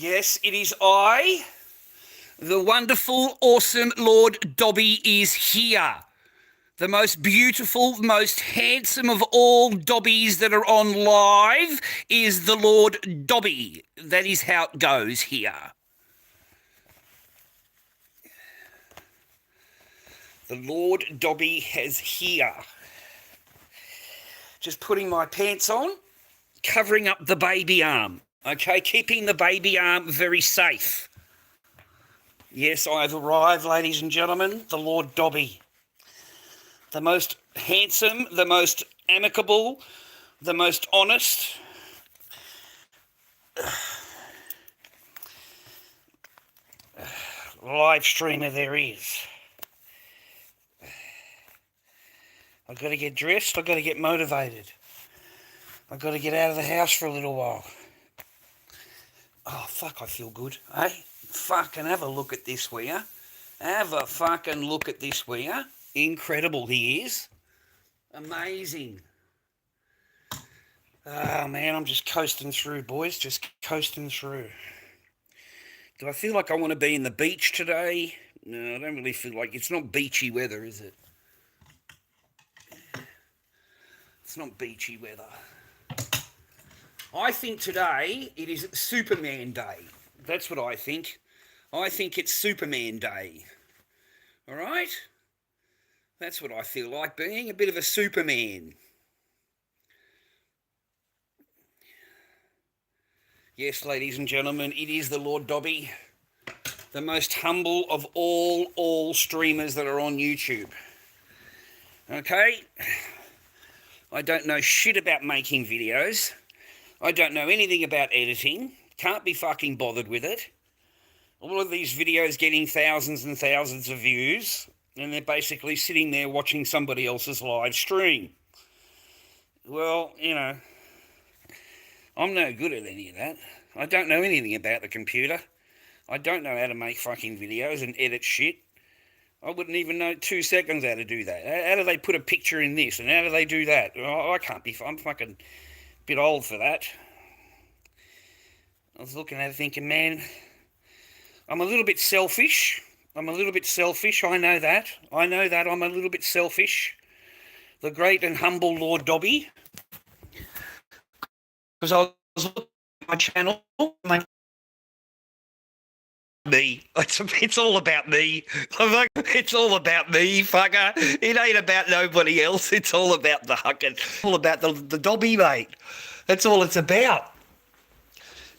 Yes, it is I. The wonderful, awesome Lord Dobby is here. The most beautiful, most handsome of all Dobbies that are on live is the Lord Dobby. That is how it goes here. The Lord Dobby has here. Just putting my pants on, covering up the baby arm. Okay, keeping the baby arm very safe. Yes, I have arrived, ladies and gentlemen, the Lord Dobby. The most handsome, the most amicable, the most honest, live streamer there is. I've got to get dressed, I've got to get motivated. I've got to get out of the house for a little while. Oh, fuck, I feel good, eh? Fucking have a look at this, will ya? Have a fucking look at this, will ya? Incredible he is. Amazing. Oh, man, I'm just coasting through, boys. Just coasting through. Do I feel like I want to be in the beach today? No, I don't really feel like... It's not beachy weather, is it? It's not beachy weather. I think today it is Superman Day. That's what I think. I think it's Superman Day. All right? That's what I feel like being, a bit of a Superman. Yes, ladies and gentlemen, it is the Lord Dobby, the most humble of all streamers that are on YouTube. Okay? I don't know shit about making videos. I don't know anything about editing. Can't be fucking bothered with it. All of these videos getting thousands and thousands of views, and they're basically sitting there watching somebody else's live stream. Well, you know, I'm no good at any of that. I don't know anything about the computer. I don't know how to make fucking videos and edit shit. I wouldn't even know 2 seconds how to do that. How do they put a picture in this, and how do they do that? Oh, I can't be... I'm fucking a bit old for that. I was looking at it thinking, man, I'm a little bit selfish. I know that. I'm a little bit selfish. The great and humble Lord Dobby. Because I was looking at my channel, me. It's all about me. I'm like, it's all about me, fucker. It ain't about nobody else. It's all about the hucking. All about the Dobby, mate. That's all it's about.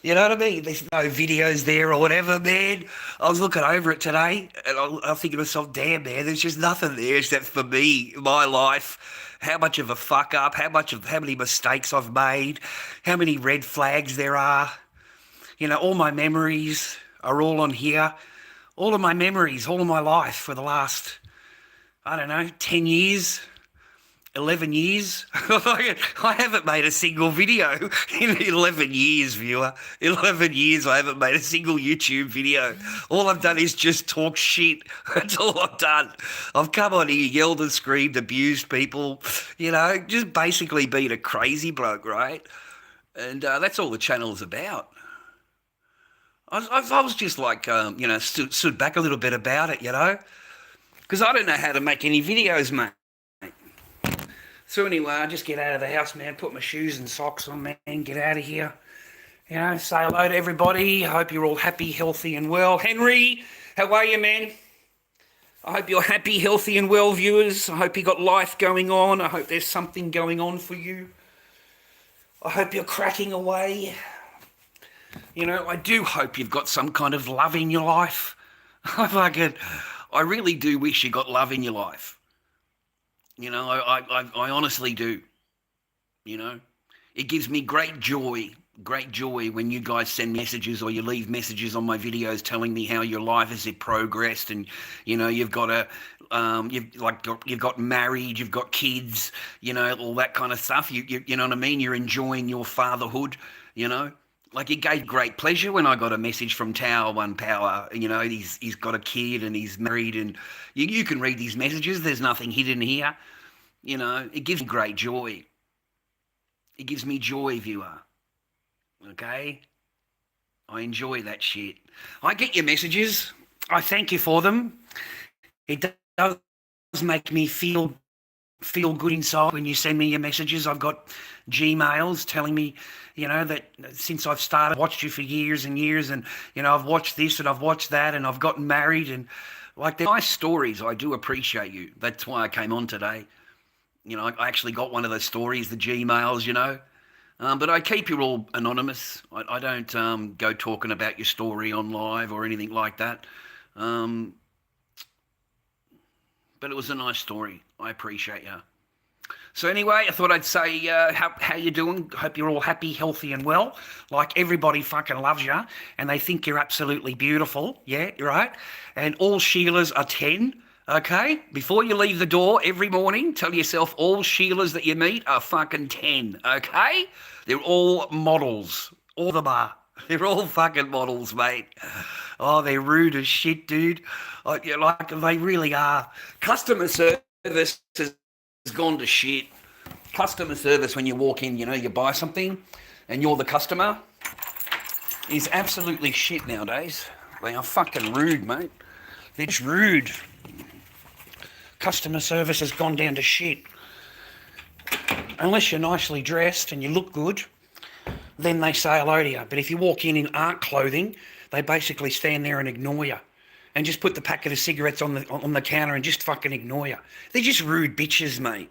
You know what I mean? There's no videos there or whatever, man. I was looking over it today, and I'm thinking to myself, damn, man, there's just nothing there except for me, my life, how much of a fuck up, how many mistakes I've made, how many red flags there are. You know, all my memories are all on here. All of my memories, all of my life for the last, I don't know, 10 years, 11 years. I haven't made a single video in 11 years, viewer. 11 years I haven't made a single YouTube video. All I've done is just talk shit. That's all I've done. I've come on here, yelled and screamed, abused people, you know, just basically being a crazy bloke, right? And that's all the channel is about. I was just like, you know, stood back a little bit about it, you know, because I don't know how to make any videos, mate. So anyway, I just get out of the house, man, put my shoes and socks on, man, get out of here. You know, say hello to everybody. I hope you're all happy, healthy and well. Henry, how are you, man? I hope you're happy, healthy and well, viewers. I hope you got life going on. I hope there's something going on for you. I hope you're cracking away. You know, I do hope you've got some kind of love in your life. I really do wish you got love in your life. You know, I honestly do. You know, it gives me great joy when you guys send messages or you leave messages on my videos telling me how your life has progressed, and you know you've got you've got married, you've got kids, you know, all that kind of stuff. You know what I mean? You're enjoying your fatherhood. You know. Like, it gave great pleasure when I got a message from Tower One Power. You know, he's got a kid and he's married, and you can read these messages. There's nothing hidden here. You know, it gives me great joy. It gives me joy, viewer. Okay? I enjoy that shit. I get your messages. I thank you for them. It does make me feel good inside when you send me your messages. I've got Gmails telling me, that since I've started, I've watched you for years and years, and I've watched this and I've watched that, and I've gotten married, and like, they're nice stories. I do appreciate you. That's why I came on today. I actually got one of those stories, the Gmails, but I keep you all anonymous. I don't go talking about your story on live or anything like that. But it was a nice story. I appreciate you. So anyway, I thought I'd say, how you doing? Hope you're all happy, healthy, and well. Like, everybody fucking loves you, and they think you're absolutely beautiful. Yeah, right? And all Sheilas are 10, okay? Before you leave the door every morning, tell yourself all Sheilas that you meet are fucking 10, okay? They're all models. All of them are. They're all fucking models, mate. Oh, they're rude as shit, dude. Like, they really are. Customer service has gone to shit. Customer service, when you walk in, you buy something and you're the customer, is absolutely shit nowadays. They are fucking rude, mate. They're just rude. Customer service has gone down to shit. Unless you're nicely dressed and you look good, then they say hello to you. But if you walk in art clothing, they basically stand there and ignore you, and just put the packet of cigarettes on the counter and just fucking ignore you. They're just rude bitches, mate.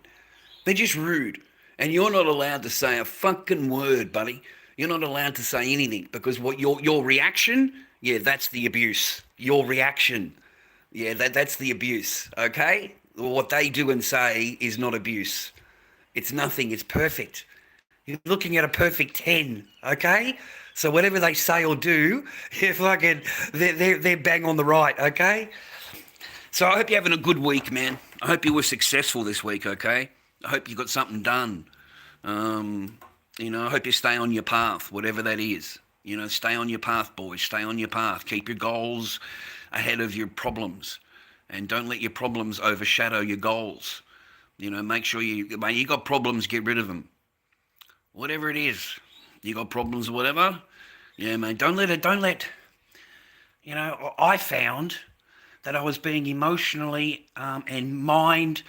They're just rude. And you're not allowed to say a fucking word, buddy. You're not allowed to say anything, because what your reaction, yeah, that's the abuse. Your reaction, yeah, that's the abuse, okay? What they do and say is not abuse. It's nothing. It's perfect. You're looking at a perfect 10, okay? So whatever they say or do, they're bang on the right, okay? So I hope you're having a good week, man. I hope you were successful this week, okay? I hope you got something done. I hope you stay on your path, whatever that is. Stay on your path, boys. Stay on your path. Keep your goals ahead of your problems, and don't let your problems overshadow your goals. Make sure you got problems, get rid of them. Whatever it is, you got problems or whatever, yeah, mate, don't let, I found that I was being emotionally and mind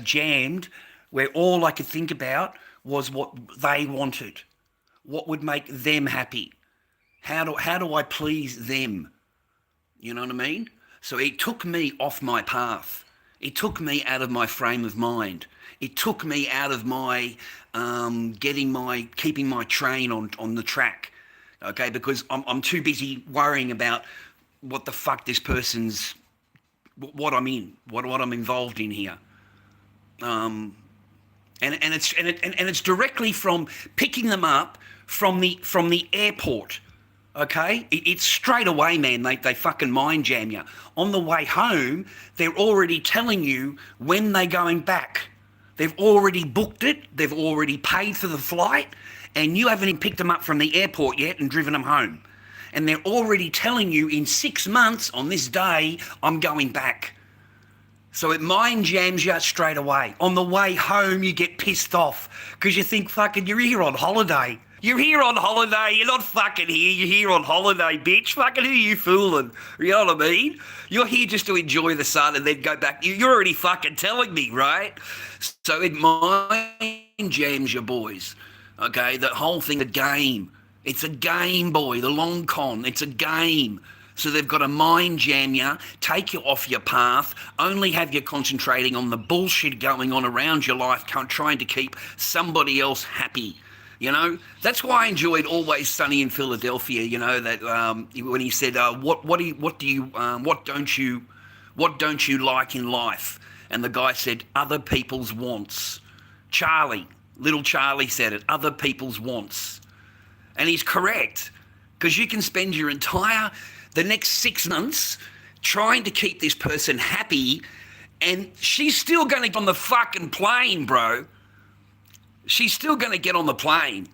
jammed, where all I could think about was what they wanted, what would make them happy, how do I please them, you know what I mean? So it took me off my path. It took me out of my frame of mind. It took me out of my keeping my train on the track, okay? Because I'm too busy worrying about what the fuck this person's, what I'm involved in here, and it's directly from picking them up from the airport. Okay, it's straight away, man. They fucking mind jam you. On the way home, they're already telling you when they're going back. They've already booked it. They've already paid for the flight, and you haven't even picked them up from the airport yet and driven them home. And they're already telling you, in 6 months on this day, I'm going back. So it mind jams you straight away. On the way home, you get pissed off because you think, fucking, you're here on holiday. You're here on holiday. You're not fucking here. You're here on holiday, bitch. Fucking who you fooling? You know what I mean? You're here just to enjoy the sun and then go back. You're already fucking telling me, right? So it mind jams you, boys. Okay? The whole thing, the game. It's a game, boy. The long con. It's a game. So they've got to mind jam you, take you off your path, only have you concentrating on the bullshit going on around your life, trying to keep somebody else happy. You know, that's why I enjoyed Always Sunny in Philadelphia. You know that when he said, "What don't you like in life?" And the guy said, "Other people's wants." Little Charlie said it. Other people's wants, and he's correct, because you can spend the next 6 months trying to keep this person happy, and she's still going to get on the fucking plane, bro. She's still going to get on the plane.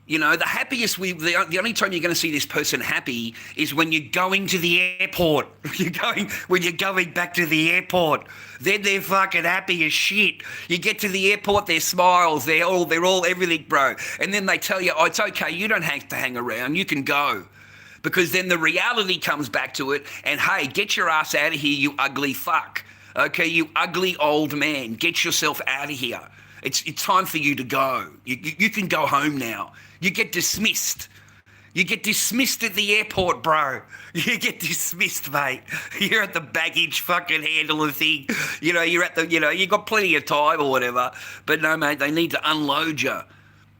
You know, the happiest the only time you're going to see this person happy is when you're going to the airport. When you're going back to the airport. Then they're fucking happy as shit. You get to the airport, their smiles, they're all everything, bro. And then they tell you, oh, it's okay, you don't have to hang around, you can go. Because then the reality comes back to it, and hey, get your ass out of here, you ugly fuck. Okay, you ugly old man, get yourself out of here. It's time for you to go. You can go home now. You get dismissed. You get dismissed at the airport, bro. You get dismissed, mate. You're at the baggage fucking handler thing. You know, you're at the, you know, you got plenty of time or whatever. But no, mate, they need to unload you.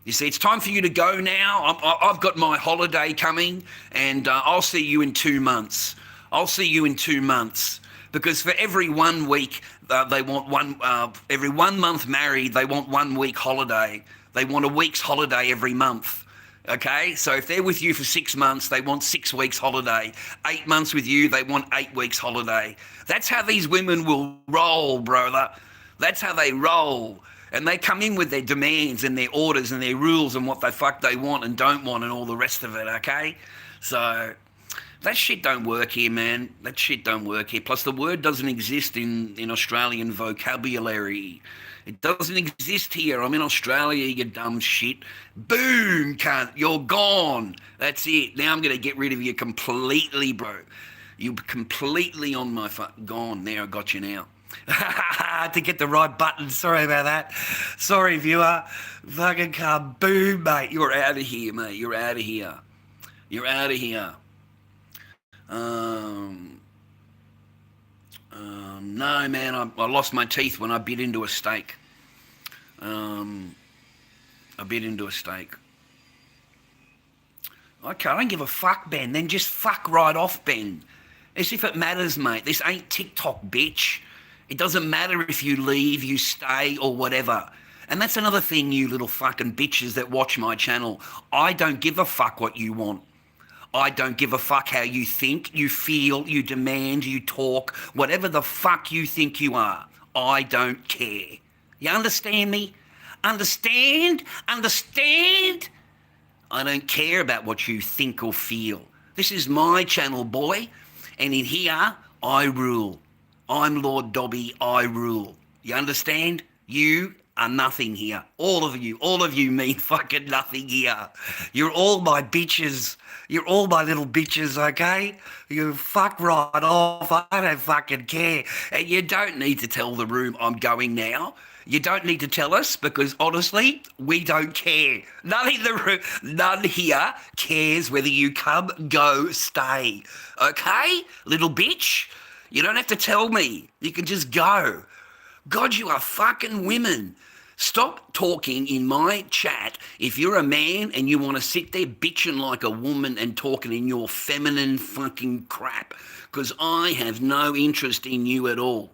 You see, it's time for you to go now. I've got my holiday coming, and I'll see you in 2 months. I'll see you in 2 months. Because for every 1 week, they want every 1 month married, they want 1 week holiday. They want a week's holiday every month. Okay? So if they're with you for 6 months, they want 6 weeks holiday. 8 months with you, they want 8 weeks holiday. That's how these women will roll, brother. That's how they roll. And they come in with their demands and their orders and their rules and what the fuck they want and don't want and all the rest of it, okay? So that shit don't work here, man. That shit don't work here. Plus the word doesn't exist in Australian vocabulary. It doesn't exist here. I'm in Australia, you dumb shit. Boom, cunt, you're gone. That's it. Now I'm going to get rid of you completely, bro. You're completely on my gone. There, I got you now. To get the right button. Sorry about that. Sorry, viewer. Fucking kaboom, mate. You're out of here, mate. You're out of here. You're out of here. No, man, I lost my teeth when I bit into a steak. I bit into a steak. Okay, I don't give a fuck, Ben. Then just fuck right off, Ben. As if it matters, mate. This ain't TikTok, bitch. It doesn't matter if you leave, you stay, or whatever. And that's another thing, you little fucking bitches that watch my channel. I don't give a fuck what you want. I don't give a fuck how you think, you feel, you demand, you talk, whatever the fuck you think you are. I don't care. You understand me? Understand? Understand? I don't care about what you think or feel. This is my channel, boy. And in here, I rule. I'm Lord Dobby, I rule. You understand? You are nothing here. All of you mean fucking nothing here. You're all my bitches. You're all my little bitches, okay? You fuck right off. I don't fucking care. And you don't need to tell the room I'm going now. You don't need to tell us because, honestly, we don't care. None in the room, none here cares whether you come, go, stay. Okay, little bitch? You don't have to tell me. You can just go. God, you are fucking women. Stop talking in my chat if you're a man and you want to sit there bitching like a woman and talking in your feminine fucking crap, because I have no interest in you at all.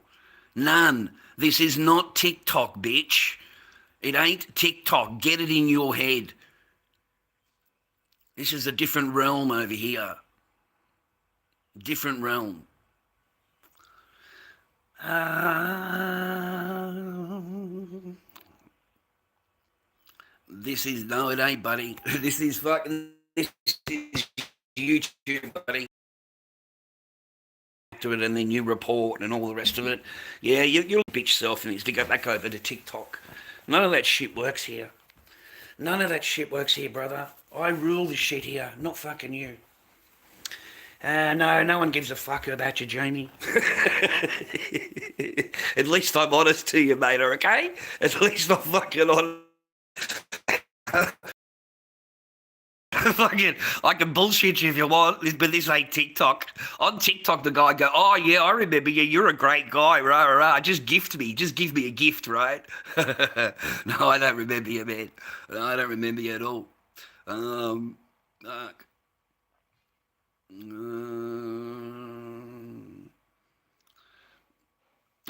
None. This is not TikTok, bitch. It ain't TikTok. Get it in your head. This is a different realm over here. Different realm. This is, no, it ain't, buddy. This is YouTube, buddy. To it, and then you report and all the rest of it. Yeah, your bitch self needs to go back over to TikTok. None of that shit works here. None of that shit works here, brother. I rule the shit here, not fucking you. No one gives a fuck about you, Jamie. At least I'm honest to you, mate, okay? At least I'm fucking honest. Fucking, I can bullshit you if you want, but this ain't TikTok. On TikTok, the guy go, oh yeah, I remember you. You're a great guy, rah, rah, rah. Just gift me. Just give me a gift, right? No, I don't remember you, man. No, I don't remember you at all. Fuck.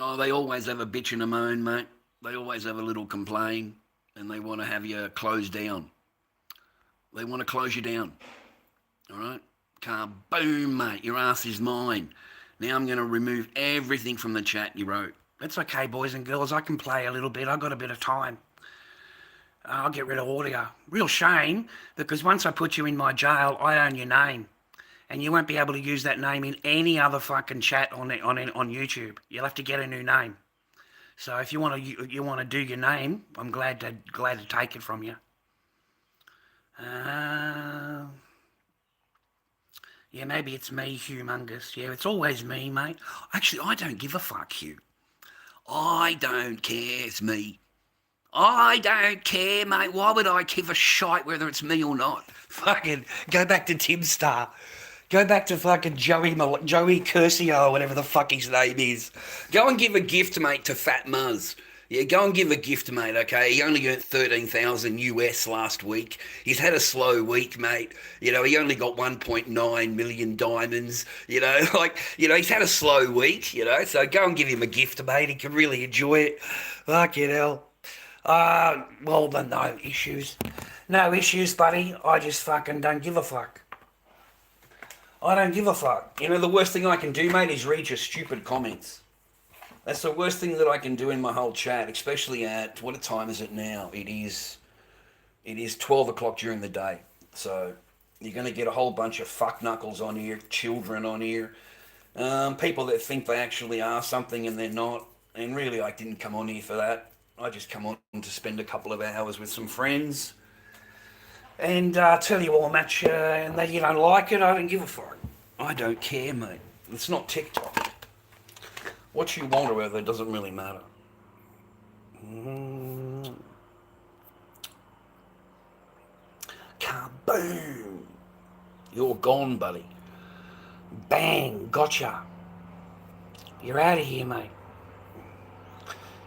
Oh, they always have a bitch and a moan, mate. They always have a little complain, and they want to have you closed down. They want to close you down. All right? Kaboom, mate. Your ass is mine. Now I'm going to remove everything from the chat you wrote. That's okay, boys and girls. I can play a little bit. I've got a bit of time. I'll get rid of all of you. Real shame, because once I put you in my jail, I own your name. And you won't be able to use that name in any other fucking chat on YouTube. You'll have to get a new name. So if you want to do your name, I'm glad to take it from you. Yeah, maybe it's me, humongous. Yeah, it's always me, mate. Actually, I don't give a fuck, Hugh. I don't care. It's me. I don't care, mate. Why would I give a shite whether it's me or not? Fucking go back to Tim Star. Go back to fucking Joey Curcio, whatever the fuck his name is. Go and give a gift, mate, to Fat Muzz. Yeah, go and give a gift, mate, okay? He only earned 13,000 US last week. He's had a slow week, mate. You know, he only got 1.9 million diamonds. You know, he's had a slow week, you know? So go and give him a gift, mate. He can really enjoy it. Fucking hell. Well, then no issues. No issues, buddy. I just fucking don't give a fuck. I don't give a fuck. You know, the worst thing I can do, mate, is read your stupid comments. That's the worst thing that I can do in my whole chat, especially at, what time is it now? It is 12 o'clock during the day. So you're going to get a whole bunch of fuck knuckles on here, children on here, people that think they actually are something and they're not. And really, I didn't come on here for that. I just come on to spend a couple of hours with some friends and tell you all much, and that you don't like it, I don't give a fuck. I don't care, mate. It's not TikTok. What you want or whether, it doesn't really matter. Kaboom! You're gone, buddy. Bang! Gotcha. You're out of here, mate.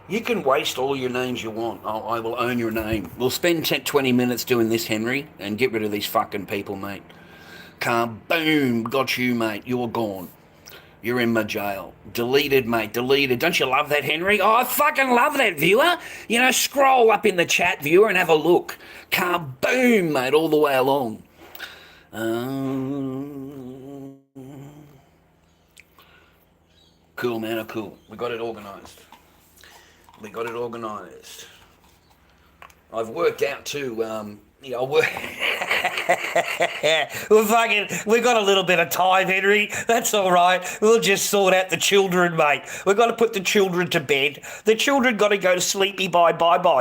You can waste all your names you want. I will own your name. We'll spend 20 minutes doing this, Henry, and get rid of these fucking people, mate. Kaboom! Got you, mate. You're gone. You're in my jail. Deleted, mate. Deleted. Don't you love that, Henry? Oh, I fucking love that, viewer. You know, scroll up in the chat, viewer, and have a look. Kaboom, mate, all the way along. Cool, man. Cool. We got it organised. I've worked out too, we got a little bit of time, Henry. That's all right. We'll just sort out the children, mate. We've got to put the children to bed. The children got to go to sleepy bye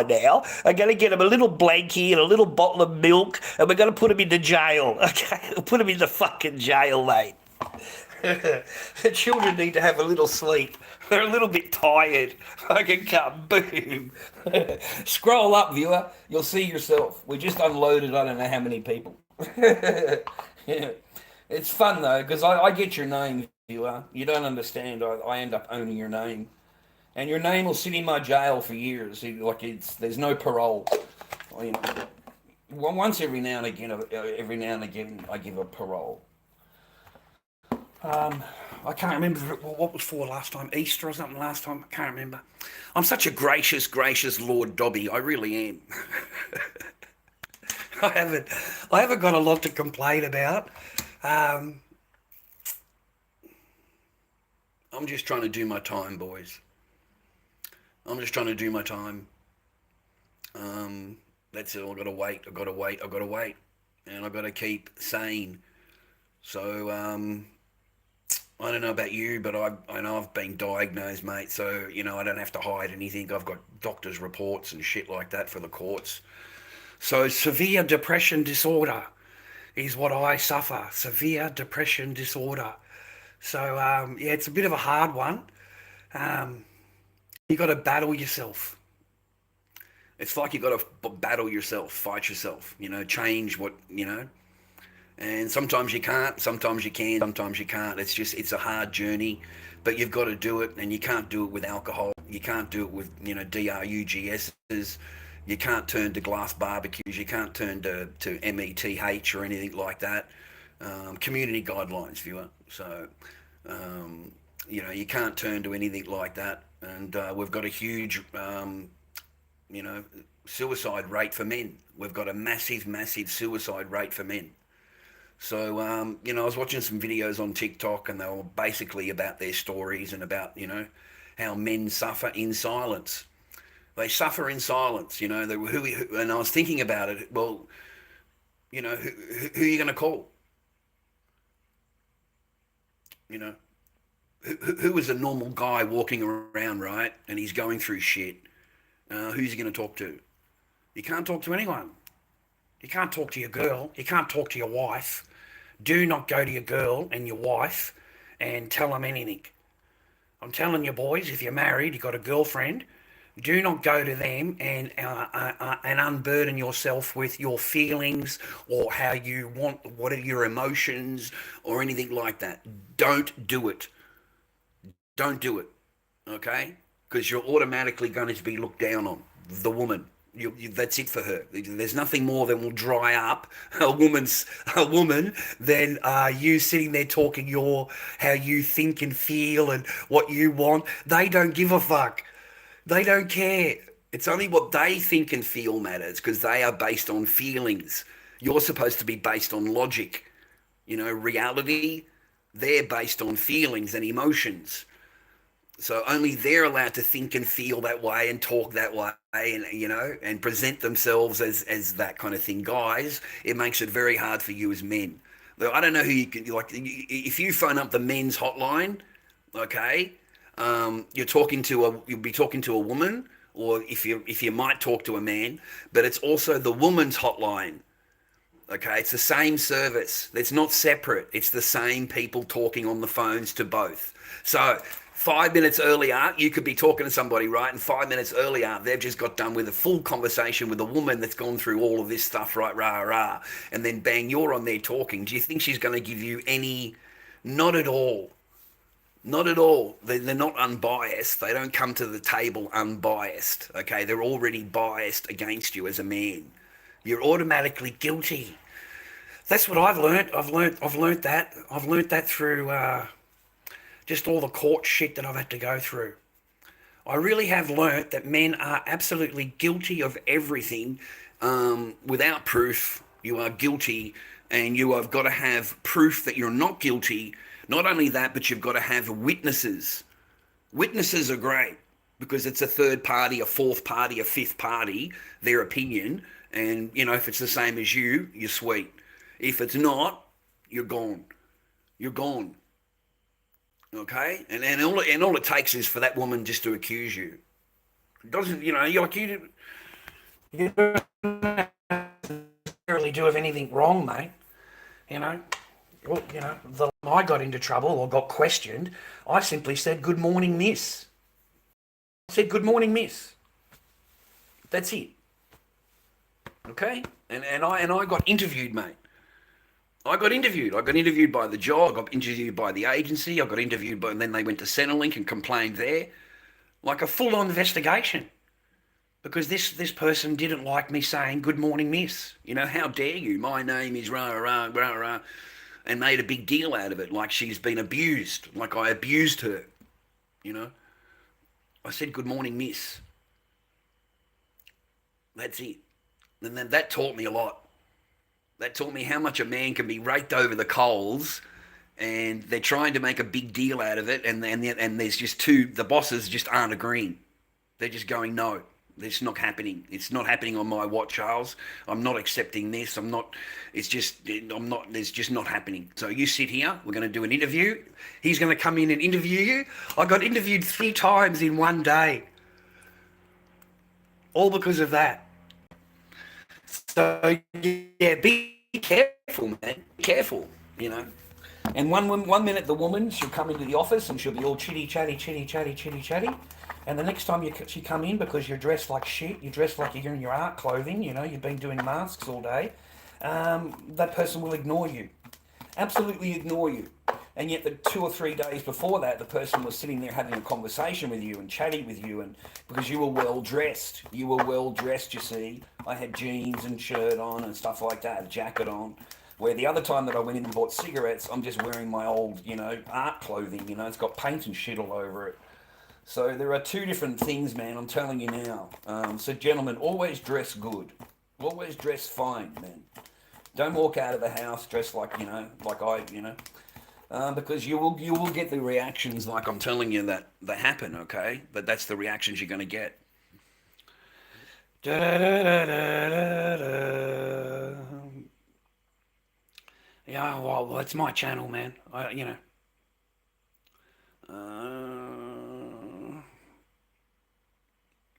now. I'm going to get them a little blankie and a little bottle of milk, and we're going to put them into jail. Okay, we'll put them into fucking jail, mate. The children need to have a little sleep. They're a little bit tired. Fucking kaboom. Scroll up, viewer. You'll see yourself. We just unloaded I don't know how many people. Yeah. It's fun, though, because I get your name, viewer. You don't understand. I end up owning your name. And your name will sit in my jail for years. There's no parole. You know, once every now and again, I give a parole. I can't remember what was for last time, Easter or something last time. I can't remember. I'm such a gracious Lord Dobby. I really am. I haven't got a lot to complain about. I'm just trying to do my time, boys. I'm just trying to do my time. That's it. I've got to wait. And I've got to keep sane. So, I don't know about you, but I know I've been diagnosed, mate, so, you know, I don't have to hide anything. I've got doctor's reports and shit like that for the courts. So severe depression disorder is what I suffer. Severe depression disorder. So, yeah, it's a bit of a hard one. You got to battle yourself. It's like you got to battle yourself, fight yourself, you know, change what, you know. And sometimes you can't, sometimes you can, sometimes you can't. It's a hard journey, but you've got to do it, and you can't do it with alcohol. You can't do it with, you know, DRUGSs. You can't turn to glass barbecues. You can't turn to METH or anything like that. Community guidelines, viewer. So, you know, you can't turn to anything like that. And we've got a huge, you know, suicide rate for men. We've got a massive suicide rate for men. So, you know, I was watching some videos on TikTok, and they were basically about their stories and about, you know, how men suffer in silence. They suffer in silence. And I was thinking about it. Well, who are you going to call? You know, who is a normal guy walking around, right? And he's going through shit. Who's he going to talk to? You can't talk to anyone. You can't talk to your girl. You can't talk to your wife. Do not go to your girl and your wife and tell them anything. I'm telling you, boys, if you're married, you've got a girlfriend, do not go to them and unburden yourself with your feelings or how you want, what are your emotions or anything like that. Don't do it. Don't do it. Okay? Because you're automatically going to be looked down on. The woman. That's it for her. There's nothing more that will dry up a woman than you sitting there talking how you think and feel and what you want. They don't give a fuck. They don't care. It's only what they think and feel matters because they are based on feelings. You're supposed to be based on logic. Reality. They're based on feelings and emotions. So only they're allowed to think and feel that way and talk that way and present themselves as that kind of thing. Guys, it makes it very hard for you as men. Though I don't know who you can, like, if you phone up the men's hotline, okay, you'll be talking to a woman, or if you might talk to a man, but it's also the woman's hotline. Okay, it's the same service. It's not separate. It's the same people talking on the phones to both. So 5 minutes earlier, you could be talking to somebody, right? And 5 minutes earlier, they've just got done with a full conversation with a woman that's gone through all of this stuff, right? Rah, rah. And then bang, you're on there talking. Do you think she's going to give you any? Not at all. Not at all. They're not unbiased. They don't come to the table unbiased. Okay, they're already biased against you as a man. You're automatically guilty. That's what I've learnt. I've learnt that. I've learnt that through just all the court shit that I've had to go through. I really have learnt that men are absolutely guilty of everything. Without proof, you are guilty, and you have got to have proof that you're not guilty. Not only that, but you've got to have witnesses. Witnesses are great because it's a third party, a fourth party, a fifth party, their opinion. And, if it's the same as you, you're sweet. If it's not, you're gone. You're gone. Okay? And all it takes is for that woman just to accuse you. It doesn't, you're like, you don't necessarily do of anything wrong, mate. Well, the time I got into trouble or got questioned, I simply said, "Good morning, miss." I said, "Good morning, miss." That's it. Okay? And I got interviewed, mate. I got interviewed. I got interviewed by the job. I got interviewed by the agency. I got interviewed by, and then they went to Centrelink and complained there. Like a full-on investigation. Because this person didn't like me saying, "Good morning, miss." How dare you? My name is rah, rah, rah, rah. And made a big deal out of it, like she's been abused, like I abused her. I said, "Good morning, miss." That's it. And then that taught me a lot. That taught me how much a man can be raked over the coals, and they're trying to make a big deal out of it, and there's just the bosses just aren't agreeing. They're just going, "No, it's not happening. It's not happening on my watch, Charles. I'm not accepting this. It's just not happening. So you sit here. We're going to do an interview. He's going to come in and interview you." I got interviewed 3 times in one day. All because of that. So, yeah, be careful, man. Be careful, And one minute the woman, she'll come into the office and she'll be all chitty, chatty. And the next time she come in, because you're dressed like shit, you're dressed like you're in your art clothing, you've been doing masks all day, that person will ignore you. Absolutely ignore you. And yet the 2 or 3 days before that, the person was sitting there having a conversation with you and chatting with you, and because you were well dressed. You see. I had jeans and shirt on and stuff like that, a jacket on. Where the other time that I went in and bought cigarettes, I'm just wearing my old, art clothing, it's got paint and shit all over it. So there are 2 different things, man, I'm telling you now. So gentlemen, always dress good. Always dress fine, man. Don't walk out of the house dressed like, like I, because you will get the reactions like I'm telling you that happen, okay? But that's the reactions you're going to get. Da-da-da-da-da-da. Yeah, well, it's my channel, man. Uh,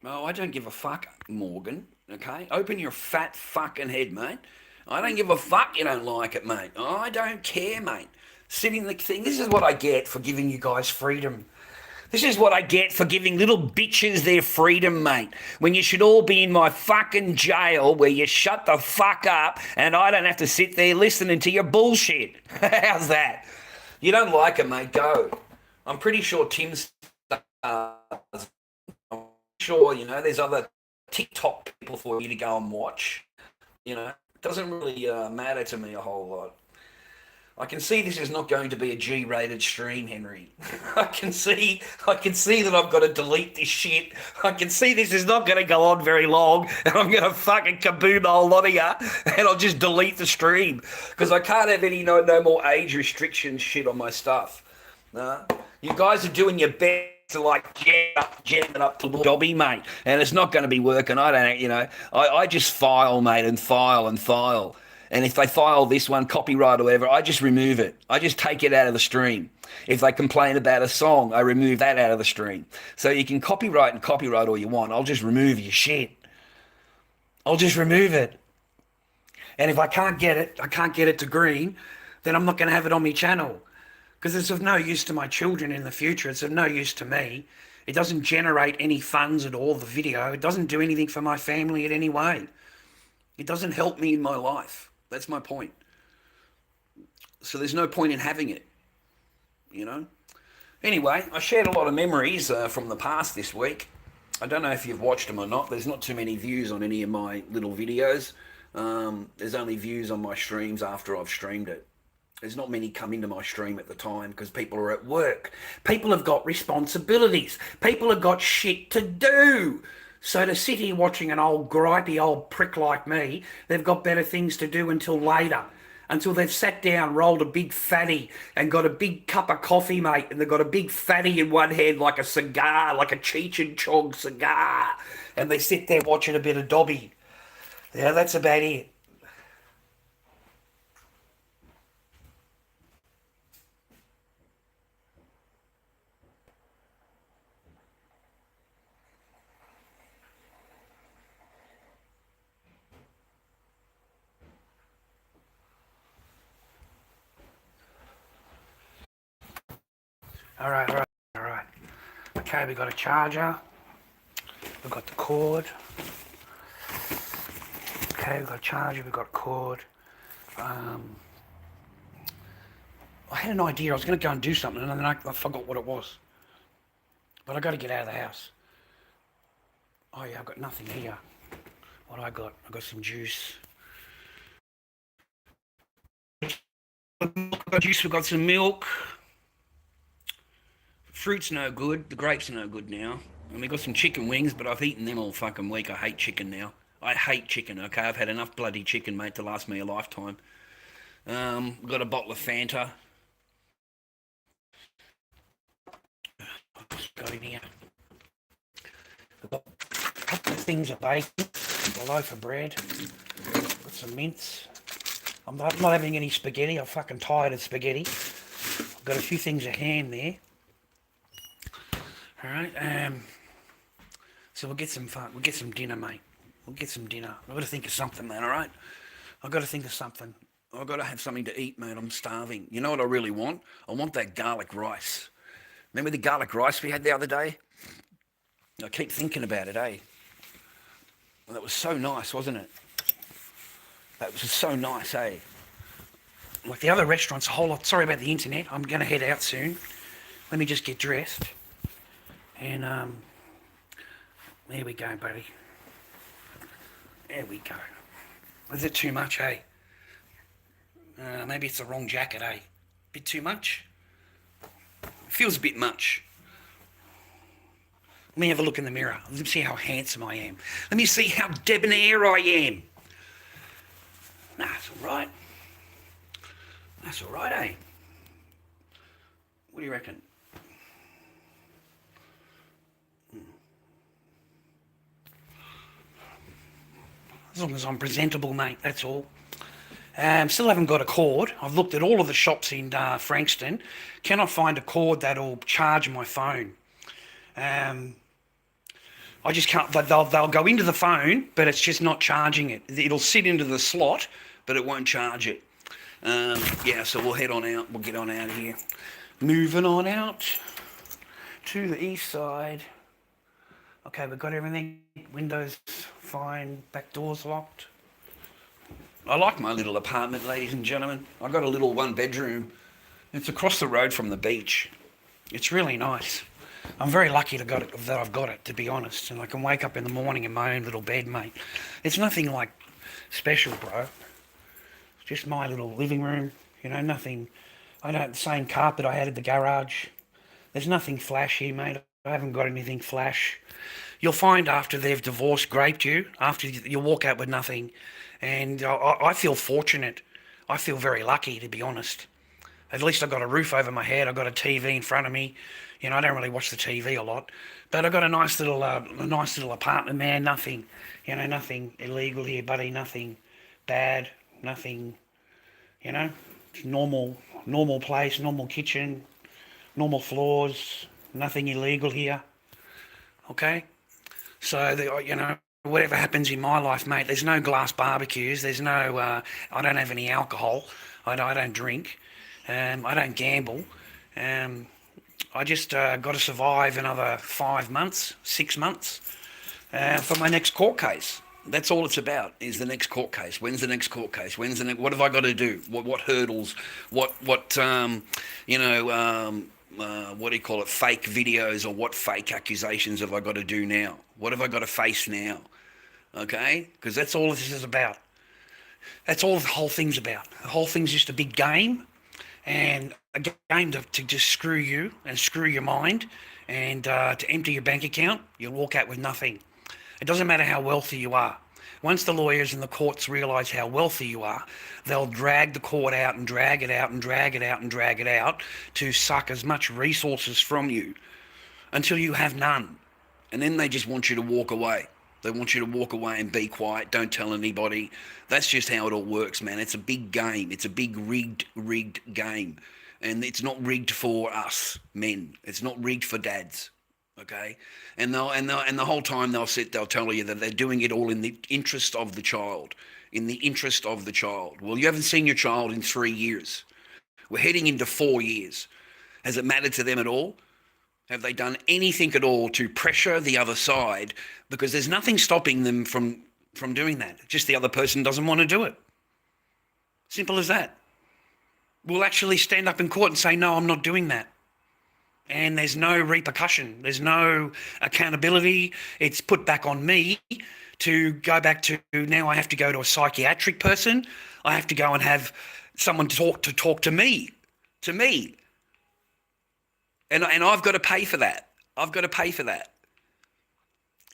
Oh, I don't give a fuck, Morgan. Okay? Open your fat fucking head, mate. I don't give a fuck you don't like it, mate. I don't care, mate. Sitting the thing. This is what I get for giving you guys freedom. This is what I get for giving little bitches their freedom, mate. When you should all be in my fucking jail where you shut the fuck up and I don't have to sit there listening to your bullshit. How's that? You don't like it, mate? Go. I'm pretty sure Tim stars. Sure, there's other TikTok people for you to go and watch. It doesn't really matter to me a whole lot. I can see this is not going to be a G-rated stream, Henry. I can see that I've got to delete this shit. I can see this is not going to go on very long, and I'm going to fucking kaboom a whole lot of you, and I'll just delete the stream because I can't have any no more age restriction shit on my stuff. No, you guys are doing your best to like jam it up to Dobby, mate, and it's not going to be working. I just file, mate, and file and file. And if they file this one, copyright or whatever, I just remove it. I just take it out of the stream. If they complain about a song, I remove that out of the stream. So you can copyright all you want. I'll just remove your shit. I'll just remove it. And if I can't get it to green, then I'm not going to have it on my channel. Because it's of no use to my children in the future. It's of no use to me. It doesn't generate any funds at all, the video. It doesn't do anything for my family in any way. It doesn't help me in my life. That's my point. So there's no point in having it, Anyway, I shared a lot of memories from the past this week. I don't know if you've watched them or not. There's not too many views on any of my little videos. There's only views on my streams after I've streamed it. There's not many come into my stream at the time because people are at work. People have got responsibilities. People have got shit to do. So to sit here watching an old gripey old prick like me, they've got better things to do until later. Until they've sat down, rolled a big fatty and got a big cup of coffee, mate, and they've got a big fatty in one hand like a cigar, like a Cheech and Chong cigar. And they sit there watching a bit of Dobby. Yeah, that's about it. All right. Okay, we got a charger. We've got the cord. Okay, we've got a charger, we've got a cord. I had an idea. I was going to go and do something, and then I forgot what it was. But I got to get out of the house. Oh yeah, I've got nothing here. What I got? I got some juice. We've got some milk. Fruit's no good. The grapes are no good now. And we got some chicken wings, but I've eaten them all fucking week. I hate chicken now. I hate chicken, okay? I've had enough bloody chicken, mate, to last me a lifetime. Got a bottle of Fanta. Got in here. I've got a couple of things of bacon, a loaf of bread, got some mince. I'm not having any spaghetti. I'm fucking tired of spaghetti. I've got a few things of ham there. All right. So we'll get some dinner, mate. We'll get some dinner. I've got to think of something, man. All right. I've got to think of something. I've got to have something to eat, mate. I'm starving. You know what I really want? I want that garlic rice. Remember the garlic rice we had the other day? I keep thinking about it, eh? Well, that was so nice, wasn't it? That was so nice, eh? Like the other restaurants, a whole lot. Sorry about the internet. I'm going to head out soon. Let me just get dressed. And there we go, buddy. There we go. Is it too much, eh? Maybe it's the wrong jacket, eh? Bit too much? Feels a bit much. Let me have a look in the mirror. Let me see how handsome I am. Let me see how debonair I am. Nah, it's all right. That's all right, eh? What do you reckon? As long as I'm presentable, mate, that's all. Still haven't got a cord. I've looked at all of the shops in Frankston. Cannot find a cord that'll charge my phone. Um, I just can't. They'll go into the phone, but it's just not charging it. It'll sit into the slot, but it won't charge it. Yeah, so we'll head on out. We'll get on out of here. Moving on out to the east side. Okay, we've got everything. Windows fine. Back door's locked. I like my little apartment, ladies and gentlemen. I've got a little one bedroom. It's across the road from the beach. It's really nice. I'm very lucky that I've got it, to be honest. And I can wake up in the morning in my own little bed, mate. It's nothing like special, bro. It's just my little living room. You know, nothing. I don't have the same carpet I had at the garage. There's nothing flashy, mate. I haven't got anything flash. You'll find after they've divorced, graped you, after you walk out with nothing. And I feel fortunate. I feel very lucky, to be honest. At least I've got a roof over my head. I've got a TV in front of me. You know, I don't really watch the TV a lot, but I've got a nice little apartment, man. Nothing, you know, nothing illegal here, buddy. Nothing bad. Nothing, you know, it's normal place, normal kitchen, normal floors. Nothing illegal here. Okay, so you know. Whatever happens in my life, mate, there's no glass barbecues. There's no, I don't have any alcohol. I don't drink. I don't gamble. I just got to survive another 5 months, 6 months for my next court case. That's all it's about, is the next court case. When's the next court case? What have I got to do? What hurdles? What you know, what do you call it, fake videos, or what fake accusations have I got to do now? What have I got to face now? Okay? Because that's all this is about. That's all the whole thing's about. The whole thing's just a big game, and a game to just screw you and screw your mind, and to empty your bank account. You'll walk out with nothing. It doesn't matter how wealthy you are. Once the lawyers and the courts realise how wealthy you are, they'll drag the court out and drag it out and drag it out and drag it out to suck as much resources from you until you have none. And then they just want you to walk away. They want you to walk away and be quiet, don't tell anybody. That's just how it all works, man. It's a big game. It's a big rigged game. And it's not rigged for us men. It's not rigged for dads. Okay, and the whole time they'll tell you that they're doing it all in the interest of the child, in the interest of the child. Well, you haven't seen your child in 3 years. We're heading into 4 years. Has it mattered to them at all? Have they done anything at all to pressure the other side? Because there's nothing stopping them from doing that. Just the other person doesn't want to do it. Simple as that. We'll actually stand up in court and say, no, I'm not doing that. And there's no repercussion. There's no accountability. It's put back on me to go back to, now I have to go to a psychiatric person. I have to go and have someone talk to me. And I've got to pay for that. I've got to pay for that.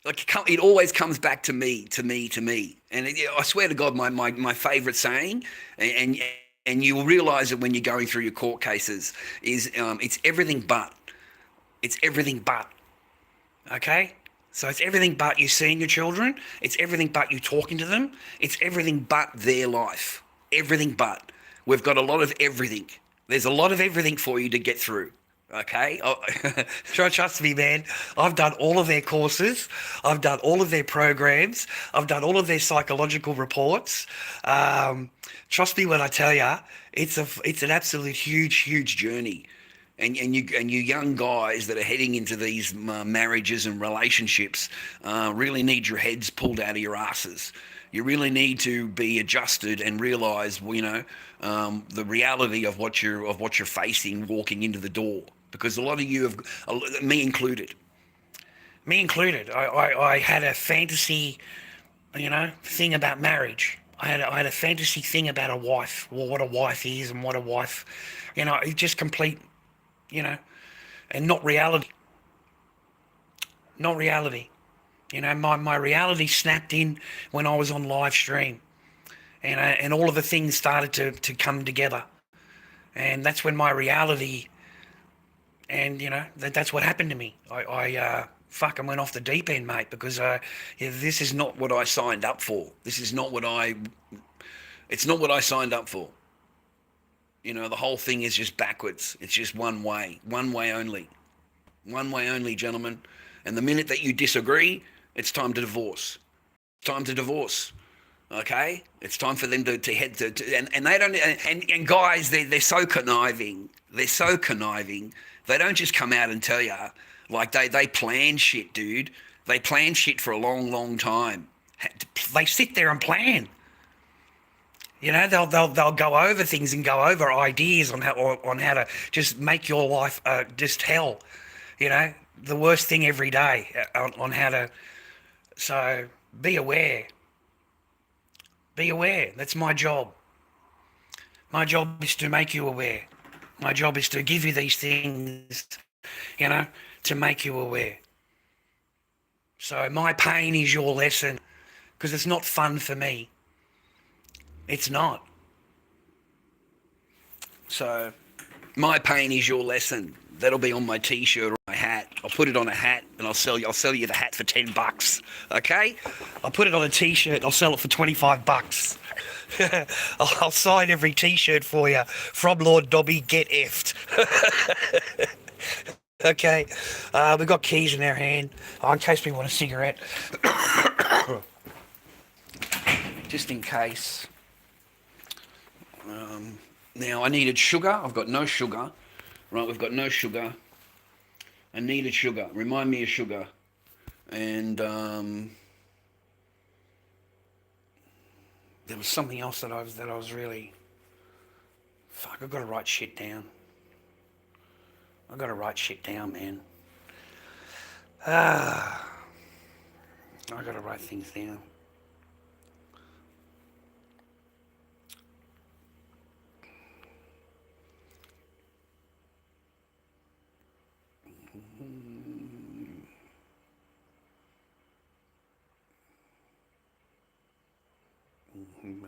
Like, it always comes back to me. And I swear to God, my favourite saying, and you will realise it when you're going through your court cases, is it's everything but. It's everything but. Okay? So it's everything but you seeing your children. It's everything but you talking to them. It's everything but their life. Everything but. We've got a lot of everything. There's a lot of everything for you to get through. Okay? Trust me, man. I've done all of their courses. I've done all of their programs. I've done all of their psychological reports. Trust me when I tell you, it's an absolute huge journey. And you young guys that are heading into these marriages and relationships really need your heads pulled out of your asses. You really need to be adjusted and realise, you know, the reality of what you're facing walking into the door. Because a lot of you have, me included. I had a fantasy, you know, thing about marriage. I had a fantasy thing about a wife, well, what a wife is and what a wife, you know, it's just complete, you know, and not reality. You know, my reality snapped in when I was on live stream, and all of the things started to come together, and that's when my reality And, that's what happened to me. I fucking went off the deep end, mate, because this is not what I signed up for. It's not what I signed up for. The whole thing is just backwards. It's just one way only. One way only, gentlemen. And the minute that you disagree, it's time to divorce. Time to divorce. Okay? It's time for them to head to and they don't, and guys, they're so conniving. They're so conniving. They don't just come out and tell you. Like, they plan shit, dude. They plan shit for a long, long time. They sit there and plan. They'll go over things and go over ideas on how to just make your life just hell. The worst thing every day on how to. So be aware. Be aware. That's my job. My job is to make you aware. My job is to give you these things, to make you aware. So my pain is your lesson, because it's not fun for me. It's not. So my pain is your lesson. That'll be on my t-shirt or my hat. I'll put it on a hat and I'll sell you the hat for $10. Okay? I'll put it on a t-shirt, I'll sell it for $25. I'll sign every t-shirt for you. From Lord Dobby, get effed. Okay. We've got keys in our hand. In case we want a cigarette. Just in case. Now I needed sugar. I've got no sugar. Right, we've got no sugar. I needed sugar. Remind me of sugar. And there was something else that I was really. Fuck! I've got to write shit down. I've got to write shit down, man. I've got to write things down.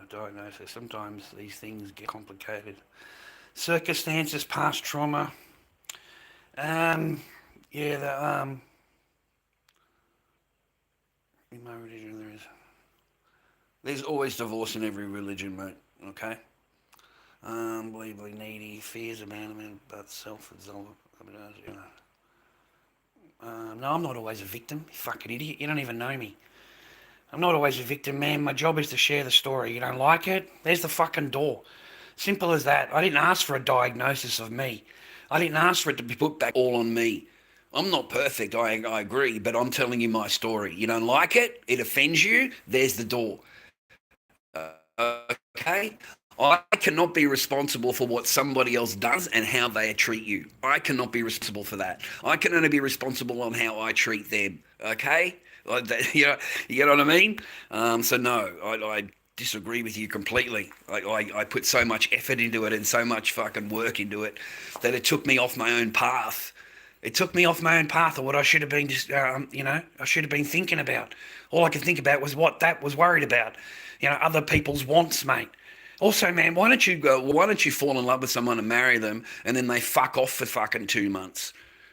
A diagnosis. Sometimes these things get complicated. Circumstances, past trauma. In my religion there's always divorce in every religion, mate. Okay? Unbelievably needy, fears abandonment, but self-absorbed. No, I'm not always a victim, you fucking idiot. You don't even know me. I'm not always a victim, man. My job is to share the story. You don't like it? There's the fucking door. Simple as that. I didn't ask for a diagnosis of me. I didn't ask for it to be put back all on me. I'm not perfect, I agree, but I'm telling you my story. You don't like it? It offends you? There's the door. Okay? I cannot be responsible for what somebody else does and how they treat you. I cannot be responsible for that. I can only be responsible on how I treat them. Okay? You know what I mean? So no, I disagree with you completely. I put so much effort into it and so much fucking work into it that it took me off my own path. It took me off my own path of what I should have been, I should have been thinking about. All I could think about was what that was worried about. Other people's wants, mate. Also, man, why don't you fall in love with someone and marry them and then they fuck off for fucking 2 months?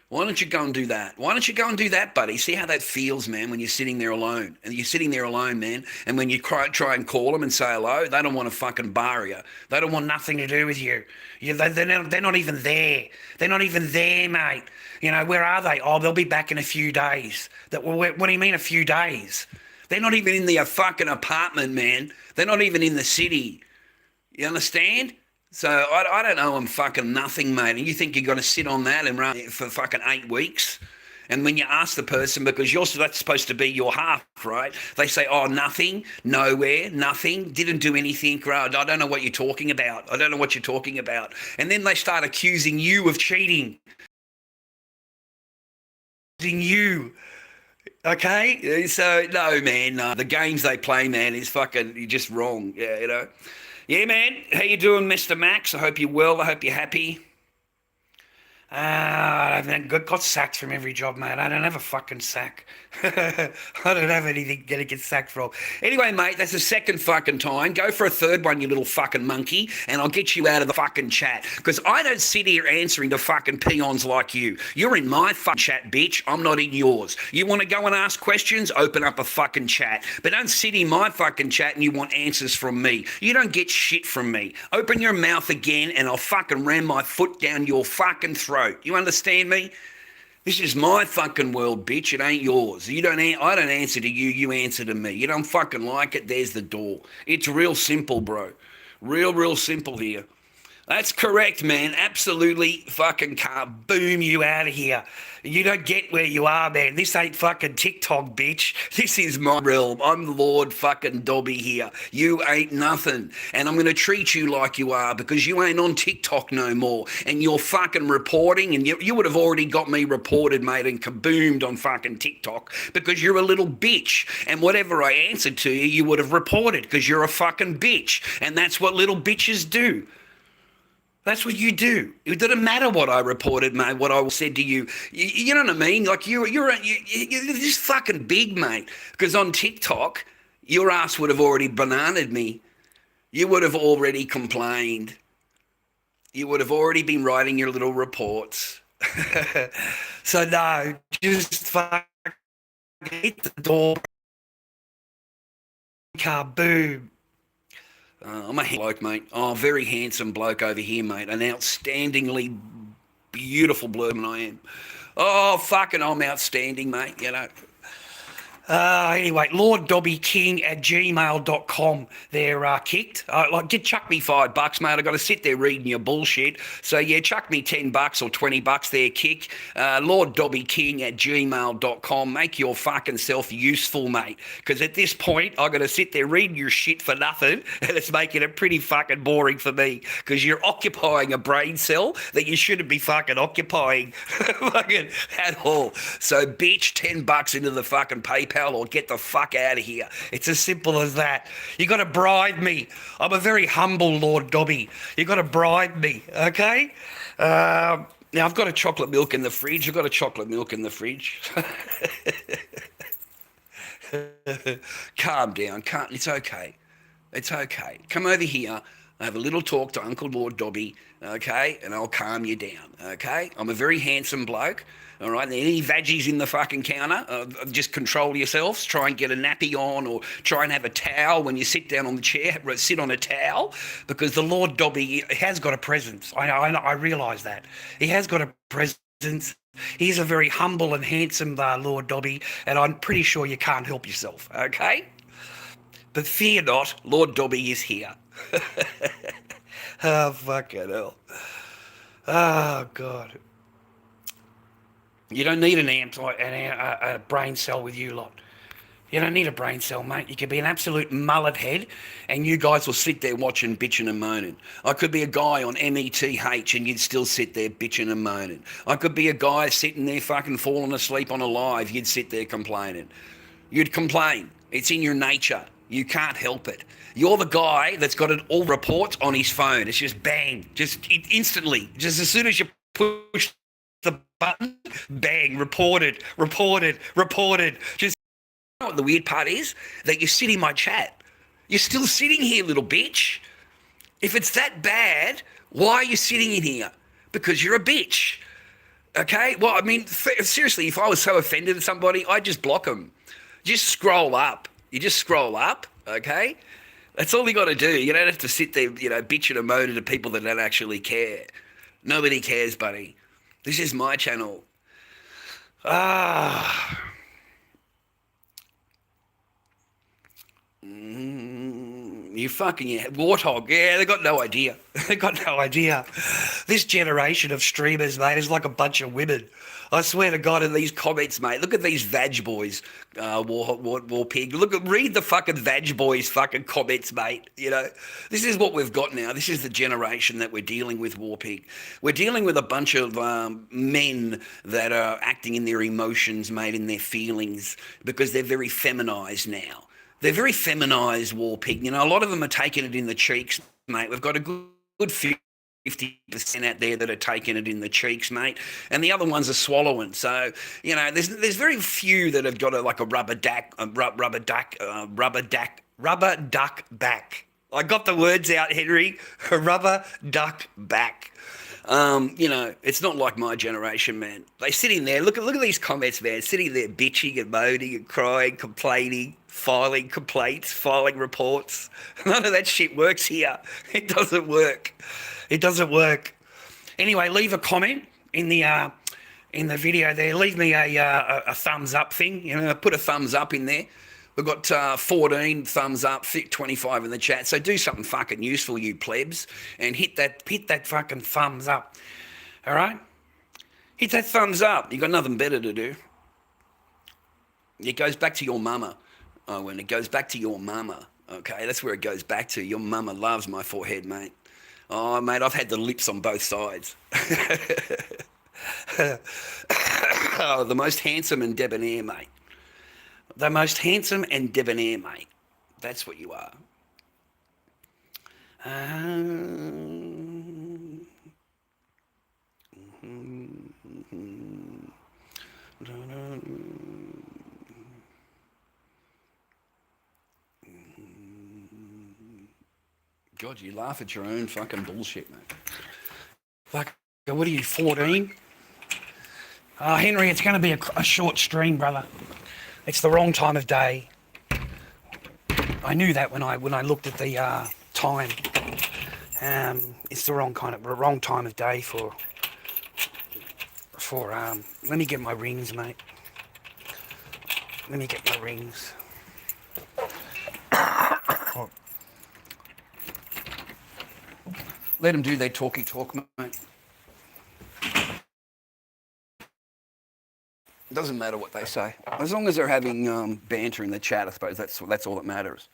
Why don't you go and do that? Why don't you go and do that, buddy? See how that feels, man, when you're sitting there alone. And you're sitting there alone, man, and when you try and call them and say hello, they don't want to fucking bar you. They don't want nothing to do with you. They're not even there. They're not even there, mate. Where are they? Oh, they'll be back in a few days. What do you mean a few days? They're not even in the fucking apartment, man. They're not even in the city. You understand? So I don't owe them fucking nothing, mate. And you think you're going to sit on that and run for fucking 8 weeks? And when you ask the person, because that's supposed to be your half, right? They say, oh, nothing, nowhere, nothing, didn't do anything. I don't know what you're talking about. I don't know what you're talking about. And then they start accusing you of cheating. Accusing you. Okay? So, no, man, no. The games they play, man, is fucking just wrong. Yeah, Yeah, man. How you doing, Mr. Max? I hope you're well. I hope you're happy. I got sacked from every job, mate. I don't have a fucking sack. I don't have anything to get sacked from. Anyway, mate, that's the second fucking time. Go for a third one, you little fucking monkey, and I'll get you out of the fucking chat. Because I don't sit here answering to fucking peons like you. You're in my fucking chat, bitch. I'm not in yours. You want to go and ask questions? Open up a fucking chat. But don't sit in my fucking chat and you want answers from me. You don't get shit from me. Open your mouth again and I'll fucking ram my foot down your fucking throat. You understand me? This is my fucking world, bitch. It ain't yours. I don't answer to you. You answer to me. You don't fucking like it. There's the door. It's real simple, bro. Real simple here. That's correct, man. Absolutely fucking boom you out of here. You don't get where you are, man. This ain't fucking TikTok, bitch. This is my realm. I'm Lord fucking Dobby here. You ain't nothing. And I'm going to treat you like you are because you ain't on TikTok no more. And you're fucking reporting and you would have already got me reported, mate, and kaboomed on fucking TikTok because you're a little bitch. And whatever I answered to you, you would have reported because you're a fucking bitch. And that's what little bitches do. That's what you do. It doesn't matter what I reported, mate, what I said to you. You know what I mean? Like, you're just fucking big, mate. Because on TikTok, your ass would have already bananaed me. You would have already complained. You would have already been writing your little reports. So, no, just fucking hit the door. Kaboom. I'm a bloke, mate. Oh, very handsome bloke over here, mate. An outstandingly beautiful bloke I am. Oh, fucking I'm outstanding, mate, you know. Anyway, LordDobbyKing@gmail.com. They're kicked. Chuck me $5, mate. I got to sit there reading your bullshit. So yeah, chuck me $10 or $20 there, kick. LordDobbyKing@gmail.com. Make your fucking self useful, mate. Because at this point, I got to sit there reading your shit for nothing, and it's making it pretty fucking boring for me. Because you're occupying a brain cell that you shouldn't be fucking occupying, fucking at all. So bitch, $10 into the fucking PayPal. Or get the fuck out of here. It's as simple as that. You got to bribe me. I'm a very humble Lord Dobby. You got to bribe me, okay? Now I've got a chocolate milk in the fridge. Calm down. It's okay. It's okay. Come over here. I have a little talk to Uncle Lord Dobby, okay? And I'll calm you down, okay? I'm a very handsome bloke. All right, any veggies in the fucking counter, just control yourselves. Try and get a nappy on or try and have a towel when you sit down on the chair. Sit on a towel because the Lord Dobby has got a presence. I realise that. He has got a presence. He's a very humble and handsome Lord Dobby, and I'm pretty sure you can't help yourself, okay? But fear not, Lord Dobby is here. Oh, fucking hell. Oh, God. You don't need a brain cell with you lot. You don't need a brain cell, mate. You could be an absolute mullet head and you guys will sit there watching, bitching and moaning. I could be a guy on METH and you'd still sit there bitching and moaning. I could be a guy sitting there fucking falling asleep on a live, you'd sit there complaining. You'd complain. It's in your nature. You can't help it. You're the guy that's got it all reports on his phone. It's just bang, instantly. Just as soon as you push the button, bang, reported. Just, you know what the weird part is? That you sit in my chat. You're still sitting here, little bitch. If it's that bad, why are you sitting in here? Because you're a bitch. Okay? Well, I mean, seriously, if I was so offended at somebody, I'd just block them. Just scroll up. You just scroll up, okay? That's all you got to do. You don't have to sit there, bitching and moaning to people that don't actually care. Nobody cares, buddy. This is my channel. You fucking warthog. Yeah, they got no idea. This generation of streamers, mate, is like a bunch of women. I swear to God, in these comments, mate, look at these vag boys, war pig. Read the fucking vag boys' fucking comments, mate. This is what we've got now. This is the generation that we're dealing with, war pig. We're dealing with a bunch of men that are acting in their emotions, mate, in their feelings, because they're very feminized now. They're very feminized, war pig. A lot of them are taking it in the cheeks, mate. We've got a good few 50% out there that are taking it in the cheeks, mate, and the other ones are swallowing. So, there's very few that have got like a rubber duck back. I got the words out, Henry. A rubber duck back. It's not like my generation, man. They sit in there. Look at these comments, man. Sitting there bitching and moaning and crying, complaining, filing complaints, filing reports. None of that shit works here. It doesn't work. It doesn't work. Anyway, leave a comment in the video there. Leave me a thumbs up thing. Put a thumbs up in there. We've got 14 thumbs up, 25 in the chat. So do something fucking useful, you plebs, and hit that fucking thumbs up. All right? Hit that thumbs up. You got nothing better to do. It goes back to your mama. Oh, when it goes back to your mama. Okay, that's where it goes back to. Your mama loves my forehead, mate. Oh, mate, I've had the lips on both sides. Oh, the most handsome and debonair, mate. The most handsome and debonair, mate. That's what you are. God, you laugh at your own fucking bullshit, mate. Fuck, what are you, 14? Henry, it's going to be a short stream, brother. It's the wrong time of day. I knew that when I looked at the time. It's the wrong time of day for. Let me get my rings, mate. Let me get my rings. Let them do their talky talk, mate. It doesn't matter what they say. As long as they're having banter in the chat, I suppose that's all that matters.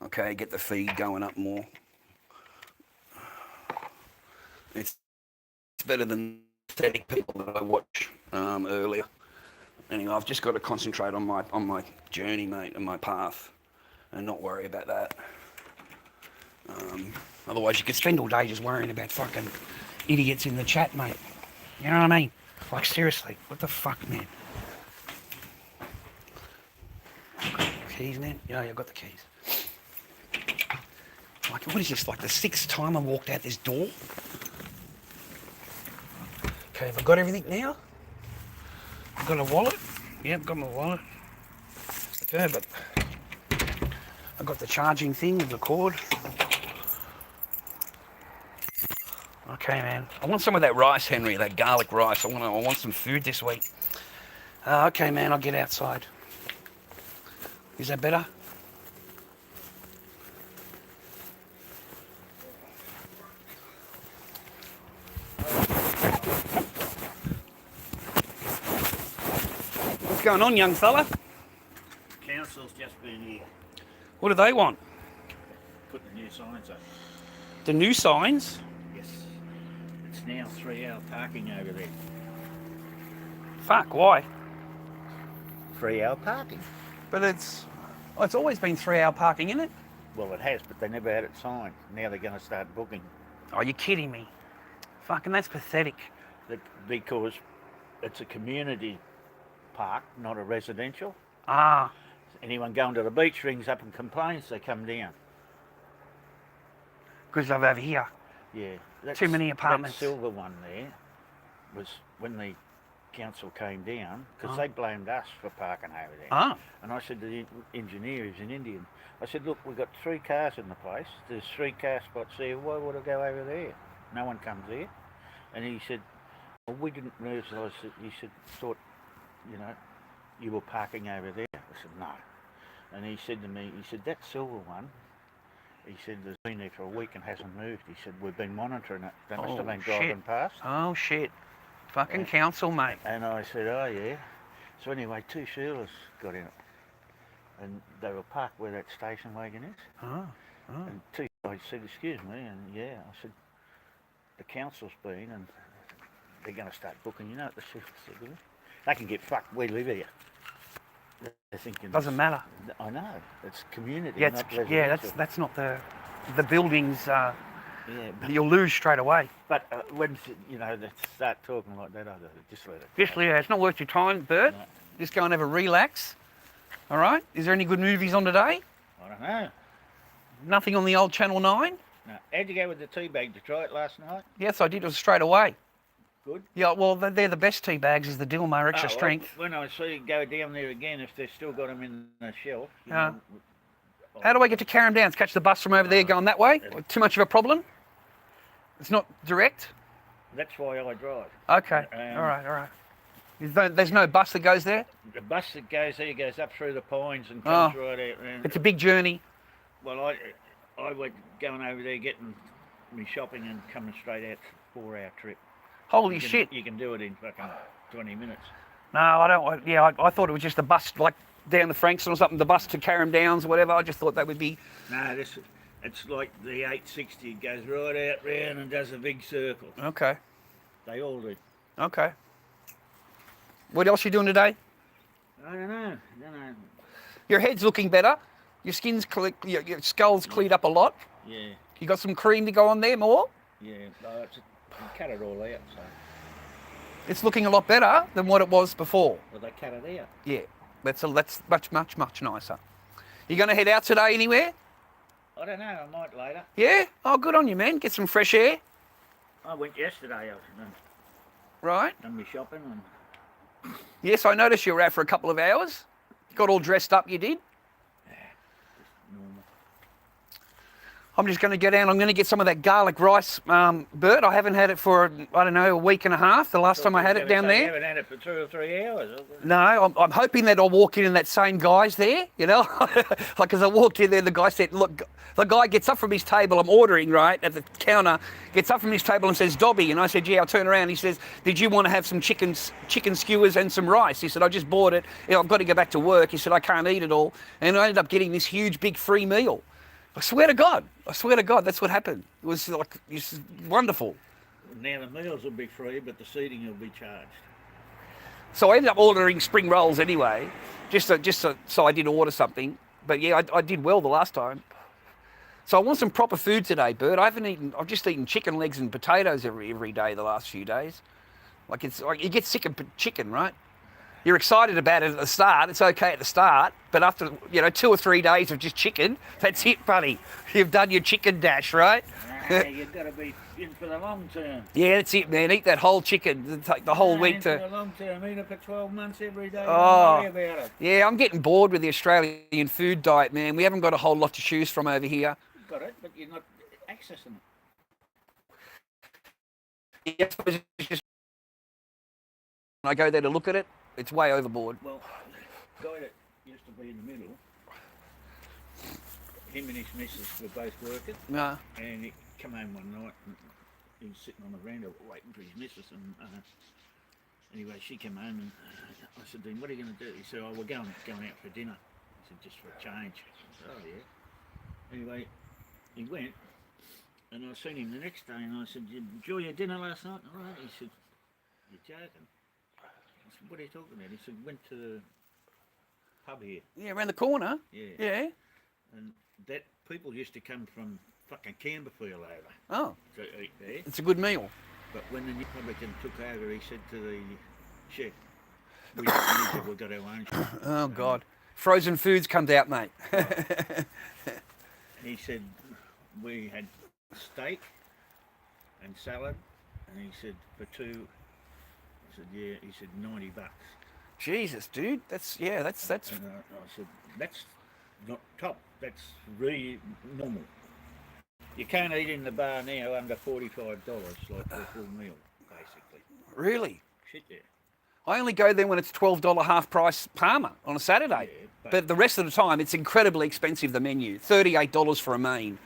Okay, get the feed going up more. It's better than pathetic people that I watched earlier. Anyway, I've just got to concentrate on my journey, mate, and my path, and not worry about that. Otherwise, you could spend all day just worrying about fucking idiots in the chat, mate. You know what I mean? Like, seriously, what the fuck, man? Keys, man? Yeah, I got the keys. Like, what is this, like the 6th time I walked out this door? Okay, have I got everything now? I've got a wallet? Yep, got my wallet. Okay, but I've got the charging thing with the cord. Okay, man. I want some of that rice, Henry, that garlic rice. I want some food this week. Okay, man, I'll get outside. Is that better? What's going on, young fella? Council's just been here. What do they want? Put the new signs up. The new signs? Yes. It's now 3-hour parking over there. Fuck, why? 3-hour parking. But it's always been 3-hour parking, isn't it? Well, it has, but they never had it signed. Now they're going to start booking. Oh, you're kidding me. Fucking, that's pathetic. Because it's a community park, not a residential. Ah. Anyone going to the beach rings up and complains, they come down. Because of over here. Yeah. Too many apartments. That silver one there was when the council came down, because they blamed us for parking over there. Ah. And I said to the engineer, who's an Indian, I said, look, we've got 3 cars in the place. There's 3 car spots there. Why would I go over there? No one comes there. And he said, well, we didn't realise that. He said, thought, you were parking over there. I said, no. And he said to me, he said, that silver one, he said, there's been there for a week and hasn't moved. He said, we've been monitoring it. They must have been driving past. Oh, shit. Fucking council, mate. And I said, oh, yeah. So anyway, 2 Sheilahs got in it. And they were parked where that station wagon is. Oh. And 2 I said, excuse me. And yeah, I said, the council's been and they're going to start booking. You know what the Sheilahs said? They can get fucked. We live here. They're thinking... Doesn't matter. I know. It's community, Yeah, not residential. that's not the buildings... Yeah, You'll lose straight away. but when you know they start talking like that, I just let it. Just, yeah, it's not worth your time, Bert. No, Just go and have a relax. All right? Is there any good movies on today? I don't know. Nothing on the old Channel 9? No. How'd you go with the tea bag? Did you try it last night? Yes, I did. It was straight away. Good. Yeah, well, they're the best tea bags, is the Dilmah Extra Oh, well, Strength. when I see you go down there again, if they've still got them in the shelf. How do I get to Carrum Downs? Catch the bus from over there going that way? Too much of a problem? It's not direct? That's why I drive. Okay. All right. There's no bus that goes there? The bus that goes there goes up through the pines and comes right out round. It's a big journey. Well, I went going over there getting me shopping and coming straight out 4-hour trip. Holy shit. You can do it in fucking 20 minutes. No, I don't. Yeah, I thought it was just a bus, like down to Frankston or something, the bus to Carrum Downs or whatever. I just thought that would be. No, it's like the 860. It goes right out round and does a big circle. Okay. They all do. Okay. What else you doing today? I don't know. Your head's looking better. Your your skull's cleared up a lot. Yeah. You got some cream to go on there more? Yeah. I cut it all out, so. It's looking a lot better than what it was before. Well, they cut it out. Yeah. That's much nicer. You going to head out today anywhere? I don't know. I might later. Yeah? Oh, good on you, man. Get some fresh air. I went yesterday afternoon. Right. Done my shopping and. Yes, I noticed you were out for a couple of hours. Got all dressed up, you did? Normal. I'm just going to go down. I'm going to get some of that garlic rice, Bert. I haven't had it for, I don't know, a week and a halk. The last time I had it down there. You haven't had it for 2 or 3 hours. No, I'm hoping that I'll walk in and that same guy's there, you know. Like as I walked in there, the guy said, look, the guy gets up from his table, I'm ordering, right, at the counter, gets up from his table and says, Dobby. And I said, yeah, I'll turn around. He says, did you want to have some chicken skewers and some rice? He said, I just bought it. You know, I've got to go back to work. He said, I can't eat it all. And I ended up getting this huge, big free meal. I swear to God, that's what happened. It was like, it's wonderful. Now the meals will be free, but the seating will be charged. So I ended up ordering spring rolls anyway, just so I did order something. But yeah, I did well the last time. So I want some proper food today, Bert. I've just eaten chicken legs and potatoes every day the last few days. Like it's like you get sick of chicken, right? You're excited about it at the start. It's okay at the start, but after 2 or 3 days of just chicken, that's it, buddy. You've done your chicken dash, right? You've got to be in for the long term. Yeah, that's it, man. Eat that whole chicken. Take the whole week to. For the long term. Eat it for 12 months every day. Oh, don't worry about it. Yeah, I'm getting bored with the Australian food diet, man. We haven't got a whole lot to choose from over here. You've got it, but you're not accessing it. Yeah, I suppose it's just when I go there to look at it, it's way overboard. Well, the guy that used to be in the middle, him and his missus were both working, No. and he come home one night and he was sitting on the veranda waiting for his missus, and anyway, she came home and I said, Dean, what are you going to do? He said, oh, we're going out for dinner. I said, just for a change. I said, oh, yeah. Anyway, he went, and I seen him the next day, and I said, did you enjoy your dinner last night? All right. He said, you're joking. I said, what are you talking about? He said, went to the pub here. Yeah, around the corner. Yeah. Yeah. And that people used to come from fucking Canberfield over Oh, to eat there. it's a good meal. But when the New Republican took over, he said to the chef, we don't need to, we've got our own chef. Oh, God. Frozen foods comes out, mate. He said, we had steak and salad, and he said, for two, I said, yeah, he said, $90. Jesus, dude. That's. And I said, that's not top, that's really normal. You can't eat in the bar now under $45 like for a full meal, basically. Really? Shit, yeah. I only go there when it's $12 half price Parma on a Saturday. Yeah, but the rest of the time, it's incredibly expensive, the menu. $38 for a main.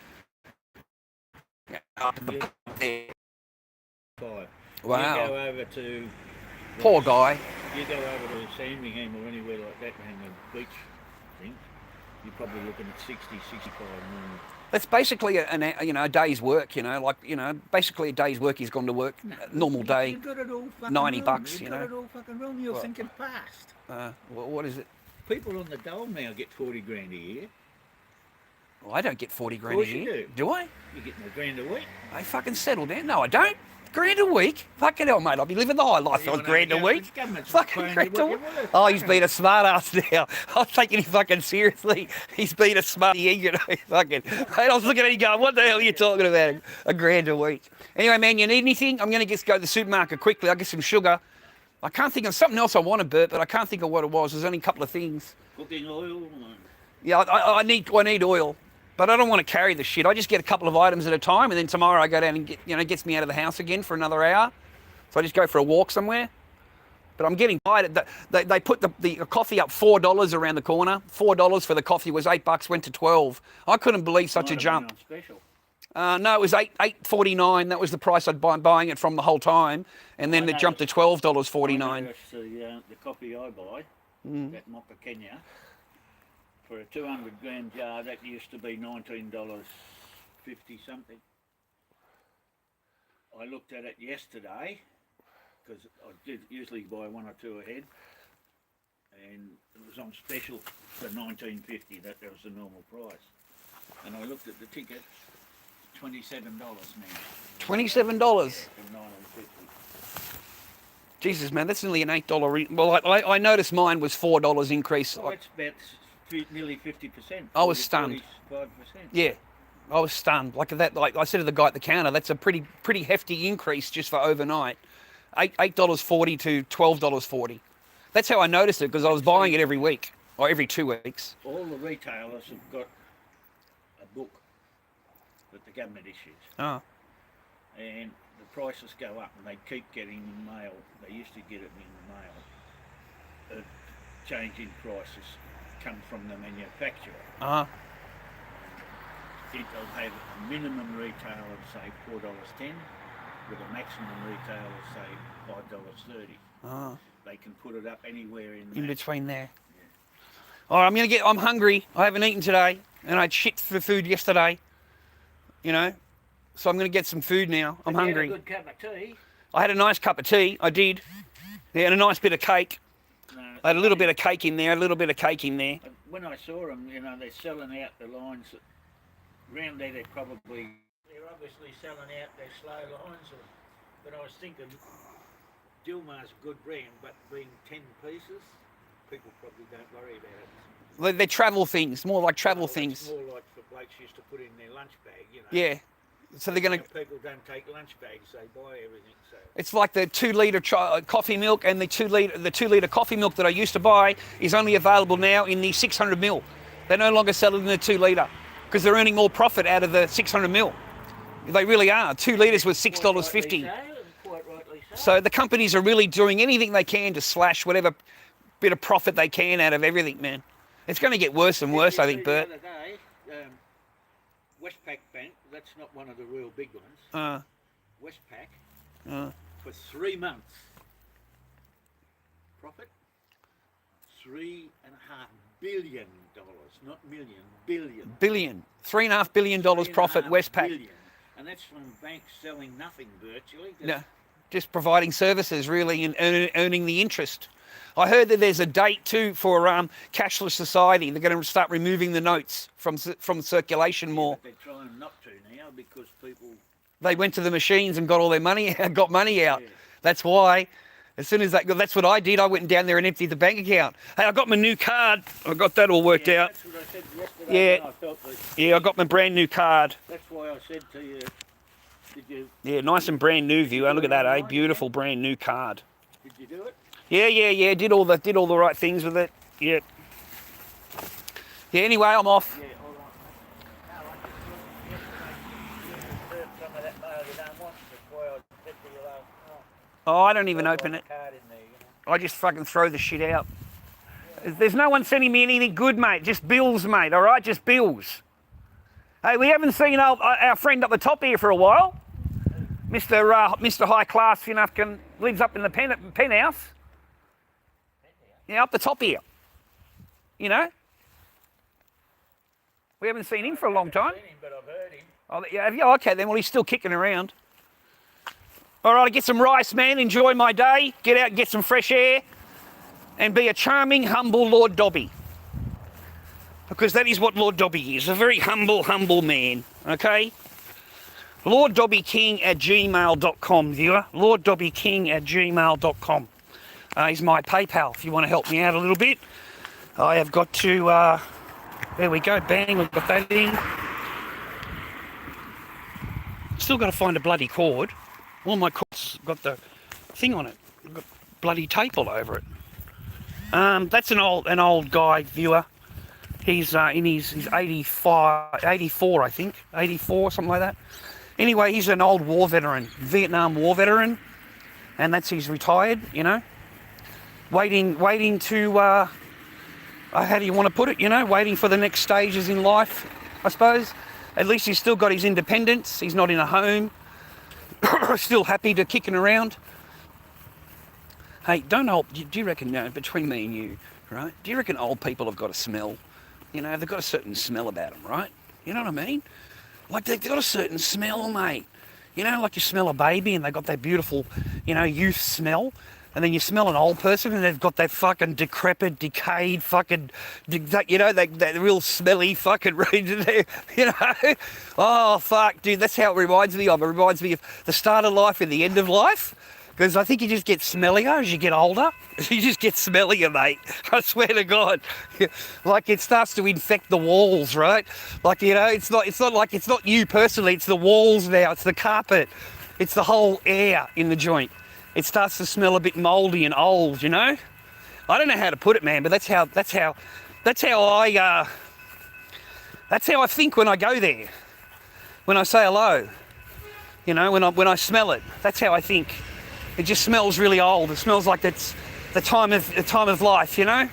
Five. Wow. You go over to... Poor guy. You go over to Sandringham or anywhere like that and the beach thing, you're probably looking at 60, 65 normal. That's basically a day's work, basically a day's work he's gone to work, normal day, You've got it all fucking $90, wrong. You've got it all fucking wrong. You're thinking past. What is it? People on the dole now get 40 grand a year. Well, I don't get 40 grand a course you year. do. I? You're getting a grand a week. I fucking settle down. No, I don't. Grand a week? Fucking hell, mate. I'll be living the high life on grand a week. Fucking grand a week. Oh, he's been a smart ass now. I'm taking him fucking seriously. He's been a smart, you know, fucking. Mate, I was looking at him going, what the hell are you talking about? A grand a week. Anyway, man, you need anything? I'm going to just go to the supermarket quickly. I'll get some sugar. I can't think of something else I want to burp, but I can't think of what it was. There's only a couple of things. Cooking oil. Yeah, I need oil. But I don't want to carry the shit. I just get a couple of items at a time, and then tomorrow I go down and get, you know, gets me out of the house again for another hour. So I just go for a walk somewhere. But I'm getting tired. They put the coffee up $4 around the corner. $4 for the coffee was $8, went to 12. I couldn't believe such a jump. Special. No, it was $8.49. That was the price I'd buying it from the whole time, and then it jumped to $12.49. The coffee I buy, that Mocha Kenya. For a 200 gram jar, that used to be $19.50 something. I looked at it yesterday, because I did usually buy one or two ahead, and it was on special for $19.50, that was the normal price. And I looked at the ticket, $27 now. $27? From $19.50. Jesus, man, that's nearly an $8. Well, I noticed mine was $4 increase. Well, it's about nearly 50%. I was stunned. 45%. Yeah, I was stunned. Like that, like I said to the guy at the counter, that's a pretty hefty increase just for overnight. $8.40 to $12.40. That's how I noticed it, because I was buying it every week or every 2 weeks. All the retailers have got a book that the government issues. Oh. And the prices go up, and they keep getting mail. They used to get it in the mail. Changing prices come from the manufacturer. It'll have a minimum retail of say $4.10, with a maximum retail of say $5.30. They can put it up anywhere in between there. Yeah. All right, I'm hungry. I haven't eaten today, and I had shit for food yesterday. You know, so I'm gonna get some food now. I'm hungry. You had a good cup of tea. I had a nice cup of tea. I did. Yeah, and a nice bit of cake. I had a little bit of cake in there, When I saw them, you know, they're selling out the lines. Around there, they're obviously selling out their slow lines. But I was thinking, Dilmar's a good brand, but being 10 pieces, people probably don't worry about it. They're travel things, more like travel things. It's more like the blokes used to put in their lunch bag, you know. Yeah. So they're going to... People don't take lunch bags, they buy everything. So. It's like the 2 litre coffee milk, and the 2 litre coffee milk that I used to buy is only available now in the 600 ml. They no longer sell it in the 2 litre because they're earning more profit out of the 600 ml. They really are. 2 litres was $6.50. So the companies are really doing anything they can to slash whatever bit of profit they can out of everything, man. It's going to get worse and worse, I think, Bert. The other day, Westpac Bank, that's not one of the real big ones. Westpac, for 3 months, profit $3.5 billion, not million, billion. Billion. $3.5 billion profit, Westpac. Billion. And that's from banks selling nothing virtually. No, just providing services, really, and earning the interest. I heard that there's a date too for cashless society. They're going to start removing the notes from circulation more. But they're trying not to now because people... They went to the machines and got all their money, got money out. Yeah. That's why. As soon as that's what I did. I went down there and emptied the bank account. Hey, I got my new card. I got that all worked out. That's what I said yesterday. Yeah. I felt that, yeah, I got my brand new card. That's why I said to you, did you... Yeah, nice and brand new view. Look at that, eh? Beautiful brand new card. Did you do it? Yeah. Did all the right things with it. Yeah. Yeah. Anyway, I'm off. Yeah, all right, mate. No, I just yesterday you some of that mail you don't want. That's why I said to you last night. Oh, I don't even open it. Card in there, you know. I just fucking throw the shit out. There's no one sending me anything good, mate. Just bills, mate. All right, just bills. Hey, we haven't seen our friend up the top here for a while. Mr. High Class, you know, lives up in the penthouse. Yeah, up the top here. You know? We haven't seen him for a long time. I've seen him, but I've heard him. Oh, yeah, yeah, okay then. Well, he's still kicking around. All right, get some rice, man. Enjoy my day. Get out and get some fresh air. And be a charming, humble Lord Dobby. because that is what Lord Dobby is, a very humble, humble man, okay? LordDobbyKing@gmail.com, viewer. LordDobbyKing@gmail.com is my PayPal if you want to help me out a little bit. I have got to, there we go, bang, we've got that in. Still got to find a bloody cord. All my cords got the thing on it. I've got bloody tape all over it. That's an old guy, viewer. He's he's 84, I think. 84, something like that. Anyway, he's an old war veteran, Vietnam War veteran, and he's retired, you know. Waiting to, how do you want to put it, you know, waiting for the next stages in life, I suppose. At least he's still got his independence. He's not in a home. Still happy to kicking around. Hey, do you reckon, between me and you, right, do you reckon old people have got a smell? You know, they've got a certain smell about them, right? You know what I mean? Like, they've got a certain smell, mate. You know, like you smell a baby and they've got that beautiful, you know, youth smell. And then you smell an old person and they've got that fucking decrepit, decayed fucking, you know, that real smelly fucking region there, you know. Oh, fuck, dude, that's how it reminds me of. It reminds me of the start of life and the end of life. Because I think you just get smellier as you get older. You just get smellier, mate. I swear to God. Like, it starts to infect the walls, right? Like, you know, it's not you personally, it's the walls now, it's the carpet, it's the whole air in the joint. It starts to smell a bit mouldy and old, you know? I don't know how to put it, man, but that's how I think when I go there. When I say hello. You know, when I smell it. That's how I think. It just smells really old. It smells like it's the time of life, you know?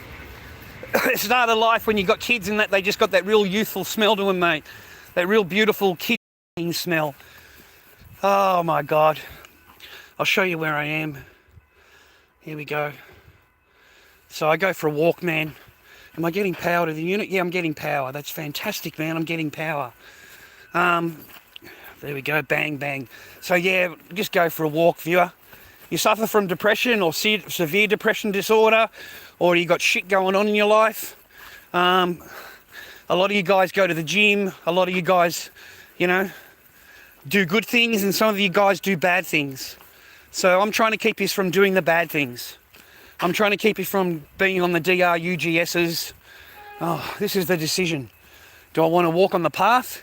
The start of life when you got kids and that, they just got that real youthful smell to them, mate. That real beautiful kid smell. Oh my God. I'll show you where I am. Here we go. So I go for a walk, man. Am I getting power to the unit? Yeah, I'm getting power. That's fantastic, man. I'm getting power. There we go. Bang, bang. So yeah, just go for a walk, viewer. You suffer from depression or severe depression disorder, or you got shit going on in your life. A lot of you guys go to the gym. A lot of you guys, you know, do good things, and some of you guys do bad things. So I'm trying to keep you from doing the bad things. I'm trying to keep you from being on the DRUGSs. Oh, this is the decision. Do I want to walk on the path,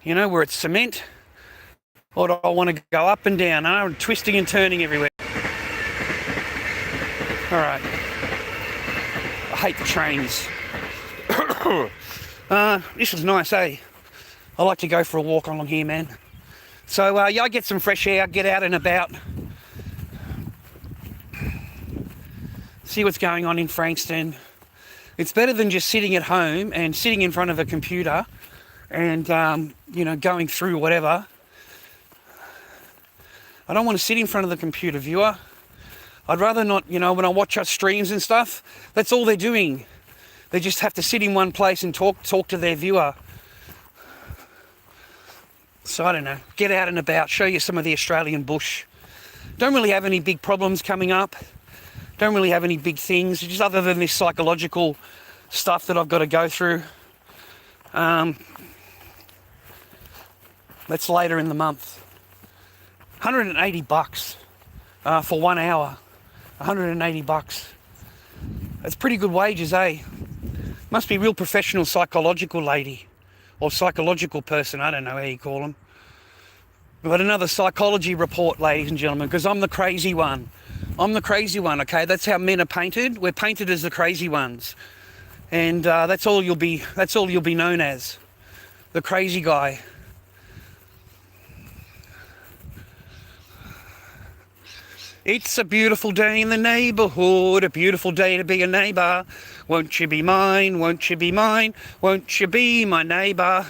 you know, where it's cement? Or do I want to go up and down, twisting and turning everywhere? All right. I hate the trains. This is nice, eh? I like to go for a walk along here, man. So, yeah, I get some fresh air, get out and about. See what's going on in Frankston. It's better than just sitting at home and sitting in front of a computer and, you know, going through whatever. I don't want to sit in front of the computer, viewer. I'd rather not, you know, when I watch our streams and stuff, that's all they're doing. They just have to sit in one place and talk to their viewer. So I don't know, get out and about, show you some of the Australian bush. Don't really have any big problems coming up. Don't really have any big things, just other than this psychological stuff that I've got to go through. That's later in the month. $180 for 1 hour. $180. That's pretty good wages, eh? Must be real professional psychological lady. Or psychological person, I don't know how you call them. But another psychology report, ladies and gentlemen, because I'm the crazy one. I'm the crazy one, okay? That's how men are painted. We're painted as the crazy ones. And that's all you'll be known as. The crazy guy. It's a beautiful day in the neighbourhood, a beautiful day to be a neighbour. Won't you be mine, won't you be mine, won't you be my neighbour?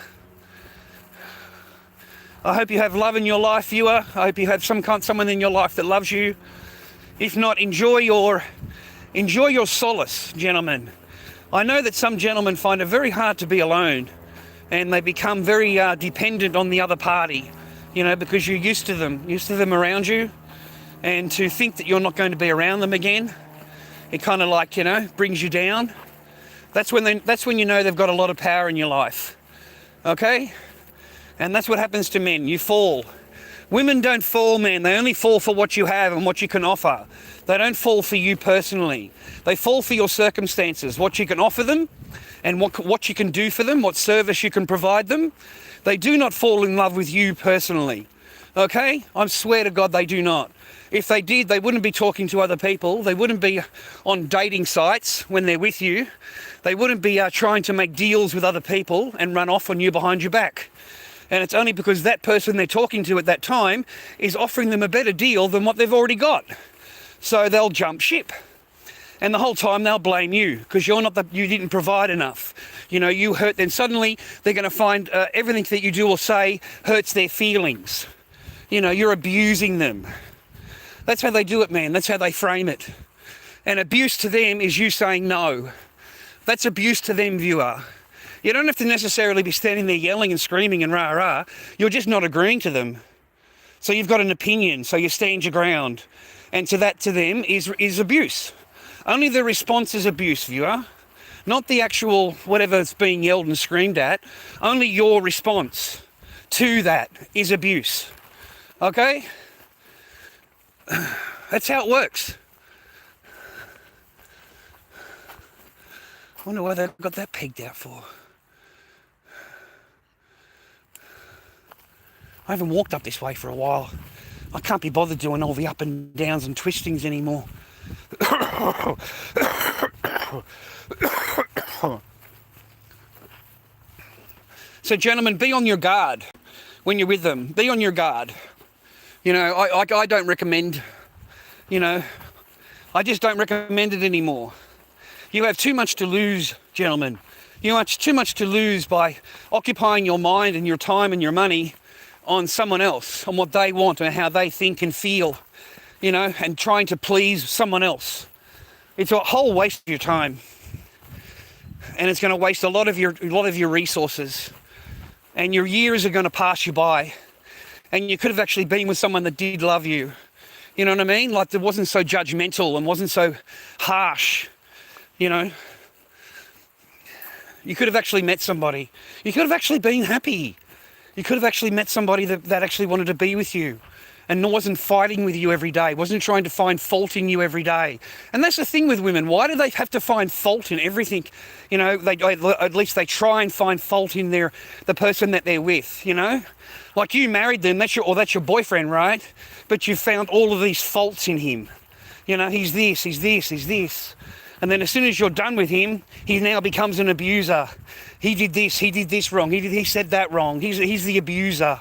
I hope you have love in your life, viewer. I hope you have someone in your life that loves you. If not, enjoy your solace, gentlemen. I know that some gentlemen find it very hard to be alone, and they become very dependent on the other party, you know, because you're used to them around you. And to think that you're not going to be around them again, it kind of like, you know, brings you down. That's when you know they've got a lot of power in your life. Okay? And that's what happens to men. You fall. Women don't fall, man. They only fall for what you have and what you can offer. They don't fall for you personally. They fall for your circumstances, what you can offer them and what you can do for them, what service you can provide them. They do not fall in love with you personally. Okay? I swear to God they do not. If they did, they wouldn't be talking to other people. They wouldn't be on dating sites when they're with you. They wouldn't be trying to make deals with other people and run off on you behind your back. And it's only because that person they're talking to at that time is offering them a better deal than what they've already got. So they'll jump ship. And the whole time they'll blame you because you didn't provide enough. You know, you hurt them. Suddenly they're going to find everything that you do or say hurts their feelings. You know, you're abusing them. That's how they do it, man. That's how they frame it. And abuse to them is you saying no. That's abuse to them, viewer. You don't have to necessarily be standing there yelling and screaming and rah-rah. You're just not agreeing to them. So you've got an opinion, so you stand your ground. And to them is abuse. Only the response is abuse, viewer. Not the actual whatever's being yelled and screamed at. Only your response to that is abuse. Okay? That's how it works. I wonder why they've got that pegged out for. I haven't walked up this way for a while. I can't be bothered doing all the up and downs and twistings anymore. So gentlemen, be on your guard when you're with them. Be on your guard. You know, I don't recommend, you know, I just don't recommend it anymore. You have too much to lose, gentlemen. You have too much to lose by occupying your mind and your time and your money on someone else, on what they want and how they think and feel, you know, and trying to please someone else. It's a whole waste of your time. And it's going to waste a lot of your resources. And your years are going to pass you by. And you could have actually been with someone that did love you. You know what I mean? Like, that wasn't so judgmental and wasn't so harsh, you know. You could have actually met somebody. You could have actually been happy. You could have actually met somebody that actually wanted to be with you and wasn't fighting with you every day, wasn't trying to find fault in you every day. And that's the thing with women. Why do they have to find fault in everything? You know, at least they try and find fault in the person that they're with, you know? Like, you married them, that's your boyfriend, right? But you found all of these faults in him. You know, he's this, he's this, he's this. And then as soon as you're done with him, he now becomes an abuser. He did this wrong, he said that wrong, he's the abuser.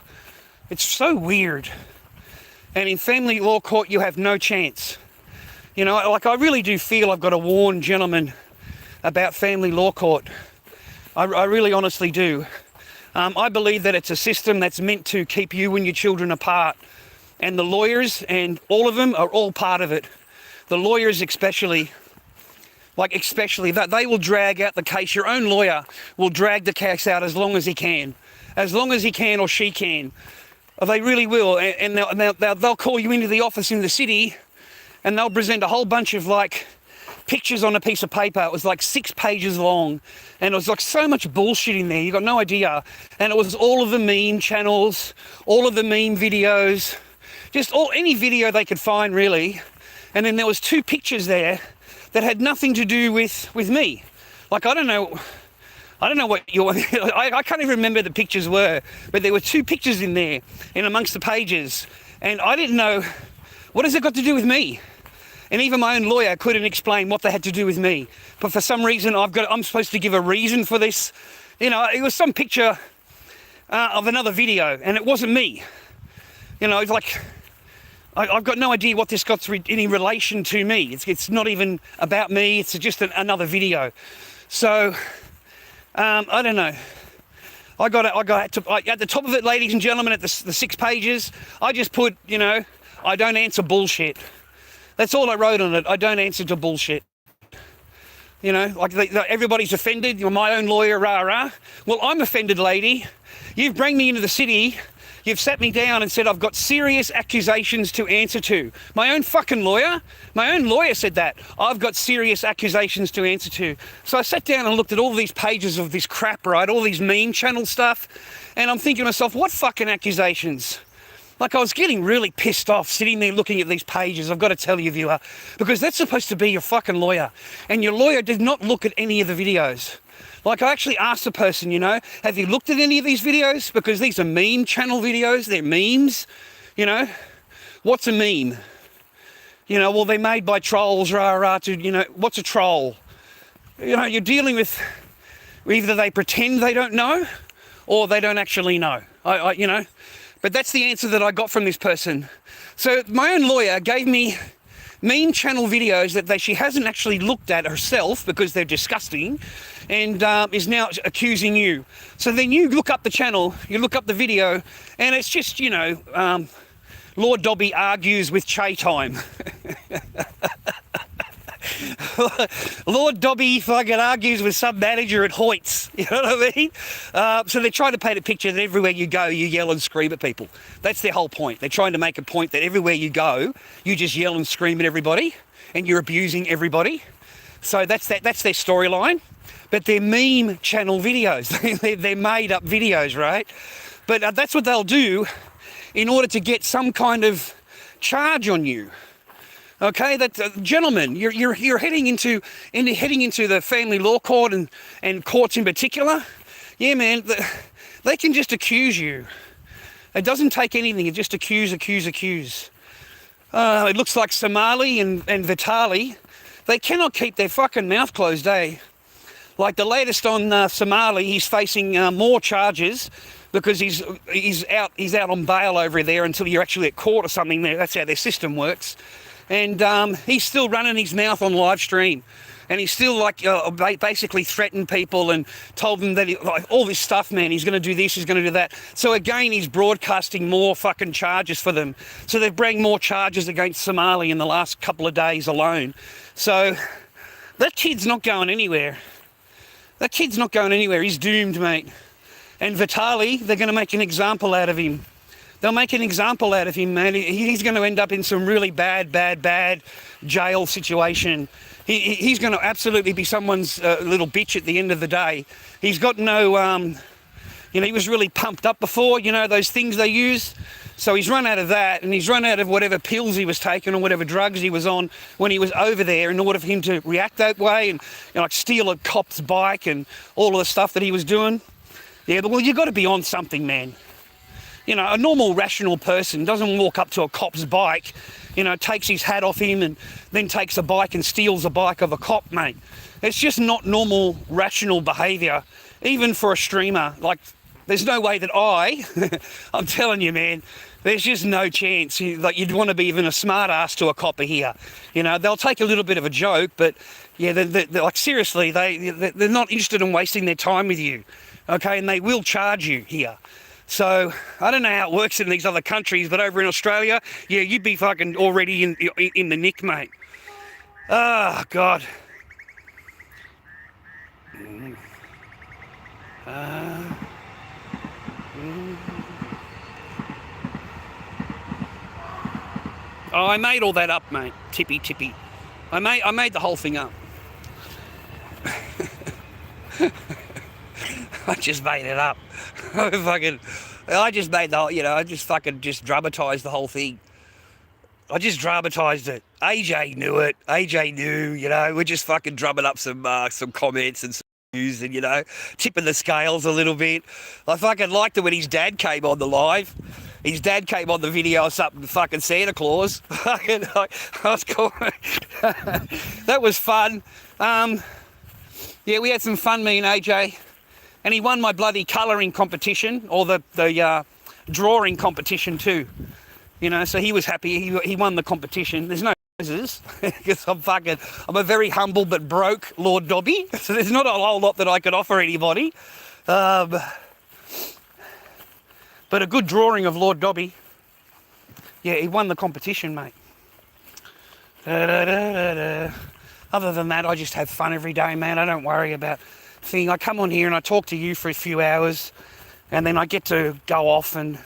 It's so weird. And in family law court, you have no chance. You know, like, I really do feel I've got to warn gentlemen about family law court. I really honestly do. I believe that it's a system that's meant to keep you and your children apart. And the lawyers, and all of them, are all part of it. The lawyers especially, that they will drag out the case. Your own lawyer will drag the case out as long as he can. As long as he can or she can. They really will. And they'll call you into the office in the city and they'll present a whole bunch of, like, pictures on a piece of paper. It was like 6 pages long, and it was like so much bullshit in there, you got no idea. And it was all of the meme channels, all of the meme videos, just any video they could find, really. And then there was 2 pictures there that had nothing to do with me. Like, I don't know what I can't even remember the pictures were, but there were 2 pictures in there and amongst the pages, and I didn't know, what has it got to do with me? And even my own lawyer couldn't explain what they had to do with me. But for some reason, I'm supposed to give a reason for this. You know, it was some picture of another video, and it wasn't me. You know, it's like, I've got no idea what this got any relation to me. It's not even about me. It's just another video. So, I don't know. At the top of it, ladies and gentlemen, at the 6 pages, I just put, you know, I don't answer bullshit. That's all I wrote on it. I don't answer to bullshit. You know, like, everybody's offended. You're my own lawyer, rah-rah. Well, I'm offended, lady. You've brought me into the city. You've sat me down and said I've got serious accusations to answer to. My own lawyer said that. I've got serious accusations to answer to. So I sat down and looked at all these pages of this crap, right? All these meme channel stuff. And I'm thinking to myself, what fucking accusations? Like, I was getting really pissed off sitting there looking at these pages, I've got to tell you, viewer, because that's supposed to be your fucking lawyer. And your lawyer did not look at any of the videos. Like, I actually asked the person, you know, have you looked at any of these videos? Because these are meme channel videos, they're memes, you know. What's a meme? You know, well, they're made by trolls, you know, what's a troll? You know, you're dealing with, either they pretend they don't know, or they don't actually know, you know. But that's the answer that I got from this person. So my own lawyer gave me meme channel videos that she hasn't actually looked at herself because they're disgusting, and is now accusing you. So then you look up the channel, you look up the video, and it's just, you know, Lord Dobby argues with Che Time. Lord Dobby fucking argues with some manager at Hoyt's, you know what I mean? So they're trying to paint a picture that everywhere you go, you yell and scream at people. That's their whole point. They're trying to make a point that everywhere you go, you just yell and scream at everybody, and you're abusing everybody. So that's their storyline. But they're meme channel videos. They're made up videos, right? But that's what they'll do in order to get some kind of charge on you. Okay, that gentlemen, you're heading into the family law court and courts in particular. Yeah, man, they can just accuse you. It doesn't take anything. It just accuse. It looks like Somali and Vitali, they cannot keep their fucking mouth closed, eh? Like the latest on Somali, he's facing more charges because he's out on bail over there until you're actually at court or something. That's how their system works. And he's still running his mouth on live stream, and he's still like basically threatened people and told them that like all this stuff, man, he's going to do this, he's going to do that. So again, he's broadcasting more fucking charges for them. So they've brought more charges against Somali in the last couple of days alone. So that kid's not going anywhere. He's doomed, mate. And Vitali, they're going to make an example out of him. They'll make an example out of him, man. He's going to end up in some really bad jail situation. He's going to absolutely be someone's little bitch at the end of the day. He's got no, you know, he was really pumped up before, you know, those things they use. So he's run out of that, and he's run out of whatever pills he was taking or whatever drugs he was on when he was over there in order for him to react that way and, you know, like steal a cop's bike and all of the stuff that he was doing. Yeah, well, you've got to be on something, man. You know, a normal, rational person doesn't walk up to a cop's bike, you know, takes his hat off him and then takes a bike and steals a bike of a cop, mate. It's just not normal, rational behaviour, even for a streamer. Like, there's no way that I'm telling you, man, there's just no chance. Like, you'd want to be even a smart ass to a copper here. You know, they'll take a little bit of a joke, but yeah, they're like, seriously, they're not interested in wasting their time with you, okay? And they will charge you here. So, I don't know how it works in these other countries, but over in Australia, yeah, you'd be fucking already in the nick, mate. Oh, God. Oh, I made all that up, mate. Tippy. I made the whole thing up. I just made it up. I just made the whole, you know, I just dramatized the whole thing. I just dramatized it. AJ knew it. AJ knew, you know, we're just fucking drumming up some comments and some views and, you know, tipping the scales a little bit. I fucking liked it when his dad came on the live. His dad came on the video or something, fucking Santa Claus. Fucking, I was cool. That was fun. Yeah, we had some fun, me and AJ. And he won my bloody colouring competition, or the drawing competition too. You know, so he was happy. He won the competition. There's no prizes because I'm a very humble but broke Lord Dobby. So there's not a whole lot that I could offer anybody. But a good drawing of Lord Dobby. Yeah, he won the competition, mate. Other than that, I just have fun every day, man. I don't worry about I come on here and I talk to you for a few hours, and then I get to go off and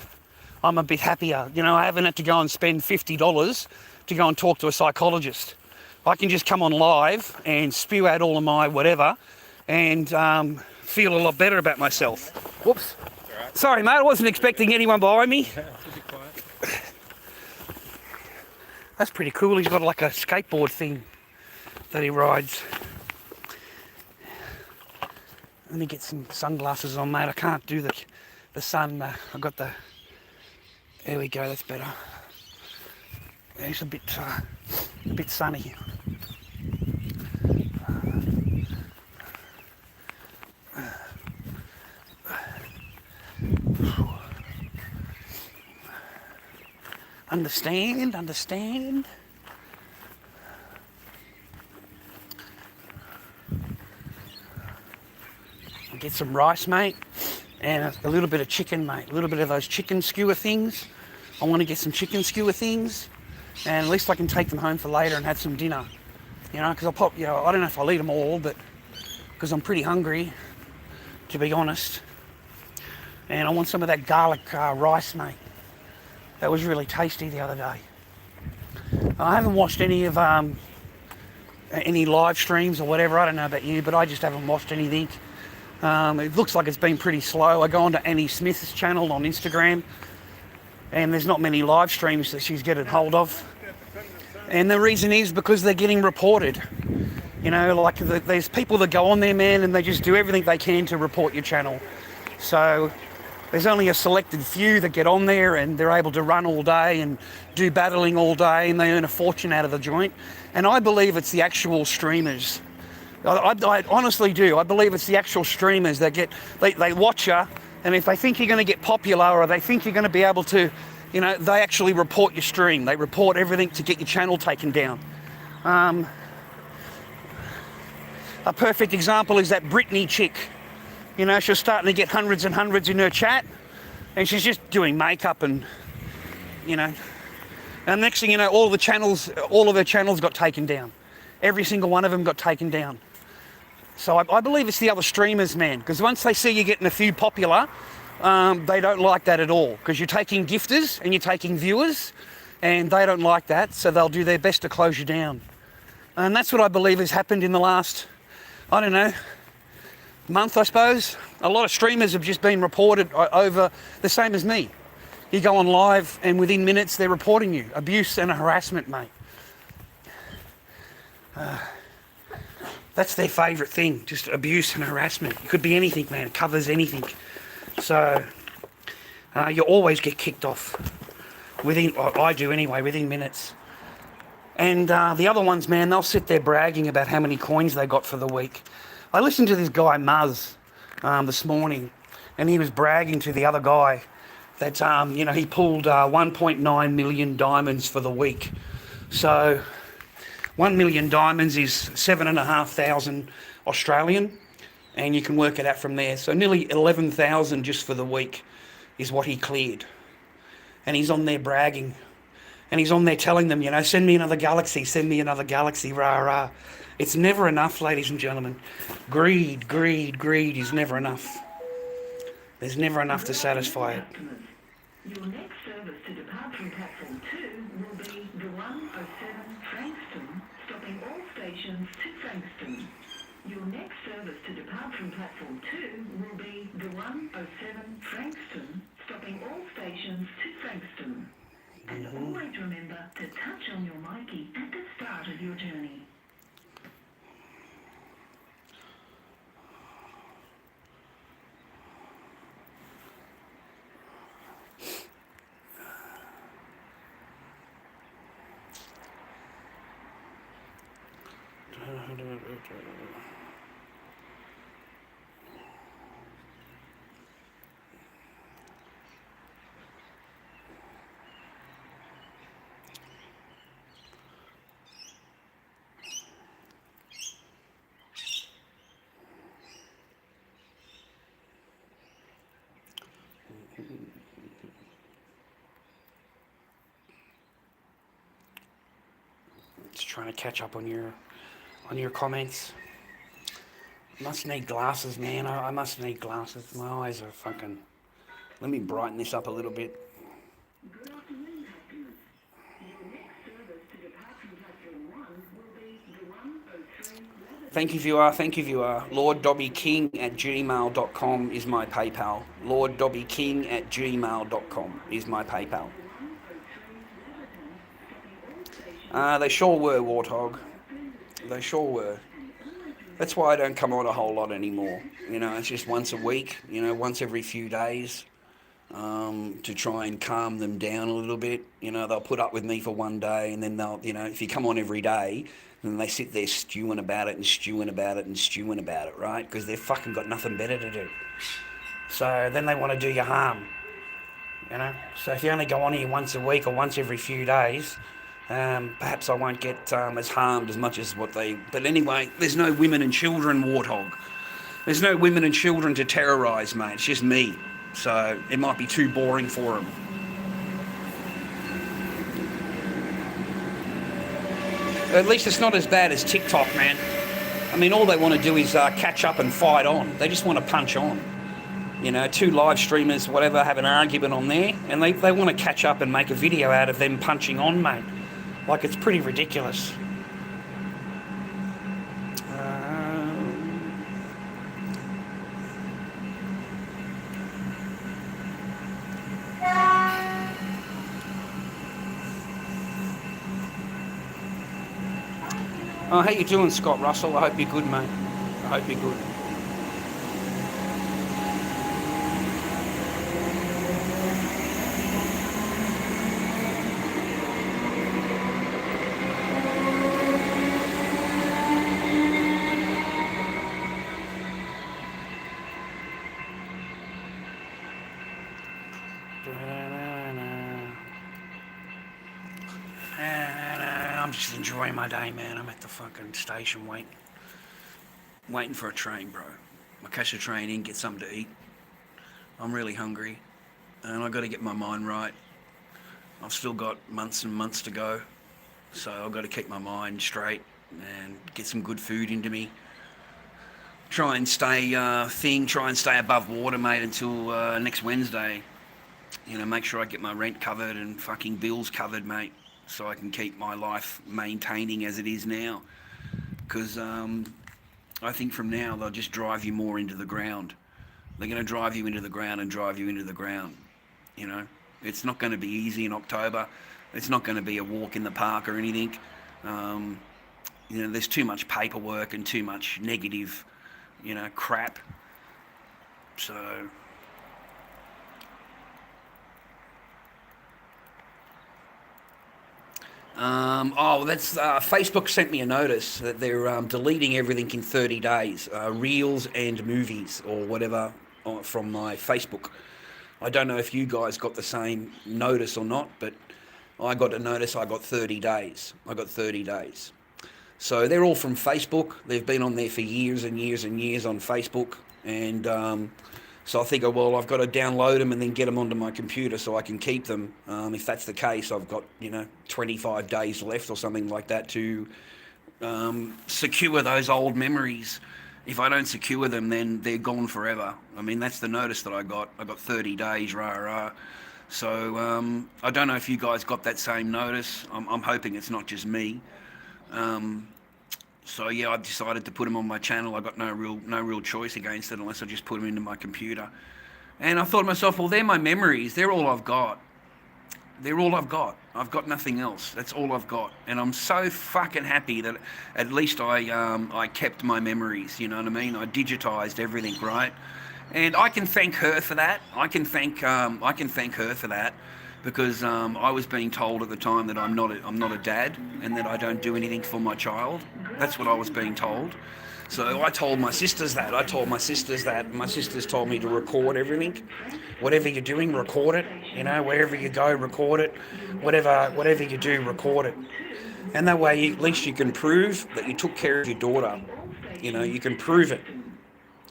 I'm a bit happier. You know, I haven't had to go and spend $50 to go and talk to a psychologist. I can just come on live and spew out all of my whatever and feel a lot better about myself. Whoops. Right. Sorry, mate, I wasn't expecting anyone behind me. It's a bit quiet. That's pretty cool. He's got like a skateboard thing that he rides. Let me get some sunglasses on, mate. I can't do the sun. I've got the... There we go, that's better. It's a bit sunny. Understand. I'll get some rice, mate, and a little bit of chicken, mate. A little bit of those chicken skewer things. I want to get some chicken skewer things, and at least I can take them home for later and have some dinner. You know, because I don't know if I'll eat them all, but because I'm pretty hungry, to be honest. And I want some of that garlic rice, mate. That was really tasty the other day. I haven't watched any of any live streams or whatever. I don't know about you, but I just haven't watched anything. It looks like it's been pretty slow. I go onto Annie Smith's channel on Instagram, and there's not many live streams that she's getting hold of. And the reason is because they're getting reported. You know, like there's people that go on there, man, and they just do everything they can to report your channel. So there's only a selected few that get on there and they're able to run all day and do battling all day, and they earn a fortune out of the joint. And I believe it's the actual streamers. I honestly do. I believe it's the actual streamers that they watch you, and if they think you're going to get popular or they think you're going to be able to, you know, they actually report your stream. They report everything to get your channel taken down. A perfect example is that Britney chick. You know, she's starting to get hundreds and hundreds in her chat, and she's just doing makeup and, you know. And next thing you know, all of her channels got taken down. Every single one of them got taken down. So I believe it's the other streamers, man, because once they see you getting a few popular, they don't like that at all, because you're taking gifters and you're taking viewers, and they don't like that, so they'll do their best to close you down. And that's what I believe has happened in the last, I don't know, month, I suppose. A lot of streamers have just been reported over, the same as me. You go on live and within minutes they're reporting you. Abuse and harassment, mate. That's their favourite thing, just abuse and harassment. It could be anything, man. It covers anything. So you always get kicked off. I do anyway, within minutes. And the other ones, man, they'll sit there bragging about how many coins they got for the week. I listened to this guy, Muzz, this morning, and he was bragging to the other guy that, you know, he pulled 1.9 million diamonds for the week. So 1 million diamonds is 7,500 Australian, and you can work it out from there. So nearly 11,000 just for the week is what he cleared. And he's on there bragging. And he's on there telling them, you know, send me another galaxy, rah, rah. It's never enough, ladies and gentlemen. Greed is never enough. There's never enough to satisfy it. Your next service to depart from platform 2 will be the 107 Frankston, stopping all stations to Frankston. Your next service to depart from platform 2 will be the 107 Frankston, stopping all stations to Frankston. And always remember to touch on your Mikey at the start of your journey. Just trying to catch up on your comments. Must need glasses, man. I must need glasses. My eyes are fucking... Let me brighten this up a little bit. Thank you, viewer. Thank you, viewer. LordDobbyKing@gmail.com is my PayPal. LordDobbyKing@gmail.com is my PayPal. They sure were, Warthog. They sure were. That's why I don't come on a whole lot anymore. You know, it's just once a week, you know, once every few days, to try and calm them down a little bit. You know, they'll put up with me for one day, and then they'll, you know, if you come on every day, then they sit there stewing about it and stewing about it and stewing about it, right? Because they've fucking got nothing better to do. So then they want to do you harm, you know? So if you only go on here once a week or once every few days, perhaps I won't get as harmed as much as what they... But anyway, there's no women and children, Warthog. There's no women and children to terrorise, mate. It's just me. So it might be too boring for them. At least it's not as bad as TikTok, man. I mean, all they want to do is catch up and fight on. They just want to punch on. You know, two live streamers, whatever, have an argument on there, and they want to catch up and make a video out of them punching on, mate. Like, it's pretty ridiculous. Oh, how you doing, Scott Russell? I hope you're good, mate. I hope you're good. I'm just enjoying my day, man. I'm at the fucking station waiting for a train, bro. I catch a train in, get something to eat. I'm really hungry, and I've got to get my mind right. I've still got months and months to go, so I've got to keep my mind straight and get some good food into me. Try and stay above water, mate, until next Wednesday. You know, make sure I get my rent covered and fucking bills covered, mate, so I can keep my life maintaining as it is now. Because I think from now they'll just drive you more into the ground. They're going to drive you into the ground and drive you into the ground. You know, it's not going to be easy in October. It's not going to be a walk in the park or anything. You know, there's too much paperwork and too much negative, you know, crap. So... Facebook sent me a notice that they're deleting everything in 30 days, reels and movies or whatever from my Facebook. I don't know if you guys got the same notice or not, but I got a notice. I got 30 days. So they're all from Facebook. They've been on there for years and years and years on Facebook, and so I think, well, I've got to download them and then get them onto my computer so I can keep them. If that's the case, I've got, 25 days left or something like that to secure those old memories. If I don't secure them, then they're gone forever. I mean, that's the notice that I got. I got 30 days, rah. So I don't know if you guys got that same notice. I'm hoping it's not just me. So yeah, I decided to put them on my channel. I got no real choice against it unless I just put them into my computer. And I thought to myself, well, they're my memories. They're all I've got. I've got nothing else. That's all I've got. And I'm so fucking happy that at least I kept my memories. You know what I mean? I digitized everything, right? And I can thank her for that. I can thank her for that. Because I was being told at the time that I'm not a dad and that I don't do anything for my child. That's what I was being told. So I told my sisters that. My sisters told me to record everything. Whatever you're doing, record it. You know, wherever you go, record it. Whatever you do, record it. And that way, at least you can prove that you took care of your daughter. You know, you can prove it.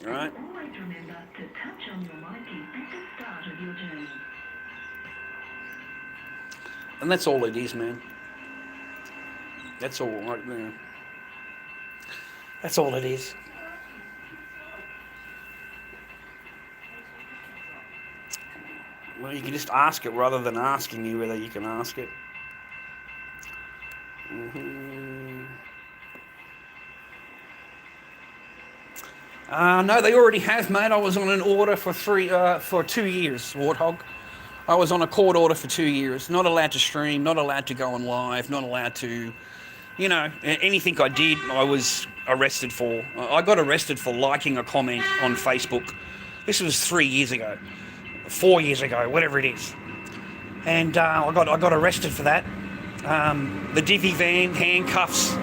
All right? Always remember to touch on your Mikey at the start of your journey. And that's all it is, man. That's all right there. That's all it is. Well, you can just ask it rather than asking you whether you can ask it. No, they already have, mate. I was on an order for 2 years, Warthog. I was on a court order for 2 years. Not allowed to stream, not allowed to go on live, not allowed to, anything I did, I was arrested for. I got arrested for liking a comment on Facebook. This was 3 years ago, 4 years ago, whatever it is. And I got arrested for that. The divvy van, handcuffs,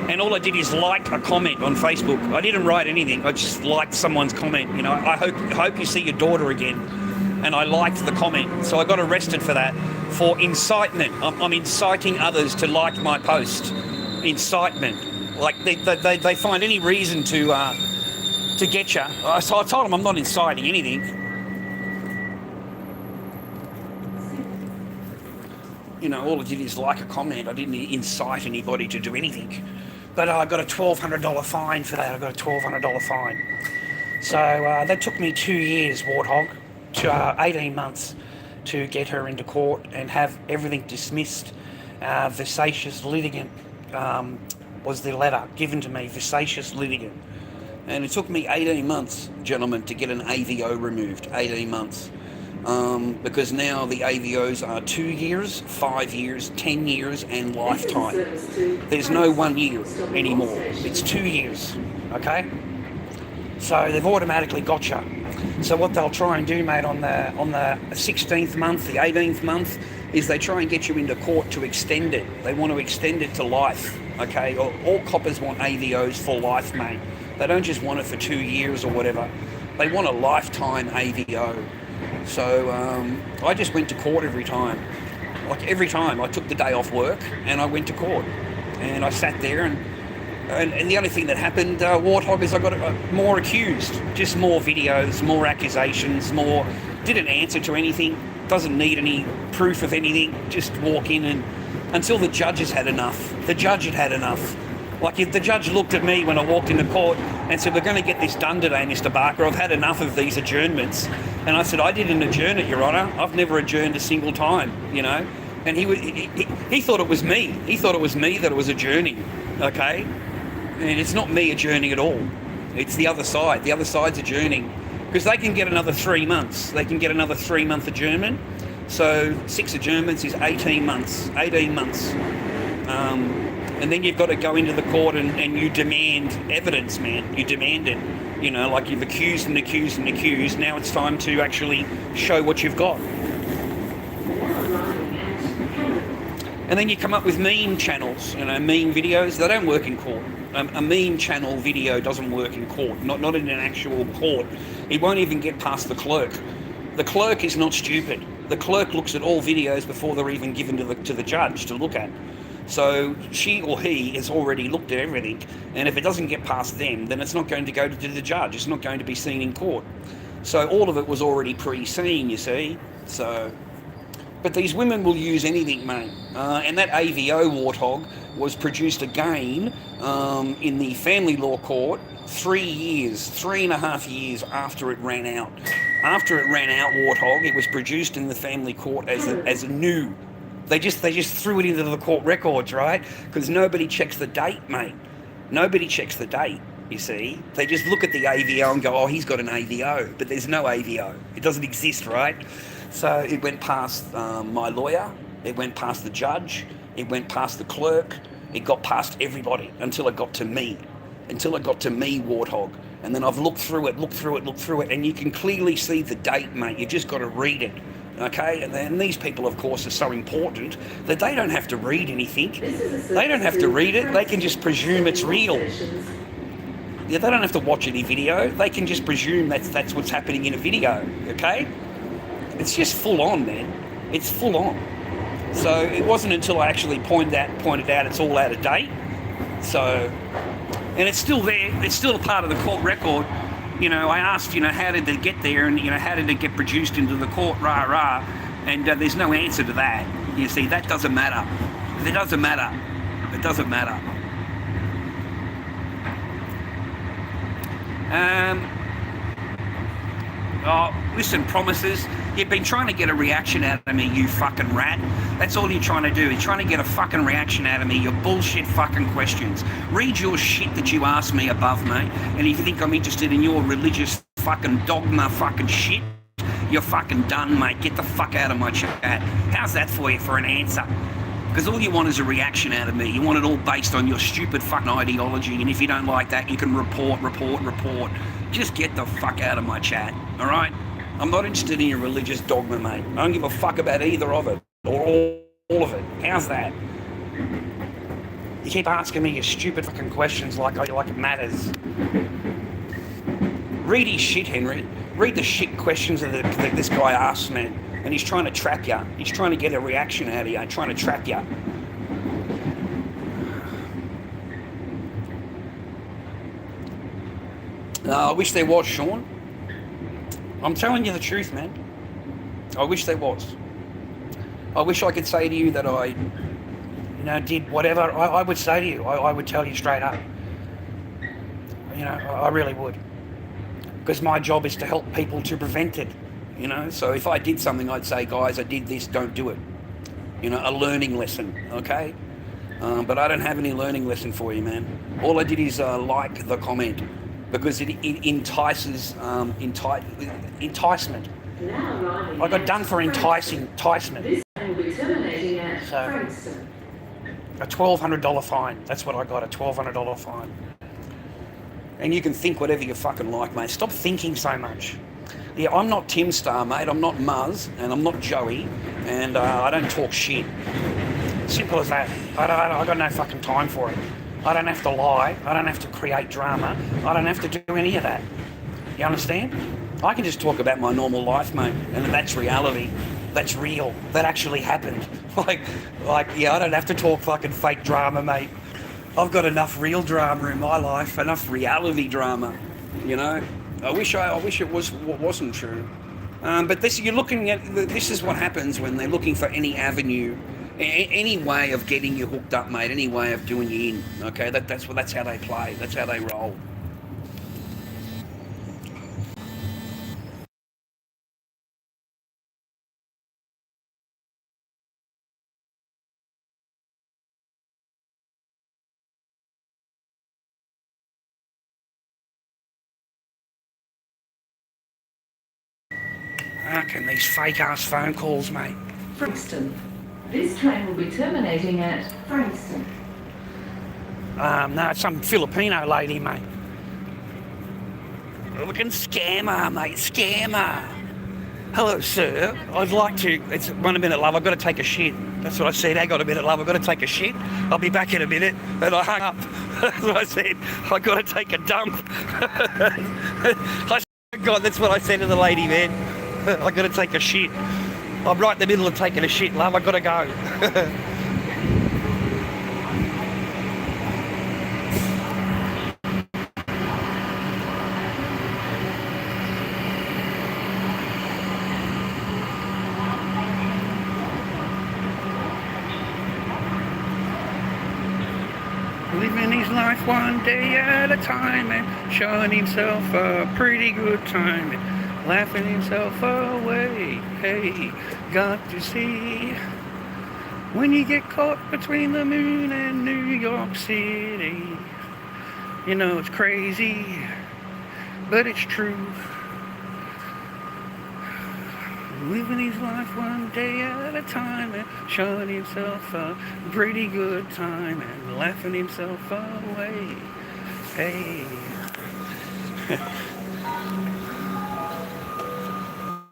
and all I did is like a comment on Facebook. I didn't write anything. I just liked someone's comment. I hope you see your daughter again. And I liked the comment. So I got arrested for that, for incitement. I'm inciting others to like my post. Incitement. Like they find any reason to get you. So I told them I'm not inciting anything. All I did is like a comment. I didn't incite anybody to do anything. But I got a $1,200 fine for that. I got a $1,200 fine. So that took me 2 years, Warthog, to 18 months to get her into court and have everything dismissed. Vexatious litigant was the letter given to me, vexatious litigant. And it took me 18 months, gentlemen, to get an AVO removed, 18 months. Because now the AVOs are 2 years, 5 years, 10 years, and lifetime. There's no 1 year anymore. It's 2 years, okay? So they've automatically got you. So what they'll try and do, mate, on the 16th month, the 18th month, is they try and get you into court to extend it. They want to extend it to life, okay? All coppers want AVOs for life, mate. They don't just want it for 2 years or whatever. They want a lifetime AVO. So I just went to court every time. Like every time I took the day off work and I went to court. And I sat there and the only thing that happened, Warthog, is I got more accused. Just more videos, more accusations, more... Didn't answer to anything. Doesn't need any proof of anything. Just walk in and... Until the judges had enough. The judge had had enough. Like if the judge looked at me when I walked into court and said, "We're going to get this done today, Mr. Barker. I've had enough of these adjournments." And I said, "I didn't adjourn it, Your Honour. I've never adjourned a single time, And he thought it was me. He thought it was me that it was adjourning, okay? And it's not me adjourning at all. It's the other side. The other side's adjourning. Because they can get another 3 months. They can get another 3-month adjournment. So 6 adjournments is 18 months. 18 months. And then you've got to go into the court and you demand evidence, man. You demand it. Like you've accused and accused and accused. Now it's time to actually show what you've got. And then you come up with meme channels, meme videos. They don't work in court. A meme channel video doesn't work in court, not in an actual court. It won't even get past the clerk. The clerk is not stupid. The clerk looks at all videos before they're even given to the judge to look at. So she or he has already looked at everything, and if it doesn't get past them, then it's not going to go to the judge. It's not going to be seen in court. So all of it was already pre-seen, you see. But these women will use anything, mate. And that AVO, Warthog, was produced again in the family law court 3.5 years after it ran out. After it ran out, Warthog, it was produced in the family court as a new. They just threw it into the court records, right? Because nobody checks the date, mate. Nobody checks the date, you see. They just look at the AVO and go, "Oh, he's got an AVO," but there's no AVO. It doesn't exist, right? So it went past my lawyer, it went past the judge, it went past the clerk, it got past everybody until it got to me. Until it got to me, Warthog. And then I've looked through it, and you can clearly see the date, mate. You just got to read it. Okay, and these people, of course, are so important that they don't have to read anything. They don't have to read it. They can just presume it's real. Yeah, they don't have to watch any video. They can just presume that's what's happening in a video. Okay, it's just full on, man. It's full on. So it wasn't until I actually pointed out it's all out of date. So, and it's still there. It's still a part of the court record. I asked, how did they get there, and how did it get produced into the court, and there's no answer to that. You see, that doesn't matter. It doesn't matter. It doesn't matter. Oh, listen, promises. You've been trying to get a reaction out of me, you fucking rat. That's all you're trying to do. You're trying to get a fucking reaction out of me, your bullshit fucking questions. Read your shit that you asked me above, mate. And if you think I'm interested in your religious fucking dogma fucking shit, you're fucking done, mate. Get the fuck out of my chat. How's that for you for an answer? Because all you want is a reaction out of me. You want it all based on your stupid fucking ideology. And if you don't like that, you can report. Just get the fuck out of my chat, all right? I'm not interested in your religious dogma, mate. I don't give a fuck about either of it, or all of it. How's that? You keep asking me your stupid fucking questions like it matters. Read his shit, Henry. Read the shit questions that this guy asks, man. And he's trying to trap you. He's trying to get a reaction out of you. Trying to trap you. I wish there was, Sean. I'm telling you the truth, man. I wish there was. I wish I could say to you that I, did whatever. I would say to you. I would tell you straight up. I really would. Because my job is to help people to prevent it. So if I did something, I'd say, guys, I did this, don't do it. A learning lesson, okay? But I don't have any learning lesson for you, man. All I did is like the comment. Because it entices, enticement. I got done for enticement. So, a $1,200 fine. That's what I got, a $1,200 fine. And you can think whatever you fucking like, mate. Stop thinking so much. Yeah, I'm not Tim Star, mate. I'm not Muzz, and I'm not Joey, and I don't talk shit. Simple as that. I got no fucking time for it. I don't have to lie. I don't have to create drama. I don't have to do any of that. You understand? I can just talk about my normal life, mate, and that's reality. That's real. That actually happened. Yeah, I don't have to talk fucking fake drama, mate. I've got enough real drama in my life, enough reality drama. I wish it wasn't true. But this is what happens when they're looking for any avenue. Any way of getting you hooked up, mate. Any way of doing you in. Okay, that's how they play. That's how they roll. Fucking these fake ass phone calls, mate. Frankston. This train will be terminating at Frankston. No, it's some Filipino lady, mate. Looking scammer, mate, scammer. Hello, sir. I'd like to... It's 1 minute, love. I've got to take a shit. That's what I said. I got a minute, love. I've got to take a shit. I'll be back in a minute. And I hung up. That's what I said. I've got to take a dump. God, that's what I said to the lady, man. I've got to take a shit. I'm right in the middle of taking a shit, love. I've got to go. Living his life one day at a time and showing himself a pretty good time and laughing himself away. Hey, got to see when you get caught between the moon and New York City. It's crazy, but it's true. Living his life one day at a time and showing himself a pretty good time and laughing himself away. Hey.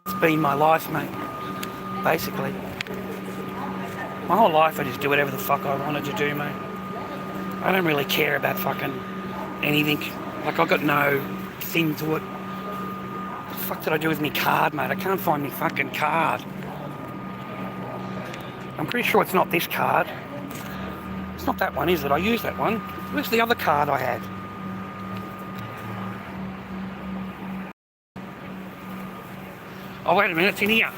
It's been my life, mate. Basically. My whole life I just do whatever the fuck I wanted to do, mate. I don't really care about fucking anything. I've got no thing to it. What the fuck did I do with me card, mate? I can't find me fucking card. I'm pretty sure it's not this card. It's not that one, is it? I used that one. Where's the other card I had? Oh, wait a minute, it's in here.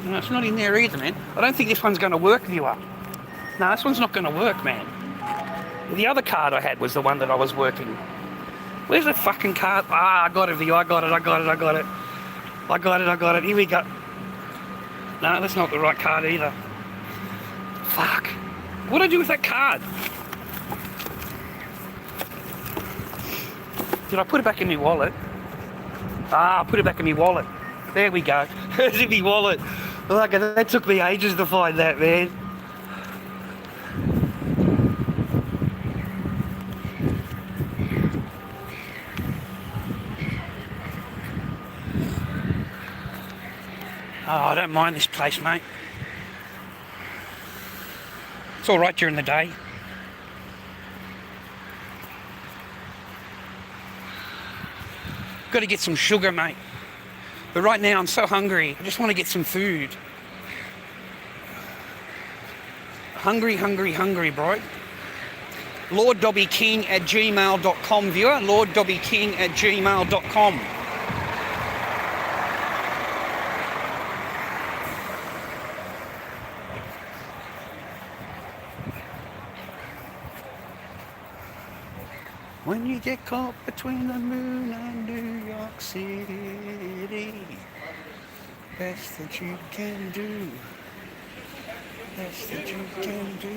No, it's not in there either, man. I don't think this one's going to work, viewer. No, this one's not going to work, man. The other card I had was the one that I was working. Where's the fucking card? Ah, I got it. I got it. Here we go. No, that's not the right card either. Fuck. What did I do with that card? Did I put it back in my wallet? Ah, I put it back in my wallet. There we go. It's in my wallet. Look, that took me ages to find that, man. Oh, I don't mind this place, mate. It's all right during the day. Got to get some sugar, mate. But right now I'm so hungry. I just want to get some food. Hungry, bro. LordDobbyKing@gmail.com, viewer. LordDobbyKing@gmail.com. When you get caught between the moon and New York City, best that you can do. Best that you can do.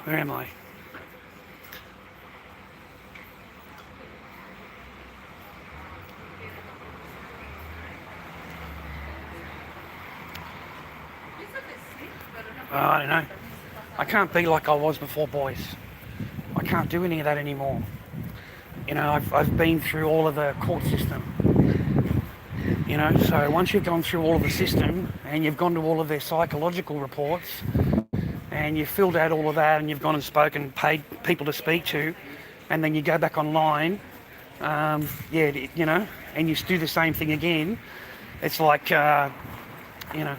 Where am I? I don't know. I can't be like I was before, boys. I can't do any of that anymore. You know, I've been through all of the court system. You know, so once you've gone through all of the system and you've gone to all of their psychological reports and you've filled out all of that and you've gone and spoken, paid people to speak to, and then you go back online, you know, and you do the same thing again, it's like, you know,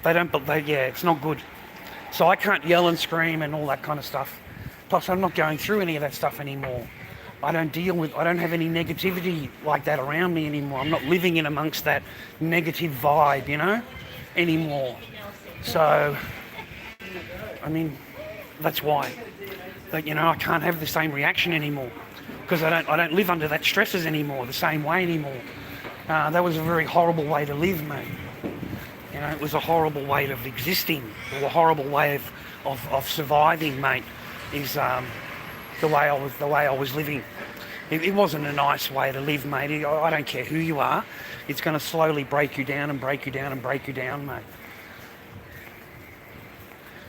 it's not good. So I can't yell and scream and all that kind of stuff. Plus, I'm not going through any of that stuff anymore. I don't have any negativity like that around me anymore. I'm not living in amongst that negative vibe, you know, anymore. So, I mean, that's why. But, you know, I can't have the same reaction anymore because I don't live under that stresses anymore, the same way anymore. That was a very horrible way to live, mate. You know, it was a horrible way of existing, or a horrible way of surviving, mate. Is the way I was living. It wasn't a nice way to live, mate. I don't care who you are. It's going to slowly break you down and break you down and break you down, mate.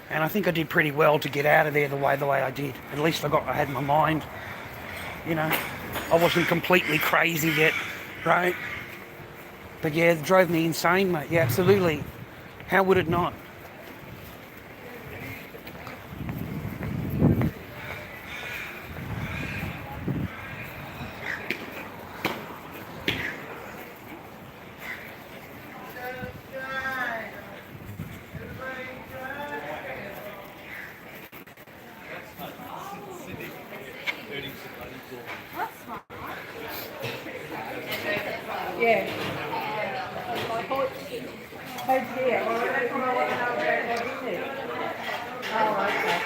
And I think I did pretty well to get out of there the way I did. At least I had my mind. You know, I wasn't completely crazy yet, right? But yeah, it drove me insane, mate. Yeah, absolutely. How would it not? Yeah. Oh dear. Oh, okay.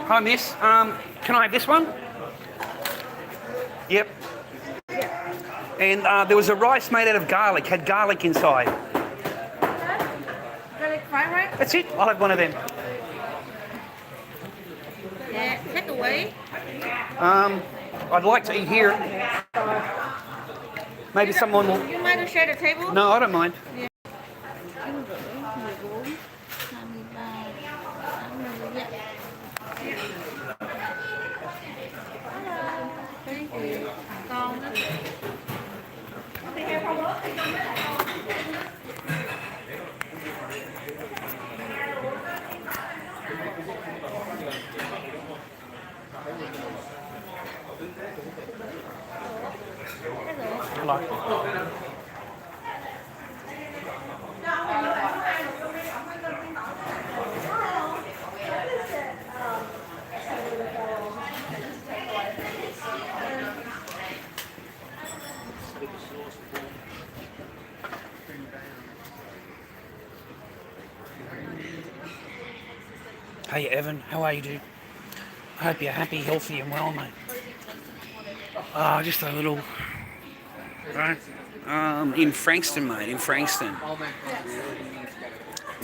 Hi, miss. Can I have this one? Yep. And there was a rice made out of garlic, had garlic inside. Garlic fried rice? That's it. I'll have one of them. Yeah, take away. I'd like to eat here. Maybe someone will... You mind to share the table? No, I don't mind. Yeah. Thank you. Con đó. Hey Evan, how are you, dude? I hope you're happy, healthy and well, mate. Just a little... Right? In Frankston, mate, in Frankston.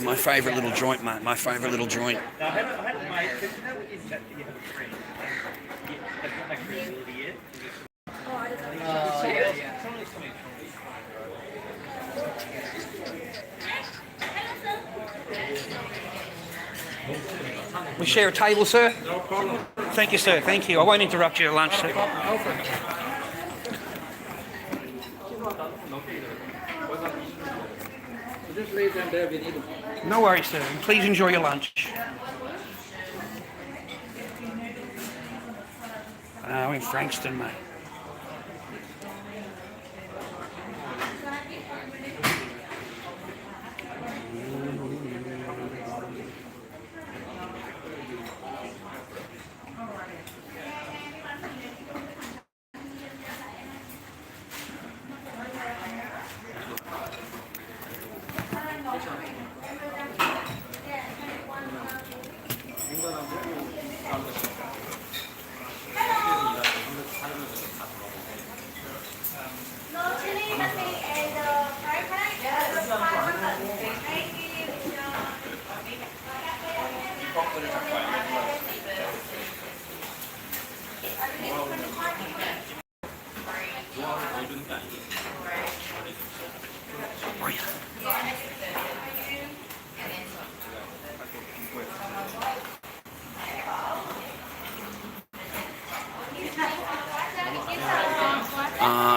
My favourite little joint, mate, my favourite little joint. We share a table, sir? No problem. Thank you, sir. Thank you. I won't interrupt your lunch, sir. Just leave them there, we need them. No worries, sir. Please enjoy your lunch. We're in Frankston, mate.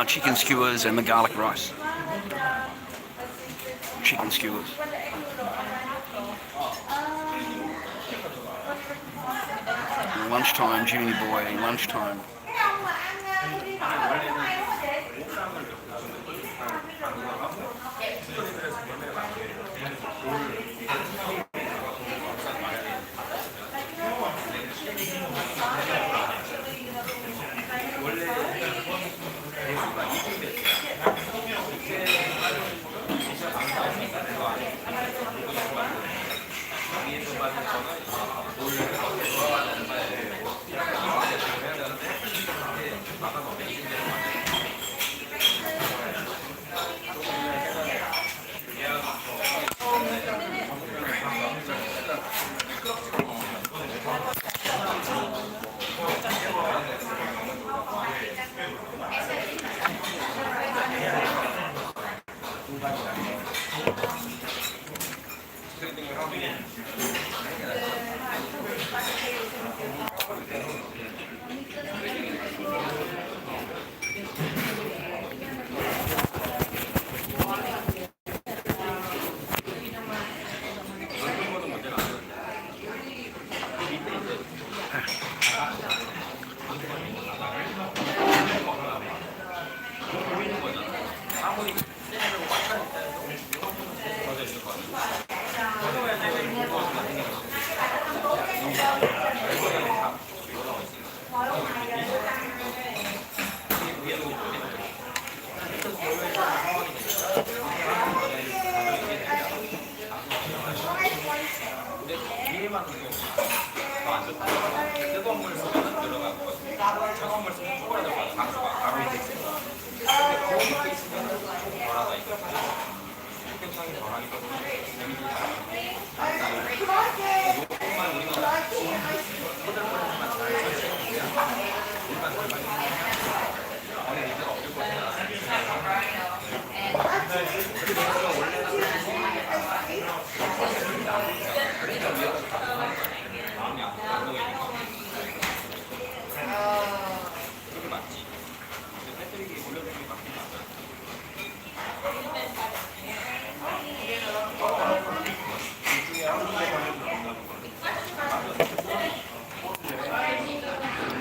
Chicken skewers and the garlic rice. Chicken skewers. Lunchtime, Jimmy boy, lunchtime.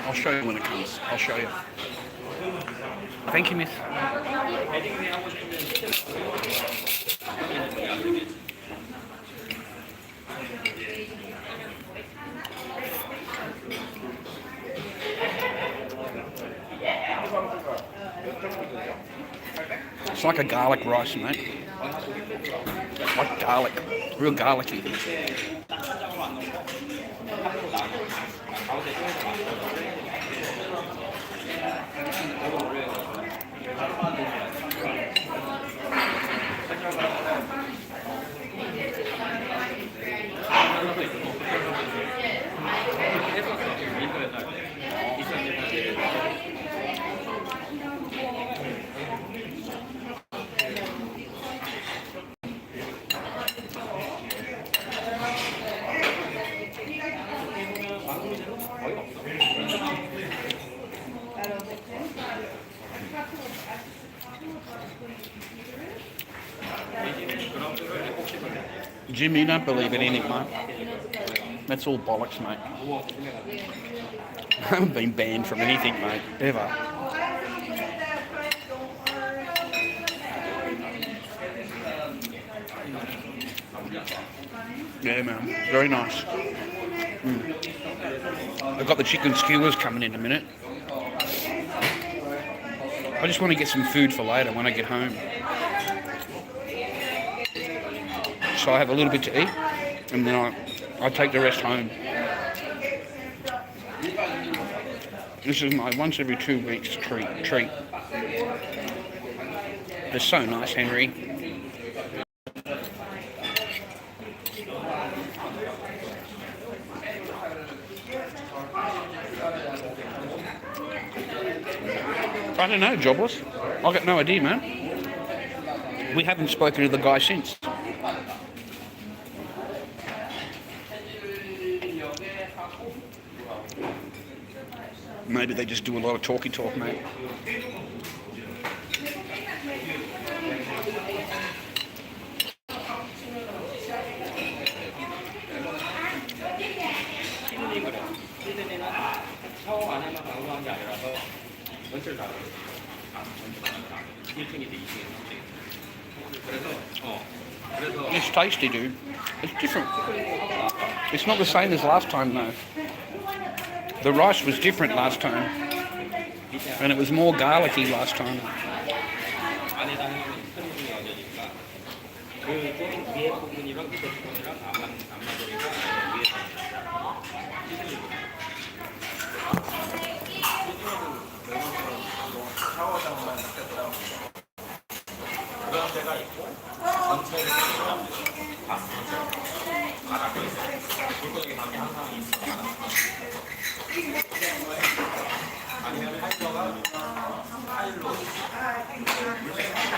I'll show you when it comes. I'll show you. Thank you, miss. It's like a garlic rice, mate. Like garlic. Real garlicky. Jim, you don't believe in it, mate. That's all bollocks, mate. I haven't been banned from anything, mate, ever. Yeah, man. Very nice. I've got the chicken skewers coming in a minute. I just want to get some food for later when I get home. So I have a little bit to eat, and then I take the rest home. This is my once every 2 weeks treat. They're so nice, Henry. I don't know, jobless. I've got no idea, man. We haven't spoken to the guy since. Maybe they just do a lot of talky talk, mate. It's tasty, dude. It's different. It's not the same as last time, though. The rice was different last time, and it was more garlicky last time.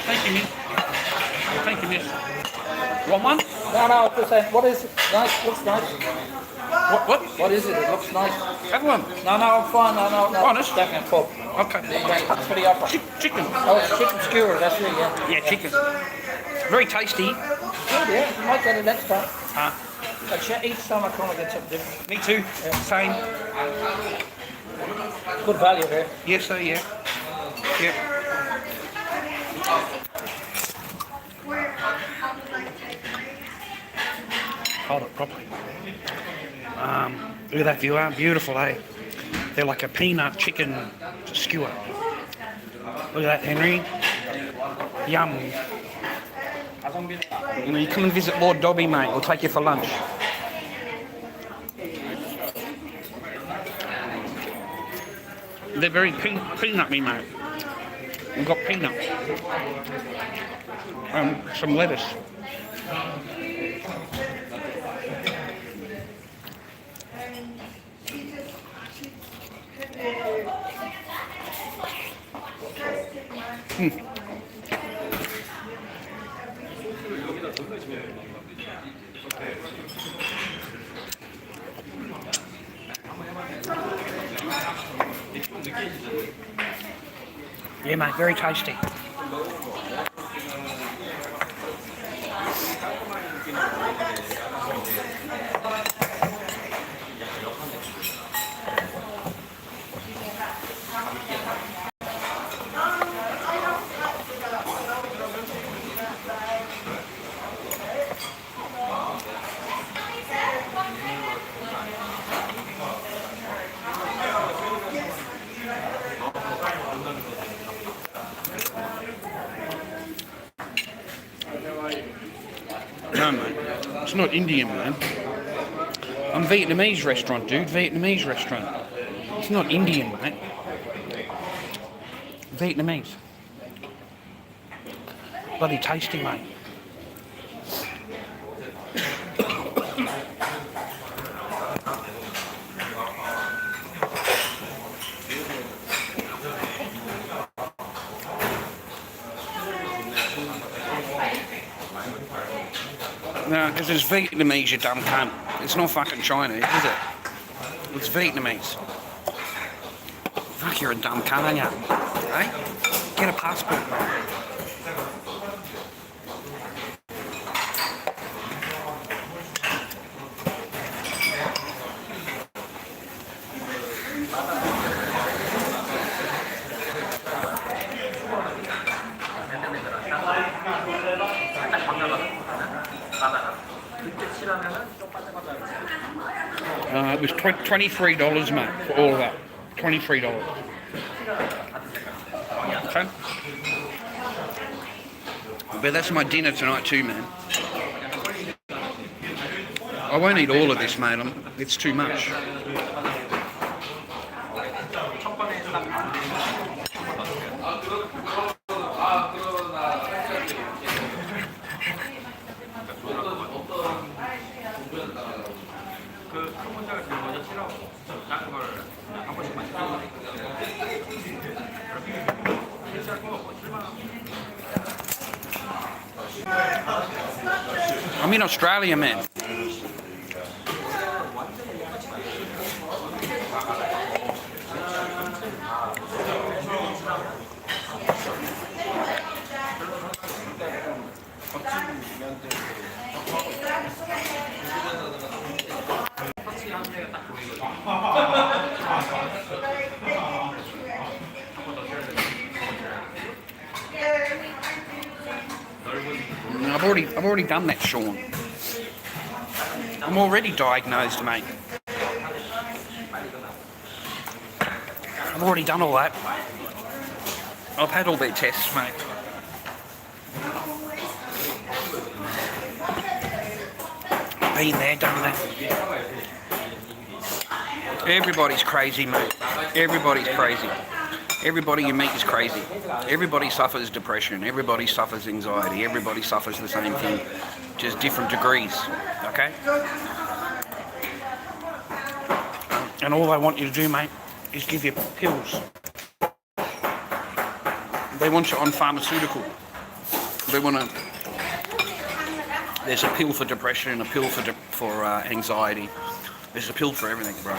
Thank you, miss. Thank you, miss. Want one? No, just saying, what is it? Nice, looks nice. What? What is it? It looks nice. Have one. No, I'm fine. No. Honest? Definitely pub. Okay. Thanks for the offer. Chicken. Oh, it's chicken skewer, that's it, yeah. Yeah, chicken. Very tasty. Good, yeah. You might get it next time. Huh? Each time I come, I get something different. Me too. Same. Good value here. Yes, sir, yeah. Yeah. Hold it properly. Look at that viewer. Beautiful, eh? They're like a peanut chicken skewer. Look at that, Henry. Yum. You come and visit Lord Dobby, mate. We'll take you for lunch. They're very peanut-y, mate. We've got peanuts. Some lettuce. Yeah, mate, very tasty. No, mate. It's not Indian, man. I'm Vietnamese restaurant, dude. Vietnamese restaurant. It's not Indian, mate. Vietnamese. Bloody tasty, mate. No, because it's Vietnamese, you dumb cunt. It's not fucking Chinese, is it? It's Vietnamese. Fuck, you're a dumb cunt, aren't you? Hey? Get a passport, mate. It was $23, mate, for all of that. $23. Okay. But that's my dinner tonight too, man. I won't eat all of this, mate. It's too much. I'm in Australia, man. I've already done that, Sean. I'm already diagnosed, mate. I've already done all that. I've had all their tests, mate. Been there, done that. Everybody's crazy, mate. Everybody's crazy. Everybody you meet is crazy. Everybody suffers depression. Everybody suffers anxiety. Everybody suffers the same thing, just different degrees. Okay? And all they want you to do, mate, is give you pills. They want you on pharmaceutical. They want to. There's a pill for depression and a pill for anxiety. There's a pill for everything, bro.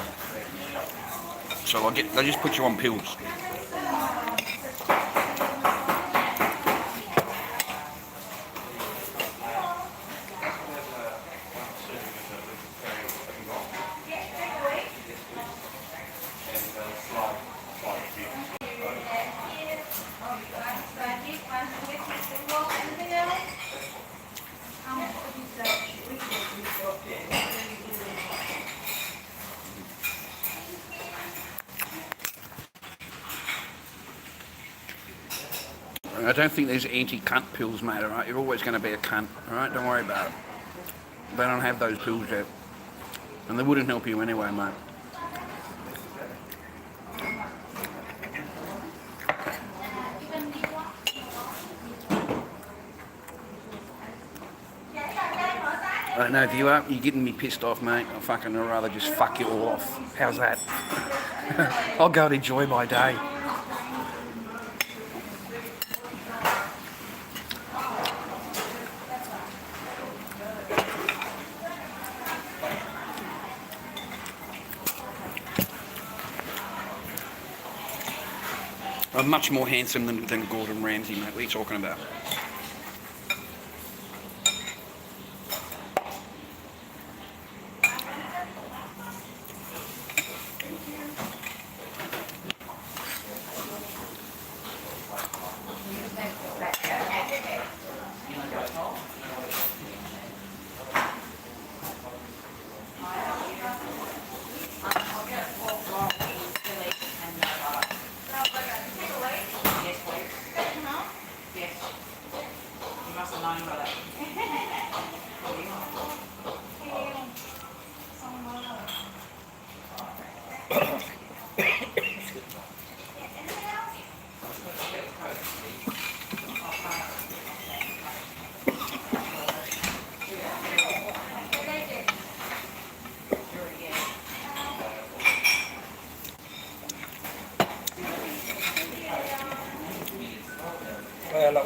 So they just put you on pills. I don't think there's anti-cunt pills, mate, alright? You're always going to be a cunt, alright? Don't worry about it. They don't have those pills yet. And they wouldn't help you anyway, mate. I don't know, if you're getting me pissed off, mate, I'd rather just fuck you all off. How's that? I'll go and enjoy my day. I'm much more handsome than Gordon Ramsay, mate. What are you talking about?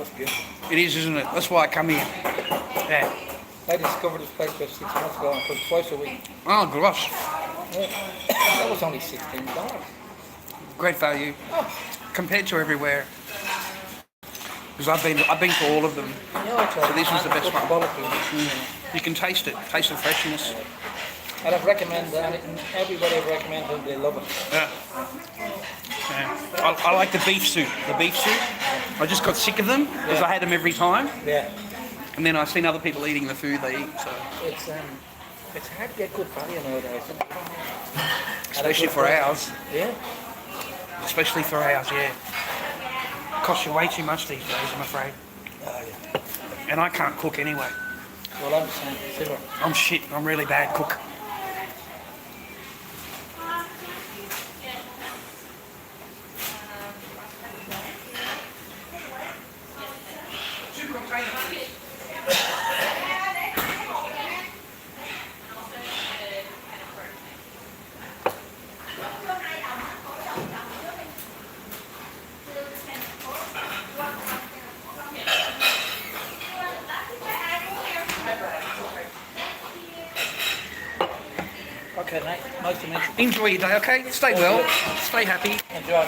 it's beautiful. It is, isn't it? That's why I come here. Yeah. I discovered this place about 6 months ago and cooked twice a week. Oh, gosh. Yeah. That was only $16. Great value compared to everywhere. Because I've been to all of them. Yeah, So this was the best one. Quality. You can taste it. Taste the freshness. And I've recommended everybody I've recommended, they love it. Yeah. Yeah. I like the beef soup. The beef soup. I just got sick of them because I had them every time. Yeah. And then I've seen other people eating the food they eat. So It's hard to get good value nowadays. especially for ours. Yeah. Especially for ours, yeah. Costs you way too much these days, I'm afraid. Oh, yeah. And I can't cook anyway. Well, I'm the same. Similar. I'm shit. I'm really bad cook. Okay, mate. Nice to meet you. Enjoy your day, okay? Stay well. Stay happy. Enjoy.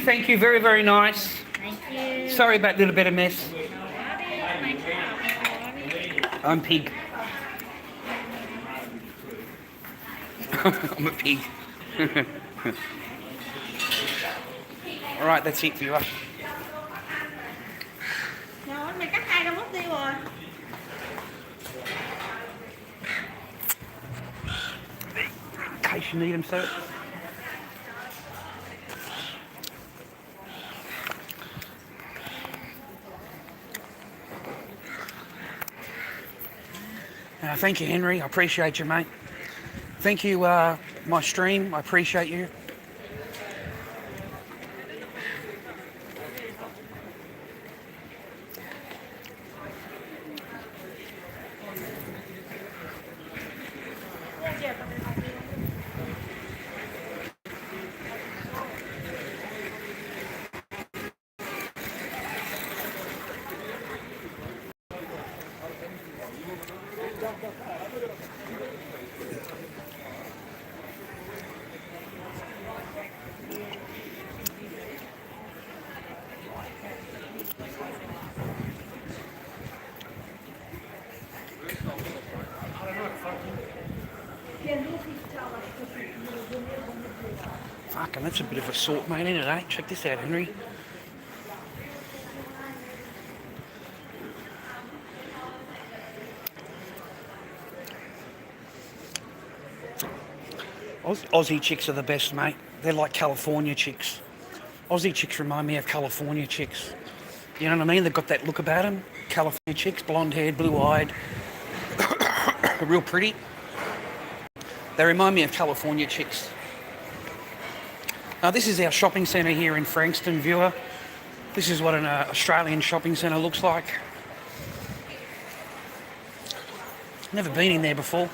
Thank you. Very, very nice. Thank you. Sorry about a little bit of mess. I'm pig. I'm a pig. All right, that's it for you. Rồi, mày cắt hai đôi mất tiêu rồi. In case you need them, sir. Thank you, Henry. I appreciate you, mate. Thank you, my stream. I appreciate you. Fucking, that's a bit of a sort, mate, isn't it, eh? Check this out, Henry. Aussie chicks are the best, mate. They're like California chicks. Aussie chicks remind me of California chicks. You know what I mean? They've got that look about them. California chicks, blonde-haired, blue-eyed, real pretty. They remind me of California chicks. Now, this is our shopping centre here in Frankston, viewer. This is what an Australian shopping centre looks like. Never been in there before.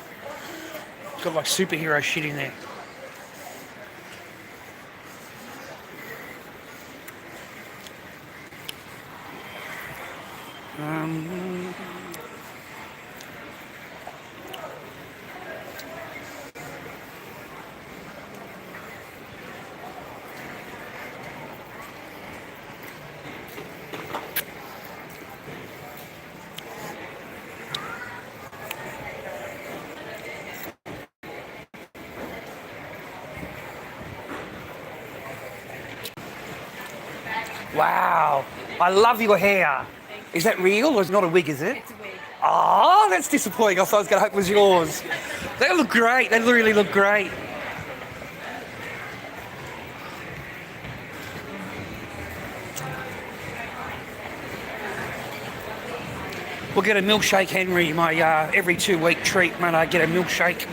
It's got like superhero shit in there. Wow, I love your hair. Is that real or is it not a wig, is it? It's a wig. Oh, that's disappointing. I thought I was going to hope it was yours. They look great. They really look great. We'll get a milkshake, Henry. My every 2-week treat, mate. I get a milkshake.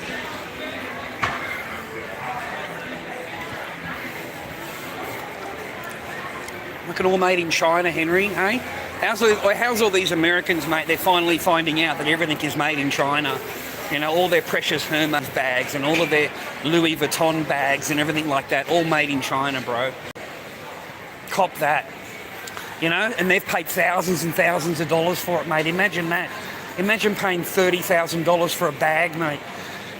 Look at all made in China, Henry, eh? How's all these Americans, mate? They're finally finding out that everything is made in China. You know, all their precious Hermes bags and all of their Louis Vuitton bags and everything like that, all made in China, bro. Cop that. You know, and they've paid thousands and thousands of dollars for it, mate. Imagine that. Imagine paying $30,000 for a bag, mate.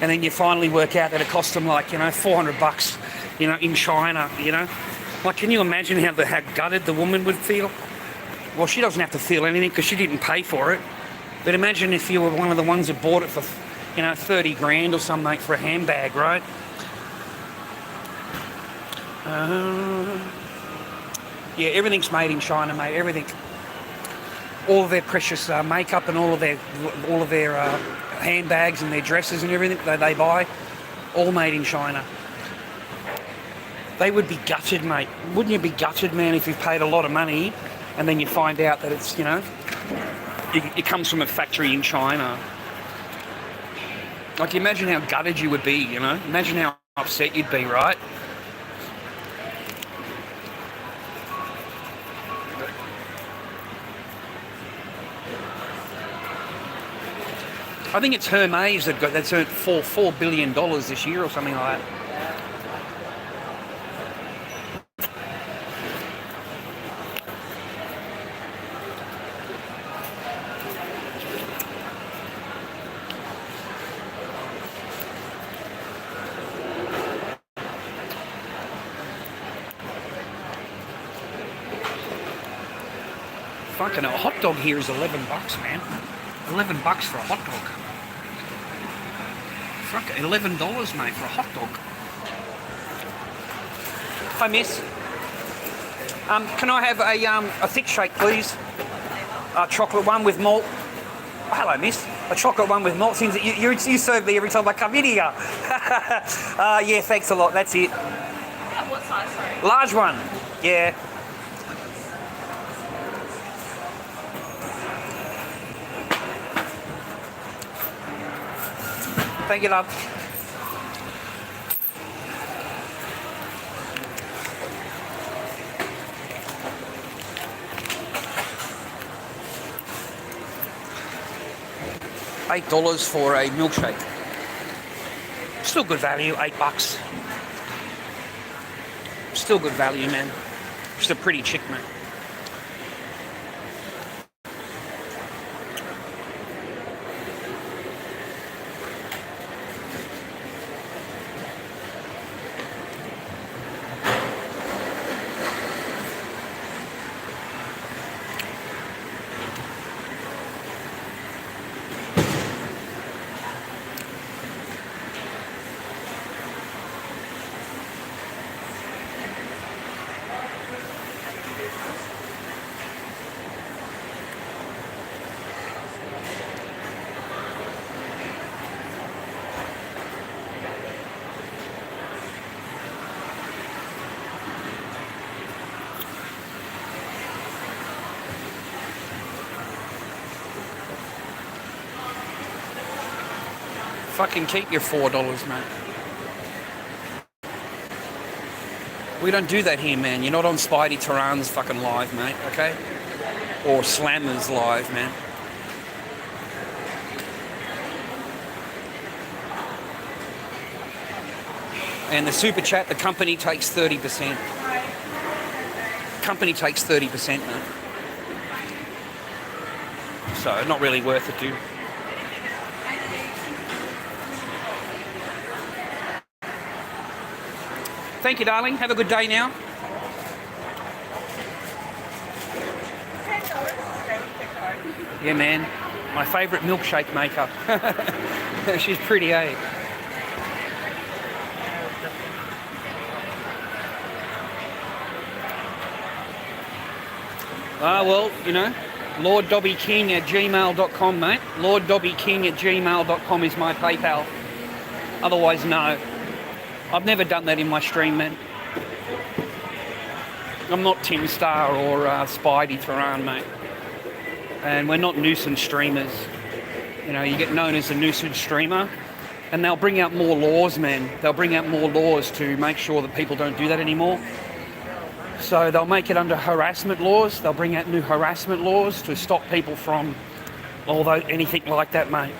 And then you finally work out that it cost them like, you know, $400, you know, in China, you know. Like, can you imagine how gutted the woman would feel? Well, she doesn't have to feel anything because she didn't pay for it. But imagine if you were one of the ones that bought it for, you know, 30 grand or something, mate, for a handbag, right? Yeah, everything's made in China, mate. Everything. All of their precious makeup and all of their handbags and their dresses and everything that they buy, all made in China. They would be gutted, mate. Wouldn't you be gutted, man, if you've paid a lot of money and then you find out that it's, you know, it comes from a factory in China? Like, imagine how gutted you would be, you know? Imagine how upset you'd be, right? I think it's Hermes that's earned $4 billion this year or something like that. Fucking a hot dog here is $11, man. $11 for a hot dog. Fuck, $11, mate, for a hot dog. Hi, miss. Can I have a thick shake, please? A chocolate one with malt. Oh, hello, miss. A chocolate one with malt. Seems that you serve me every time I come in here. Yeah, thanks a lot. That's it. What size, sorry? Large one. Yeah. Thank you, love. $8 for a milkshake. Still good value, $8. Still good value, man. Just a pretty chick, man. Fucking keep your $4, mate. We don't do that here, man. You're not on Spidey Tehran's fucking live, mate, okay? Or Slammer's live, man. And the super chat, the company takes 30%. Company takes 30%, man. So not really worth it, dude. Thank you, darling. Have a good day now. Yeah, man. My favourite milkshake maker. She's pretty, eh? Well, you know, LordDobbyKing@gmail.com, mate. LordDobbyKing@gmail.com is my PayPal. Otherwise, no. I've never done that in my stream, man. I'm not Tim Star or Spidey Tehran, mate. And we're not nuisance streamers. You know, you get known as a nuisance streamer, and they'll bring out more laws, man. They'll bring out more laws to make sure that people don't do that anymore. So they'll make it under harassment laws. They'll bring out new harassment laws to stop people from anything like that, mate.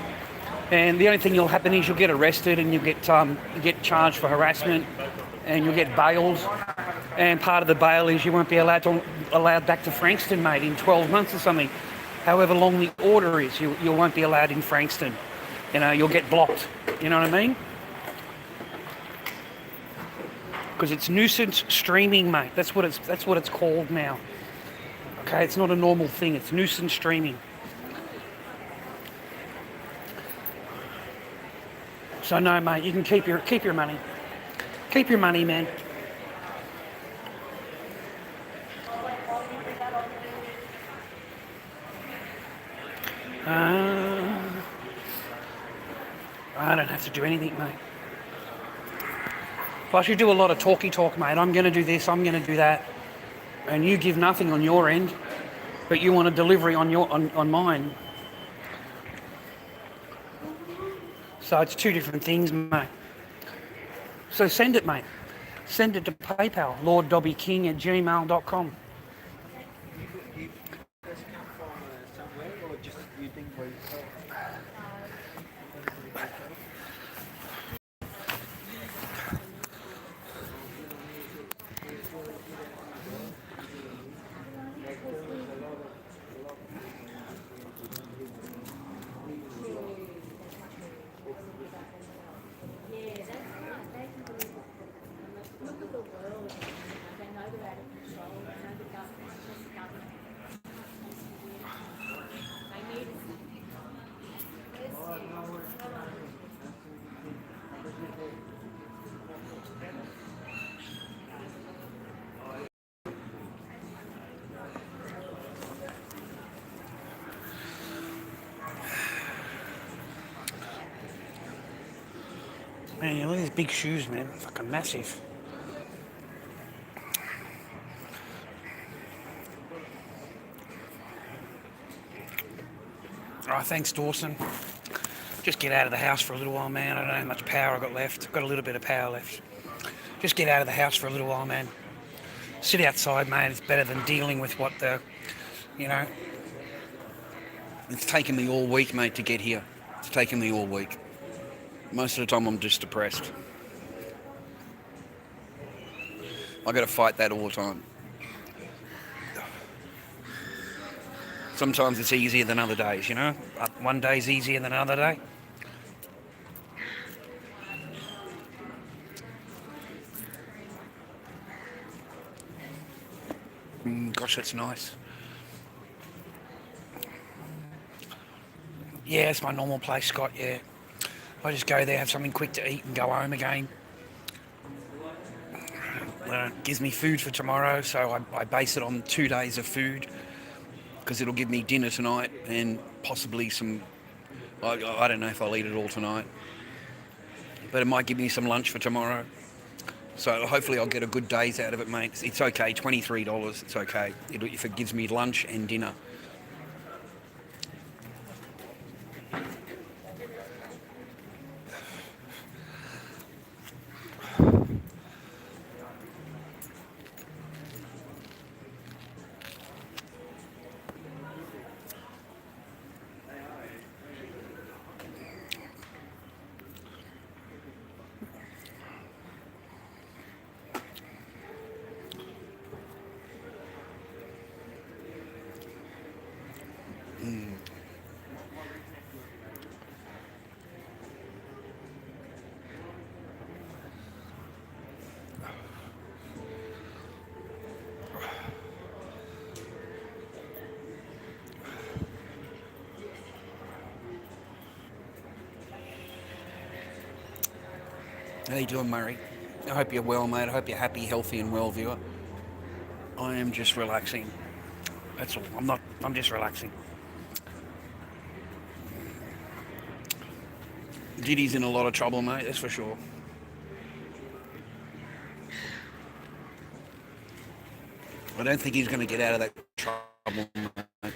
And the only thing that'll happen is you'll get arrested and you'll get charged for harassment, and you'll get bailed. And part of the bail is you won't be allowed back to Frankston, mate, in 12 months or something. However long the order is, you won't be allowed in Frankston. You know, you'll get blocked. You know what I mean? Because it's nuisance streaming, mate. That's what it's called now. Okay, it's not a normal thing. It's nuisance streaming. So no, mate. You can keep your money. Keep your money, man. I don't have to do anything, mate. Plus, you do a lot of talky talk, mate. I'm going to do this, I'm going to do that. And you give nothing on your end, but you want a delivery on mine. So it's two different things, mate. So send it, mate. Send it to PayPal, LordDobbyKing@gmail.com. Man, look at these big shoes, man. Fucking massive. Oh, thanks, Dawson. Just get out of the house for a little while, man. I don't know how much power I've got left. I've got a little bit of power left. Just get out of the house for a little while, man. Sit outside, mate. It's better than dealing with what It's taken me all week, mate, to get here. It's taken me all week. Most of the time I'm just depressed. I got to fight that all the time. Sometimes it's easier than other days, you know? One day's easier than another day. Gosh, that's nice. Yeah, it's my normal place, Scott, yeah. I just go there, have something quick to eat and go home again. It gives me food for tomorrow, so I base it on 2 days of food, because it'll give me dinner tonight and possibly some... I don't know if I'll eat it all tonight, but it might give me some lunch for tomorrow. So hopefully I'll get a good days out of it, mate. It's okay, $23, it's okay. If it gives me lunch and dinner. How you doing, Murray? I hope you're well, mate. I hope you're happy, healthy, and well, viewer. I am just relaxing. That's all. I'm just relaxing. Diddy's in a lot of trouble, mate. That's for sure. I don't think he's going to get out of that trouble, mate.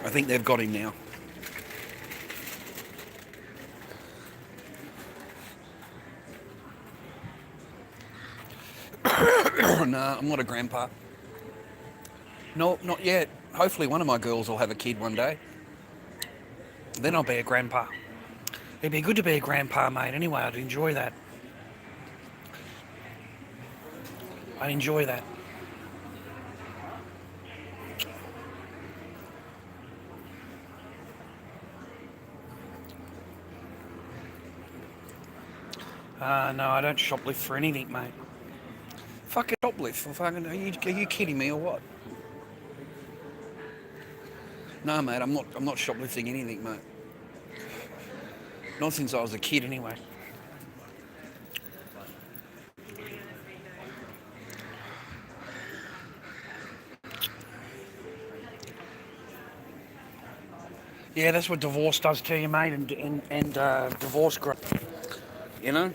I think they've got him now. No, I'm not a grandpa. No, not yet. Hopefully one of my girls will have a kid one day. Then I'll be a grandpa. It'd be good to be a grandpa, mate. Anyway, I'd enjoy that. I'd enjoy that. No, I don't shoplift for anything, mate. Fucking shoplift. Fucking, are you kidding me or what? No, mate, I'm not shoplifting anything, mate. Not since I was a kid, anyway. Yeah, that's what divorce does to you, mate, and divorce growth. You know?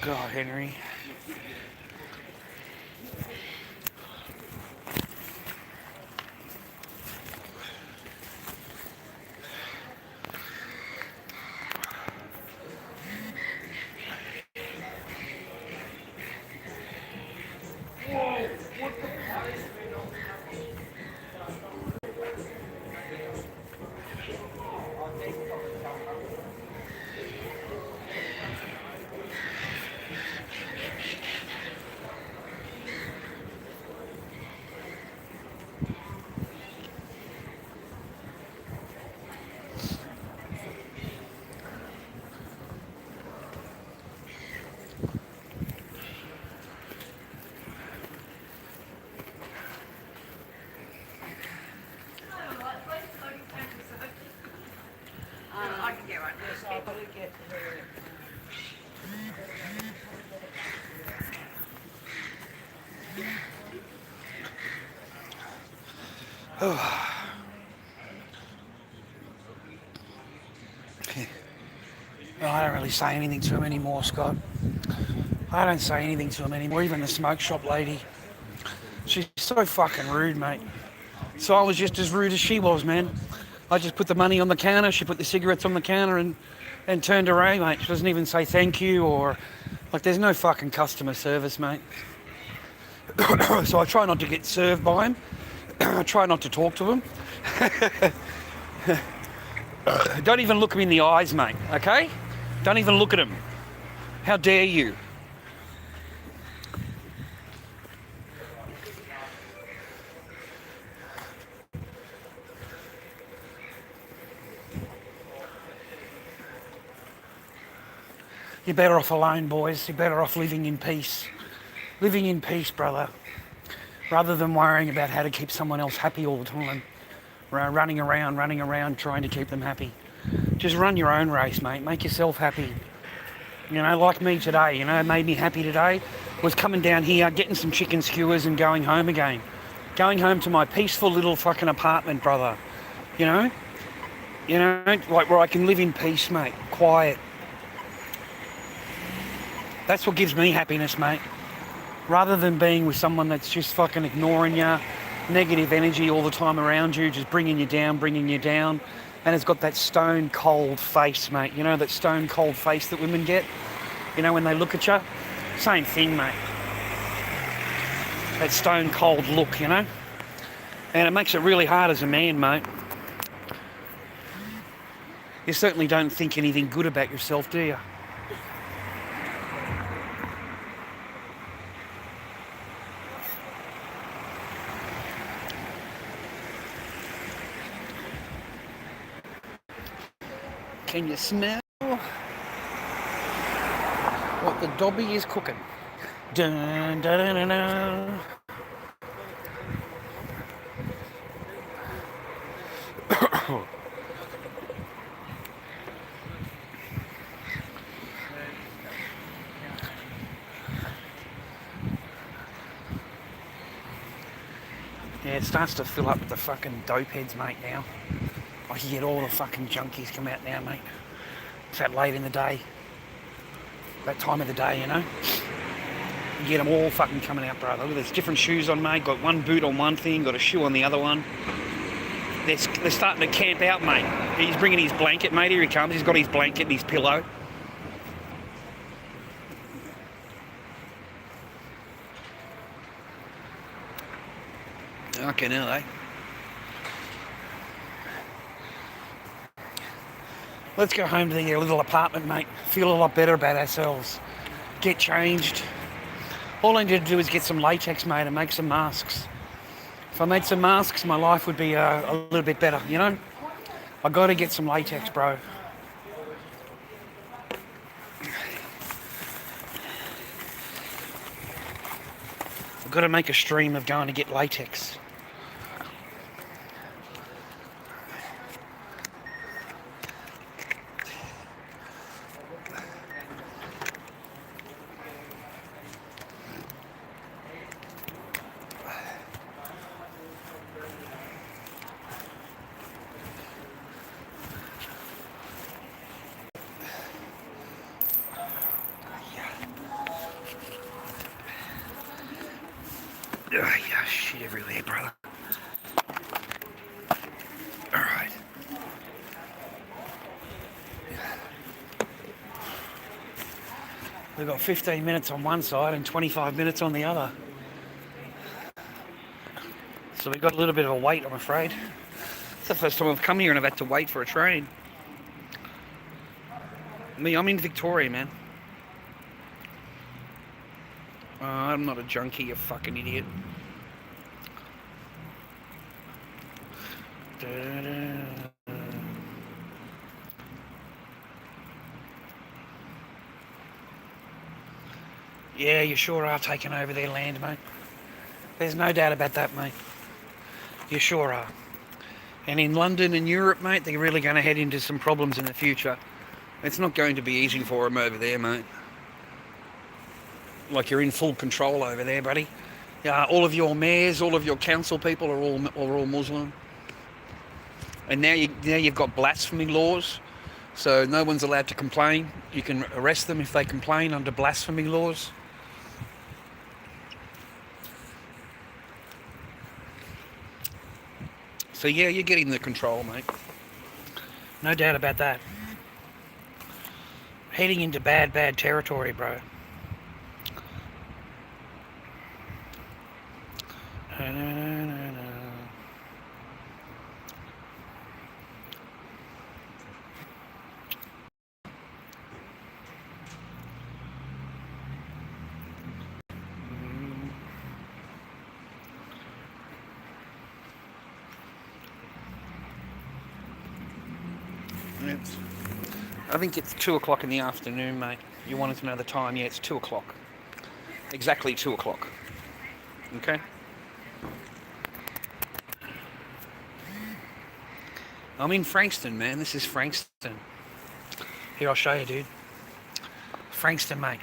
God, Henry. I can get one. Yes, I'll probably get I don't really say anything to him anymore, Scott. I don't say anything to him anymore. Even the smoke shop lady. She's so fucking rude, mate. So I was just as rude as she was, man. I just put the money on the counter, she put the cigarettes on the counter and turned away, mate. She doesn't even say thank you or... Like, there's no fucking customer service, mate. So I try not to get served by him. I try not to talk to him. Don't even look him in the eyes, mate, okay? Don't even look at him. How dare you? You're better off alone, boys. You're better off living in peace. living in peace, brother, rather than worrying about how to keep someone else happy all the time. Running around, trying to keep them happy. Just run your own race, mate. Make yourself happy. You know, like me today, you know, made me happy today was coming down here, getting some chicken skewers and going home again. Going home to my peaceful little fucking apartment, brother. You know? You know, like where I can live in peace, mate. Quiet. That's what gives me happiness, mate. Rather than being with someone that's just fucking ignoring you, negative energy all the time around you, just bringing you down, and it's got that stone cold face, mate. You know, that stone cold face that women get, you know, when they look at you? Same thing, mate. That stone cold look, you know? And it makes it really hard as a man, mate. You certainly don't think anything good about yourself, do you? Can you smell what the Dobby is cooking? Dun, dun, dun, dun, dun. Yeah, it starts to fill up with the fucking dope heads, mate, now. I can get all the fucking junkies come out now, mate. It's that late in the day. That time of the day, you know. You get them all fucking coming out, brother. Look, there's different shoes on, mate. Got one boot on one thing, got a shoe on the other one. They're starting to camp out, mate. He's bringing his blanket, mate. Here he comes. He's got his blanket and his pillow. Fucking hell, eh? Let's go home to the little apartment, mate. Feel a lot better about ourselves. Get changed. All I need to do is get some latex, mate, and make some masks. If I made some masks, my life would be a little bit better, you know? I got to get some latex, bro. I've got to make a stream of going to get latex. Yeah, shit everywhere, brother. Alright. We've got 15 minutes on one side and 25 minutes on the other. So we've got a little bit of a wait, I'm afraid. It's the first time I've come here and I've had to wait for a train. I'm in Victoria, man. I'm not a junkie, you fucking idiot. Yeah, you sure are taking over their land, mate. There's no doubt about that, mate. You sure are. And in London and Europe, mate, they're really going to head into some problems in the future. It's not going to be easy for them over there, mate. Like you're in full control over there, buddy. All of your mayors, all of your council people are all Muslim. And now you've got blasphemy laws, so no one's allowed to complain. You can arrest them if they complain under blasphemy laws. So yeah, you're getting the control, mate. No doubt about that. Heading into bad territory, bro. I think it's 2 o'clock in the afternoon, mate. You wanted to know the time? Yeah, it's 2 o'clock. Exactly 2 o'clock. Okay? I'm in Frankston, man. This is Frankston. Here, I'll show you, dude. Frankston, mate.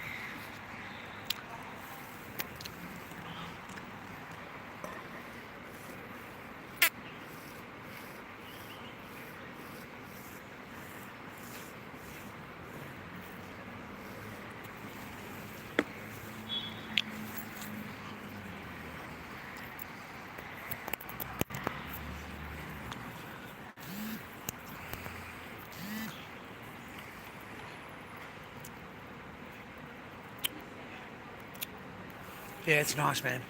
Yeah, it's nice, man.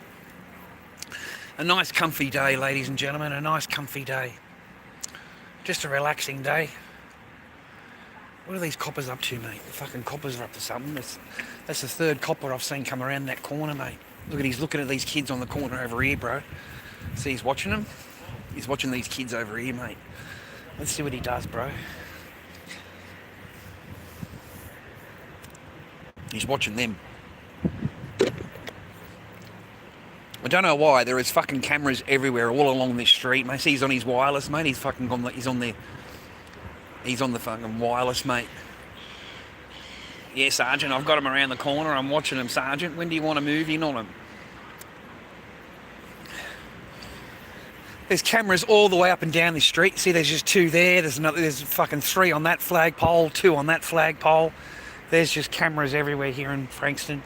A nice comfy day, ladies and gentlemen. A nice comfy day. Just a relaxing day. What are these coppers up to, mate? The fucking coppers are up to something. That's the third copper I've seen come around that corner, mate. Look at, he's looking at these kids on the corner over here, bro. See, he's watching them. He's watching these kids over here, mate. Let's see what he does, bro. He's watching them. I don't know why. There is fucking cameras everywhere, all along this street, mate. See, he's on his wireless, mate. He's fucking gone. He's on the fucking wireless, mate. Yeah, Sergeant. I've got him around the corner. I'm watching him, Sergeant. When do you want to move in on him? There's cameras all the way up and down the street. See, there's just 2 there. There's fucking 3 on that flagpole, 2 on that flagpole. There's just cameras everywhere here in Frankston.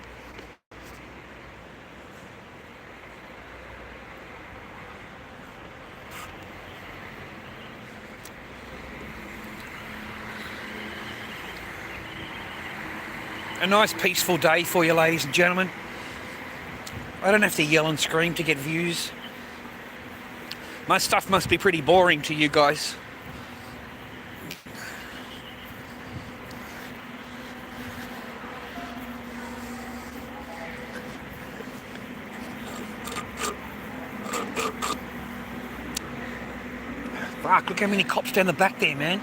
A nice peaceful day for you, ladies and gentlemen. I don't have to yell and scream to get views. My stuff must be pretty boring to you guys. Fuck, look how many cops down the back there, man.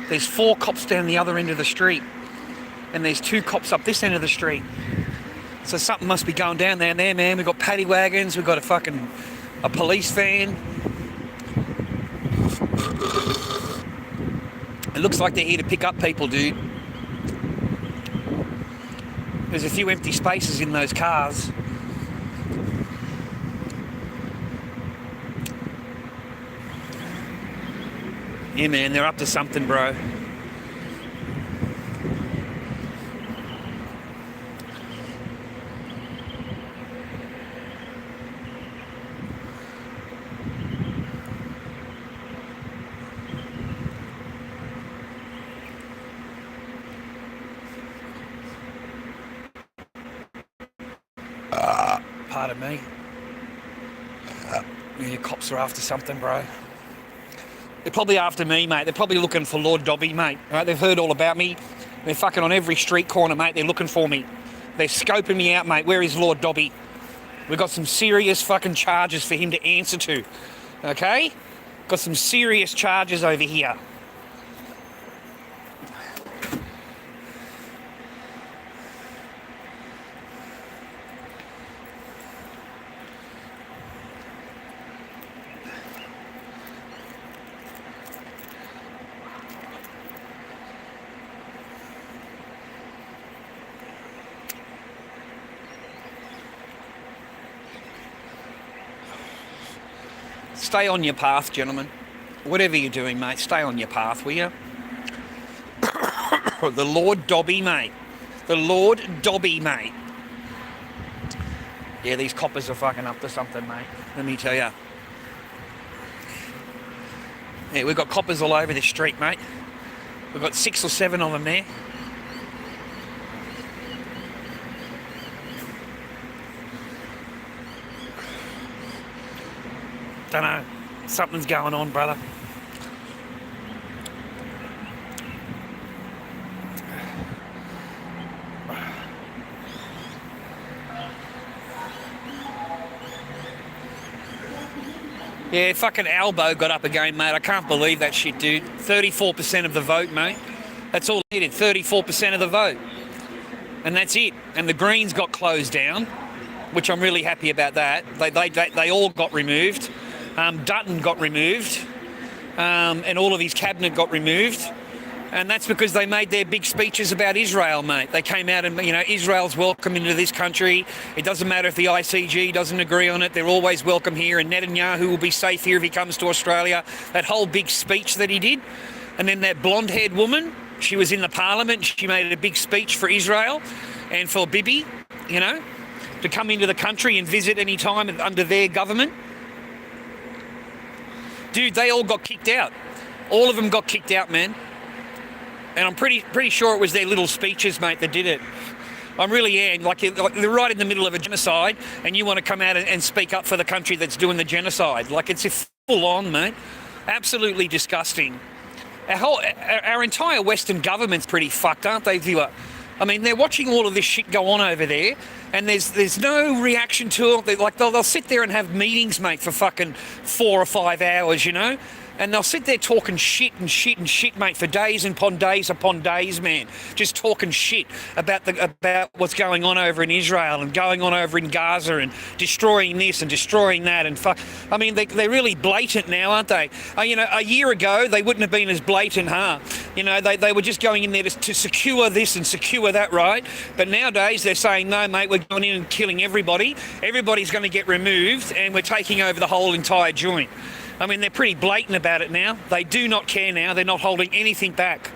There's 4 cops down the other end of the street. And there's 2 cops up this end of the street. So something must be going down there, man. We've got paddy wagons, we've got a police van. It looks like they're here to pick up people, dude. There's a few empty spaces in those cars. Yeah, man, they're up to something, bro. Pardon me. Yeah, cops are after something, bro. They're probably after me, mate. They're probably looking for Lord Dobby, mate. Right? They've heard all about me. They're fucking on every street corner, mate. They're looking for me. They're scoping me out, mate. Where is Lord Dobby? We've got some serious fucking charges for him to answer to. Okay? Got some serious charges over here. Stay on your path, gentlemen. Whatever you're doing, mate, stay on your path, will you? The Lord Dobby, mate. The Lord Dobby, mate. Yeah, these coppers are fucking up to something, mate. Let me tell you. Yeah, we've got coppers all over the street, mate. We've got 6 or 7 of them there. Don't know. Something's going on, brother. Yeah, fucking Albo got up again, mate. I can't believe that shit, dude. 34% of the vote, mate. That's all he needed, 34% of the vote. and that's it. And the Greens got closed down, which I'm really happy about that. They all got removed. Dutton got removed, and all of his cabinet got removed. And that's because they made their big speeches about Israel, mate. They came out and, Israel's welcome into this country. It doesn't matter if the ICG doesn't agree on it. They're always welcome here. And Netanyahu will be safe here if he comes to Australia. That whole big speech that he did. And then that blonde-haired woman, she was in the parliament. She made a big speech for Israel and for Bibi, to come into the country and visit any time under their government. Dude, they all got kicked out. All of them got kicked out, man. And I'm pretty sure it was their little speeches, mate, that did it. I really am. Like they're right in the middle of a genocide, and you want to come out and speak up for the country that's doing the genocide. Like, it's full on, mate. Absolutely disgusting. Our entire Western government's pretty fucked, aren't they, viewer? I mean, they're watching all of this shit go on over there, and there's no reaction to it. They'll sit there and have meetings, mate, for fucking 4 or 5 hours, And they'll sit there talking shit, mate, for days upon days, man. Just talking shit about what's going on over in Israel and going on over in Gaza and destroying this and destroying that and fuck. I mean, they're really blatant now, aren't they? A year ago they wouldn't have been as blatant, huh? They were just going in there to secure this and secure that, right? But nowadays they're saying, no, mate, we're going in and killing everybody. Everybody's going to get removed, and we're taking over the whole entire joint. I mean, they're pretty blatant about it now. They do not care now. They're not holding anything back.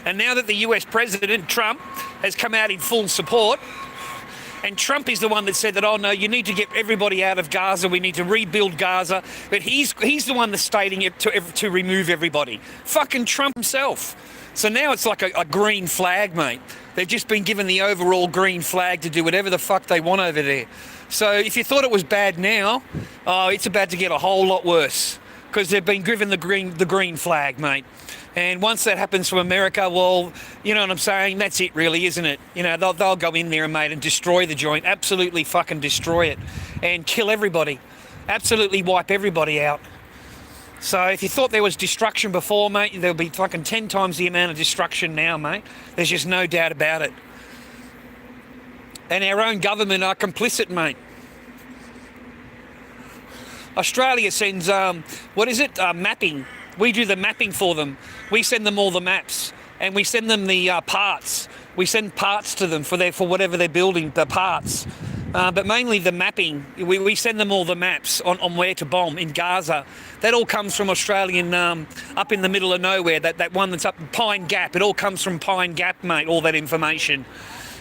And now that the US President, Trump, has come out in full support, and Trump is the one that said that, oh, no, you need to get everybody out of Gaza. We need to rebuild Gaza. But he's the one that's stating it to remove everybody. Fucking Trump himself. So now it's like a green flag, mate. They've just been given the overall green flag to do whatever the fuck they want over there. So if you thought it was bad now, it's about to get a whole lot worse, because they've been given the green flag, mate. And once that happens from America, well, you know what I'm saying? That's it, really, isn't it? They'll go in there, mate, and destroy the joint, absolutely fucking destroy it, and kill everybody, absolutely wipe everybody out. So if you thought there was destruction before, mate, there'll be fucking 10 times the amount of destruction now, mate. There's just no doubt about it. And our own government are complicit, mate. Australia sends, mapping. We do the mapping for them. We send them all the maps, and we send them the parts. We send parts to them for whatever they're building, the parts. But mainly the mapping. We send them all the maps on where to bomb in Gaza. That all comes from Australian, up in the middle of nowhere, that one that's up Pine Gap. It all comes from Pine Gap, mate, all that information.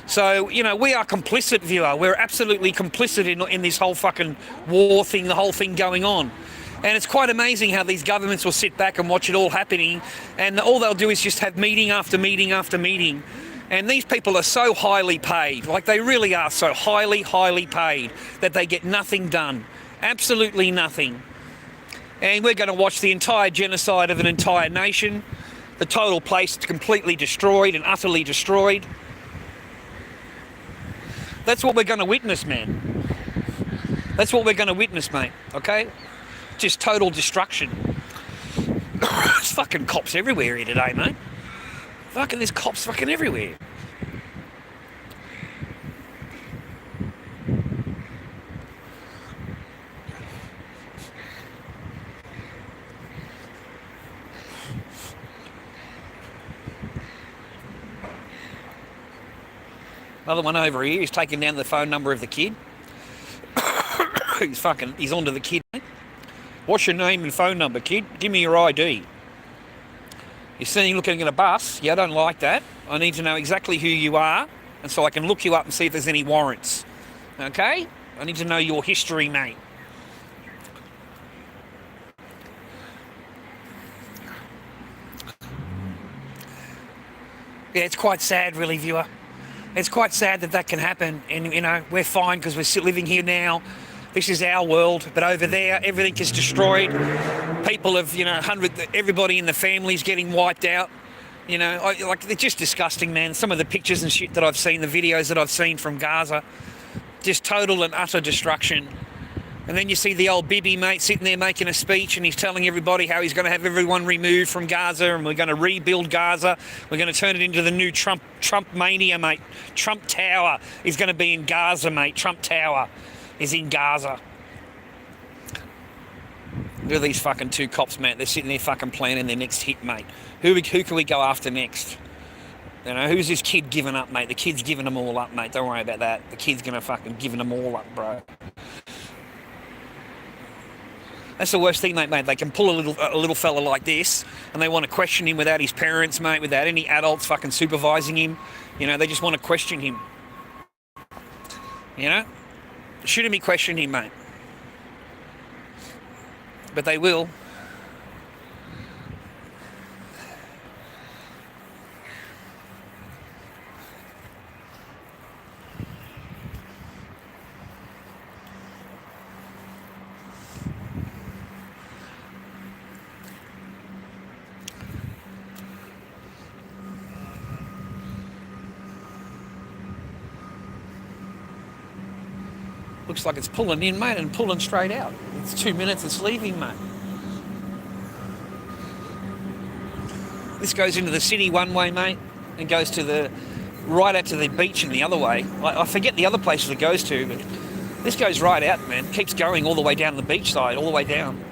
So, we are complicit, viewer. We're absolutely complicit in this whole fucking war thing, the whole thing going on. And it's quite amazing how these governments will sit back and watch it all happening, and all they'll do is just have meeting after meeting after meeting. And these people are so highly paid, like they really are so highly, highly paid, that they get nothing done. Absolutely nothing. And we're going to watch the entire genocide of an entire nation, the total place completely destroyed and utterly destroyed. That's what we're going to witness, man. That's what we're going to witness, mate, okay? Just total destruction. There's fucking cops everywhere here today, mate. There's cops fucking everywhere. Another one over here. He's taking down the phone number of the kid. He's onto the kid, mate. What's your name and phone number, kid? Give me your ID. You're sitting looking at a bus. Yeah, I don't like that. I need to know exactly who you are, and so I can look you up and see if there's any warrants. Okay? I need to know your history, mate. Yeah, it's quite sad, really, viewer. It's quite sad that can happen, and we're fine because we're still living here now. This is our world, but over there, everything is destroyed. People have, everybody in the family's getting wiped out. They're just disgusting, man. Some of the pictures and shit that I've seen, the videos that I've seen from Gaza, just total and utter destruction. And then you see the old Bibby, mate, sitting there making a speech, and he's telling everybody how he's going to have everyone removed from Gaza, and we're going to rebuild Gaza. We're going to turn it into the new Trump mania, mate. Trump Tower is going to be in Gaza, mate. Trump Tower is in Gaza. Look at these fucking two cops, mate. They're sitting there fucking planning their next hit, mate. Who can we go after next? You know, who's this kid giving up, mate? The kid's giving them all up, mate. Don't worry about that. The kid's going to fucking giving them all up, bro. That's the worst thing, mate. They can pull a little fella like this, and they want to question him without his parents, mate, without any adults fucking supervising him. You know, they just want to question him. You know? Shouldn't be questioning him, mate. But they will. Looks like it's pulling in, mate, and pulling straight out. It's 2 minutes, it's leaving, mate. This goes into the city one way, mate, and goes to the right out to the beach in the other way. I forget the other places it goes to, but this goes right out, man. Keeps going all the way down the beach side, all the way down.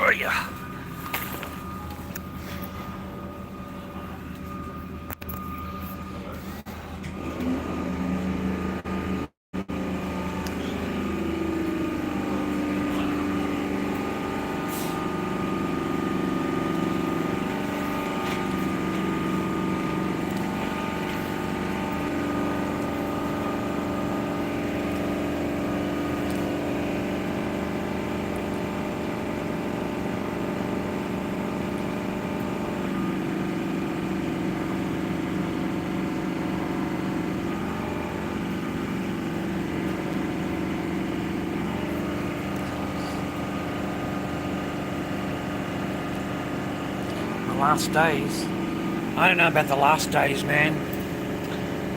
Oh, yeah. Last days. I don't know about the last days, man,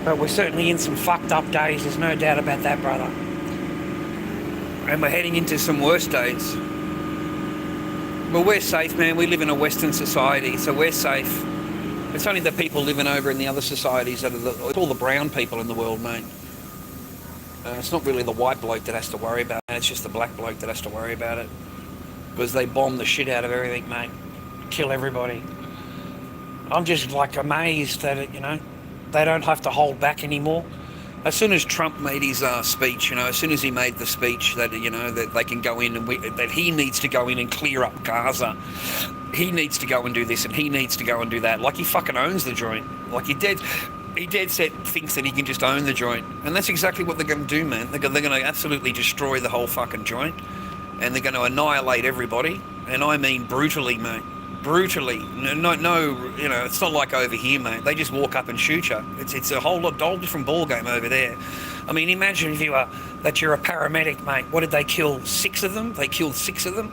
but we're certainly in some fucked up days. There's no doubt about that, brother. And we're heading into some worse days. Well, we're safe, man. We live in a Western society, so we're safe. It's only the people living over in the other societies that are it's all the brown people in the world, mate. It's not really the white bloke that has to worry about it. It's just the black bloke that has to worry about it. Because they bomb the shit out of everything, mate. Kill everybody. I'm just like amazed that it, you know, they don't have to hold back anymore. As soon as Trump made his speech, you know, as soon as he made the speech that, you know, that they can go in and that he needs to go in and clear up Gaza, he needs to go and do this and he needs to go and do that. Like he fucking owns the joint. Like he dead set thinks that he can just own the joint, and that's exactly what they're going to do, man. They're going to absolutely destroy the whole fucking joint, and they're going to annihilate everybody, and I mean brutally, mate. Brutally. No, you know, it's not like over here, mate. They just walk up and shoot you. It's a whole different ball game over there. I mean, imagine if you're a paramedic, mate. What did they kill? 6 of them? They killed 6 of them,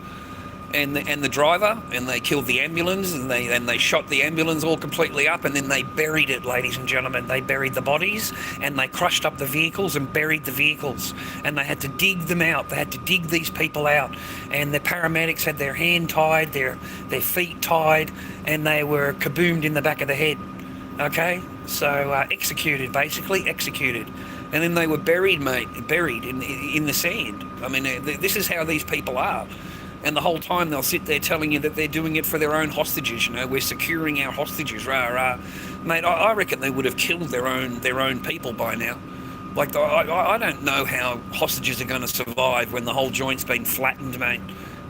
and the driver, and they killed the ambulance, and they shot the ambulance all completely up, and then they buried it, ladies and gentlemen. They buried the bodies, and they crushed up the vehicles and buried the vehicles, and they had to dig them out. They had to dig these people out, and the paramedics had their hand tied, their feet tied, and they were kaboomed in the back of the head. Okay, so executed, basically executed, and then they were buried, mate, buried in the sand. I mean, this is how these people are. And the whole time they'll sit there telling you that they're doing it for their own hostages. You know, we're securing our hostages, rah rah. Mate, I reckon they would have killed their own people by now. Like, I don't know how hostages are going to survive when the whole joint's been flattened, mate.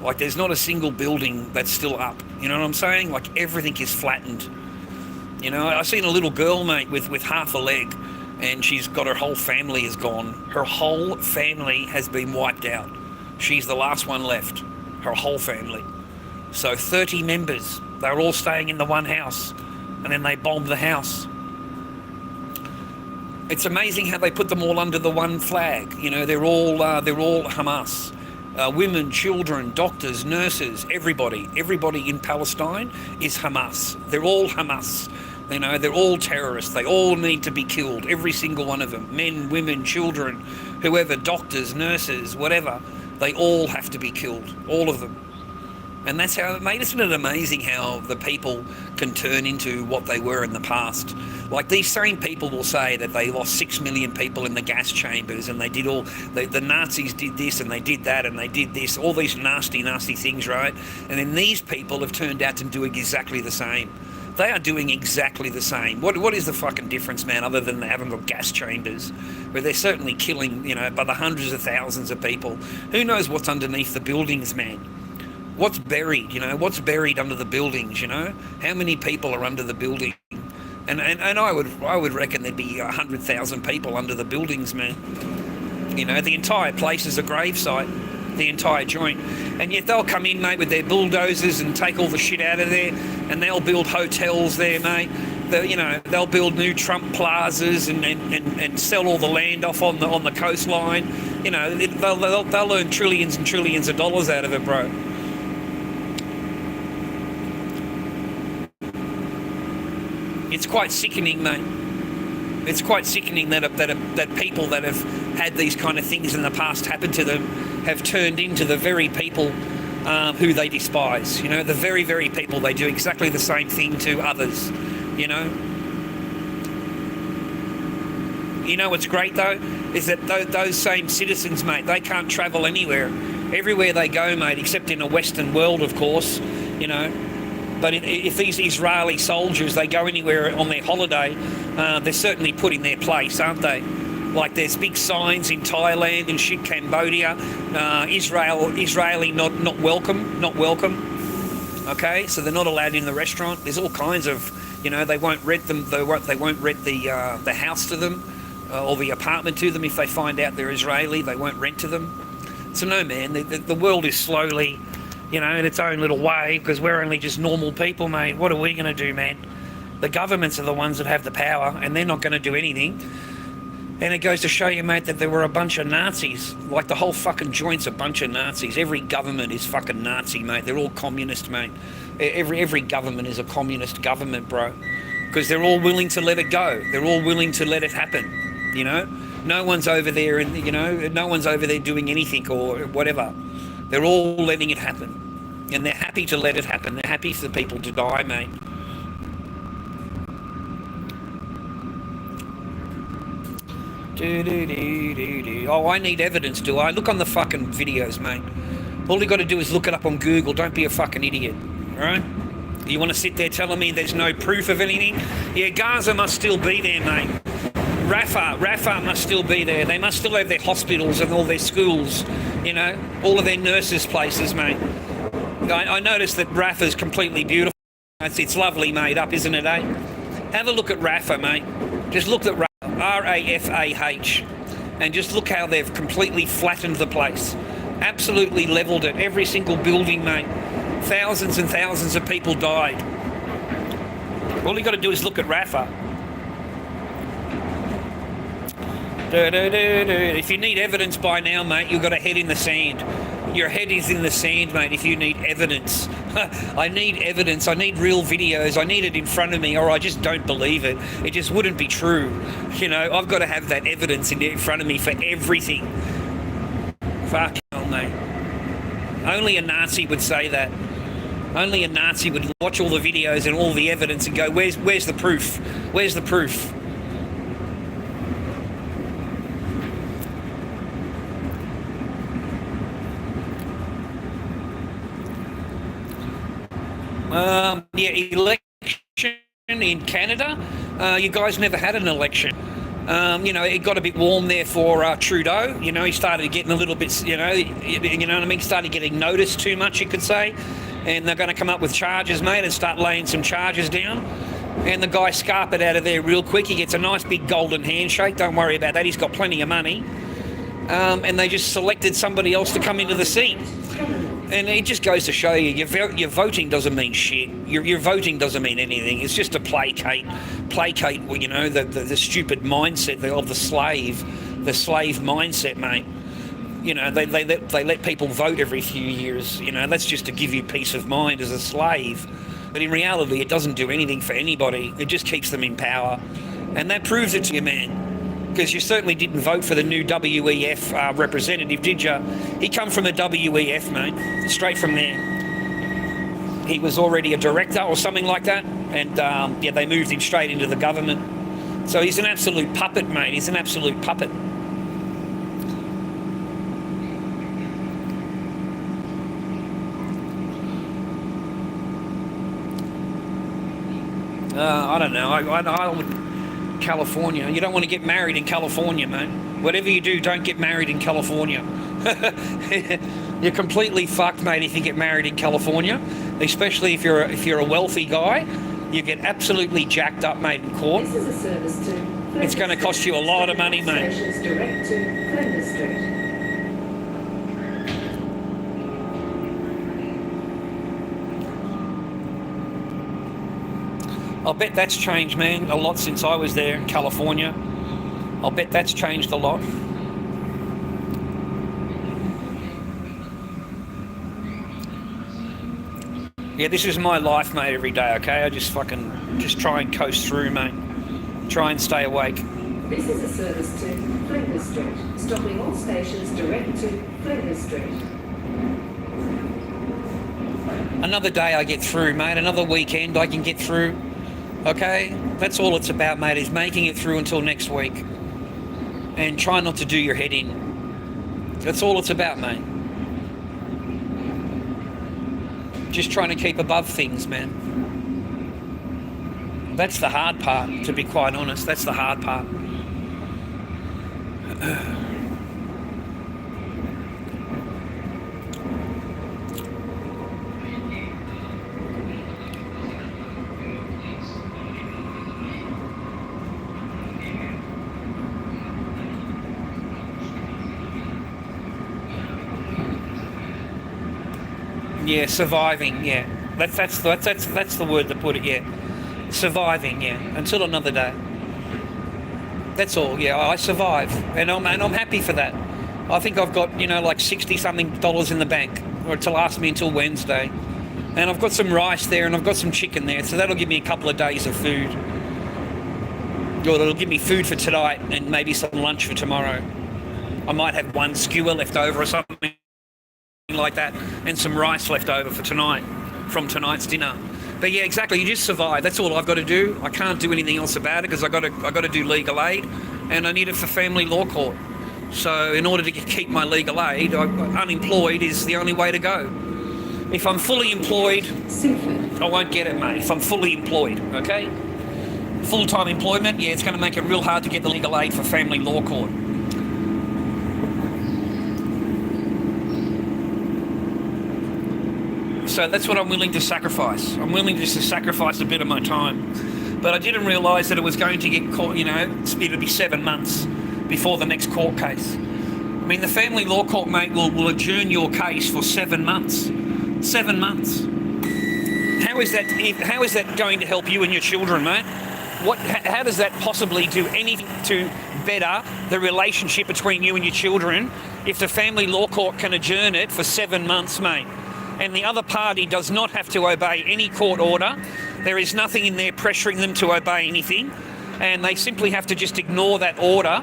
Like, there's not a single building that's still up. You know what I'm saying? Like, everything is flattened. You know, I seen a little girl, mate, with half a leg, and she's got her whole family is gone. Her whole family has been wiped out. She's the last one left. Her whole family. So 30 members, they were all staying in the one house, and then they bombed the house. It's amazing how they put them all under the one flag. You know, they're all Hamas. Women, children, doctors, nurses, everybody in Palestine is Hamas. They're all Hamas. You know, they're all terrorists. They all need to be killed, every single one of them. Men, women, children, whoever, doctors, nurses, whatever. They all have to be killed, all of them. And that's how, mate, isn't it amazing how the people can turn into what they were in the past? Like, these same people will say that they lost 6 million people in the gas chambers, and they did all, the Nazis did this and they did that and they did this, all these nasty, nasty things, right? And then these people have turned out to do exactly the same. They are doing exactly the same. What is the fucking difference, man, other than they haven't got gas chambers? Where they're certainly killing, you know, by the hundreds of thousands of people. Who knows what's underneath the buildings, man? What's buried, you know? What's buried under the buildings, you know? How many people are under the building? And I would reckon there'd be 100,000 people under the buildings, man. You know, the entire place is a gravesite, the entire joint. And yet they'll come in, mate, with their bulldozers and take all the shit out of there, and they'll build hotels there, mate. You know, they'll build new Trump plazas and sell all the land off on the coastline. You know, they'll earn trillions and trillions of dollars out of it, bro. It's quite sickening, mate. It's quite sickening that people that have had these kind of things in the past happen to them have turned into the very people who they despise. You know, the very, very people they do exactly the same thing to others. You know. You know what's great though is that those same citizens, mate, they can't travel anywhere. Everywhere they go, mate, except in a Western world, of course. You know. But if these Israeli soldiers, they go anywhere on their holiday, they're certainly put in their place, aren't they? Like there's big signs in Thailand and shit, Cambodia, Israeli not welcome. Okay, so they're not allowed in the restaurant. There's all kinds of, you know, they won't rent them. They won't rent the house to them or the apartment to them if they find out they're Israeli. They won't rent to them. So no, man, the world is slowly, you know, in its own little way, because we're only just normal people, mate. What are we going to do, man? The governments are the ones that have the power, and they're not going to do anything. And it goes to show you, mate, that there were a bunch of Nazis. Like, the whole fucking joint's a bunch of Nazis. Every government is fucking Nazi, mate. They're all communist, mate. Every government is a communist government, bro. Because they're all willing to let it go. They're all willing to let it happen, you know? No one's over there, and you know, no one's over there doing anything or whatever. They're all letting it happen. And they're happy to let it happen. They're happy for people to die, mate. Oh, I need evidence, do I? Look on the fucking videos, mate. All you got to do is look it up on Google. Don't be a fucking idiot, all right? You want to sit there telling me there's no proof of anything? Yeah, Gaza must still be there, mate. Rafah must still be there. They must still have their hospitals and all their schools, you know, all of their nurses' places, mate. I noticed that Rafah's completely beautiful. It's lovely made up, isn't it, eh? Have a look at Rafah, mate. Just look at Rafah, R-A-F-A-H, and just look how they've completely flattened the place. Absolutely levelled it. Every single building, mate. Thousands and thousands of people died. All you got to do is look at Rafah. If you need evidence by now, mate, you've got a head in the sand. Your head is in the sand, mate, if you need evidence. I need evidence. I need real videos. I need it in front of me, or I just don't believe it. It just wouldn't be true. You know, I've got to have that evidence in front of me for everything. Fuck hell, mate. Only a Nazi would say that. Only a Nazi would watch all the videos and all the evidence and go, where's the proof? Where's the proof? Yeah, election in Canada. You guys never had an election. You know, it got a bit warm there for Trudeau. You know, he started getting a little bit, you know what I mean? Started getting noticed too much, you could say. And they're going to come up with charges, mate, and start laying some charges down. And the guy scarpered out of there real quick. He gets a nice big golden handshake. Don't worry about that. He's got plenty of money. And they just selected somebody else to come into the seat. And it just goes to show you, your voting doesn't mean shit. Your voting doesn't mean anything. It's just to placate placate, you know, the stupid mindset of the slave mindset, mate. You know, they let people vote every few years. You know, that's just to give you peace of mind as a slave. But in reality, it doesn't do anything for anybody. It just keeps them in power. And that proves it to you, man. Because you certainly didn't vote for the new WEF representative, did you? He come from the WEF, mate. Straight from there. He was already a director or something like that. And, yeah, they moved him straight into the government. So he's an absolute puppet, mate. He's an absolute puppet. I don't know. I would California. You don't want to get married in California, mate. Whatever you do, don't get married in California. You're completely fucked, mate, if you get married in California. Especially if you're a wealthy guy, you get absolutely jacked up, mate, in court. This is a service to It's going to cost you a lot of money, mate. Stations direct to Flinders Street. I'll bet that's changed, man, a lot since I was there in California. I'll bet that's changed a lot. Yeah, this is my life, mate, every day, okay? I just try and coast through, mate. Try and stay awake. This is a service to Flinders Street, stopping all stations direct to Flinders Street. Another day I get through, mate. Another weekend I can get through. Okay? That's all it's about, mate, is making it through until next week. And try not to do your head in. That's all it's about, mate. Just trying to keep above things, man. That's the hard part, to be quite honest. That's the hard part. Yeah, surviving. Yeah, that's the word to put it. Yeah, surviving. Yeah, until another day. That's all. Yeah, I survive, and I'm happy for that. I think I've got, you know, like $60-something in the bank, or to last me until Wednesday, and I've got some rice there, and I've got some chicken there, so that'll give me a couple of days of food. Or it'll give me food for tonight and maybe some lunch for tomorrow. I might have one skewer left over or something like that, and some rice left over for tonight from tonight's dinner. But yeah, exactly, you just survive. That's all I've got to do. I can't do anything else about it because I got to do legal aid, and I need it for family law court. So in order to keep my legal aid, unemployed is the only way to go. If I'm fully employed, I won't get it, mate. If I'm fully employed, okay? Full-time employment, yeah, it's going to make it real hard to get the legal aid for family law court. So that's what I'm willing to sacrifice. I'm willing just to sacrifice a bit of my time. But I didn't realise that it was going to get caught, you know, it'll be 7 months before the next court case. I mean, the family law court, mate, will adjourn your case for 7 months. 7 months. How is that going to help you and your children, mate? How does that possibly do anything to better the relationship between you and your children if the family law court can adjourn it for 7 months, mate? And the other party does not have to obey any court order. There is nothing in there pressuring them to obey anything, and they simply have to just ignore that order,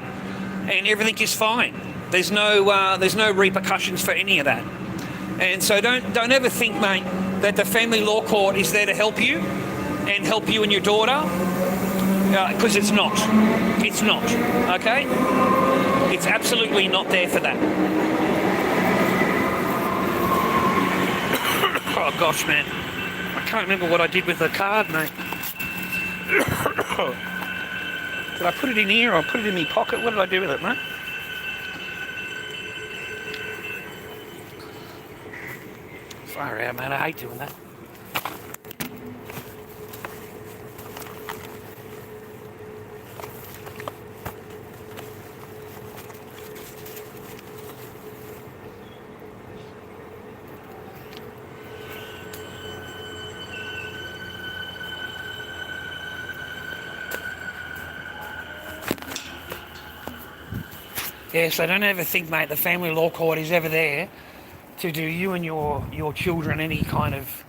and everything is fine. There's no repercussions for any of that. And so don't ever think, mate, that the family law court is there to help you and help you and your daughter, because it's not. It's not. Okay? It's absolutely not there for that. Oh gosh, man, I can't remember what I did with the card, mate. Did I put it in here or put it in my pocket? What did I do with it, mate? Far out, man, I hate doing that. Yeah, so don't ever think, mate, the family law court is ever there to do you and your children any kind of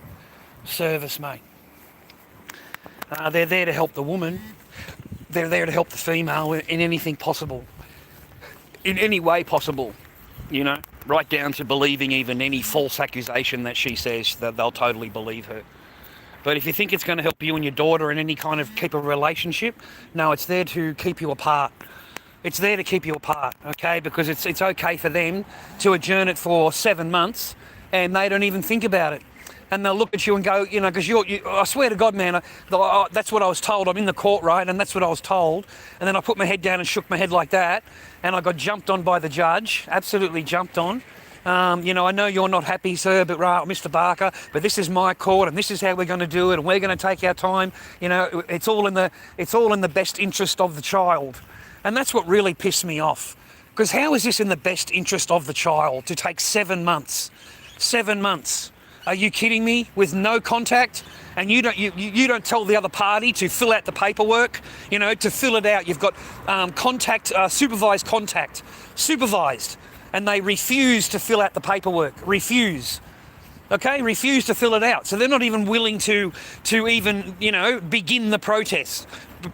service, mate. They're there to help the woman. They're there to help the female in anything possible. In any way possible, you know, right down to believing even any false accusation that she says, that they'll totally believe her. But if you think it's going to help you and your daughter in any kind of keep a relationship, no, it's there to keep you apart. It's there to keep you apart, okay? Because it's okay for them to adjourn it for 7 months and they don't even think about it. And they'll look at you and go, you know, because I swear to God, man, that's what I was told. I'm in the court, right? And that's what I was told. And then I put my head down and shook my head like that. And I got jumped on by the judge, absolutely jumped on. You know, I know you're not happy, sir, but right, Mr. Barker, but this is my court and this is how we're going to do it and we're going to take our time. You know, it's all in the best interest of the child. And that's what really pissed me off. Because how is this in the best interest of the child to take 7 months? 7 months. Are you kidding me? With no contact? And you don't tell the other party to fill out the paperwork, you know, to fill it out. You've got supervised contact, supervised, and they refuse to fill out the paperwork. Refuse. Okay, refuse to fill it out. So they're not even willing to even, you know, begin the protest.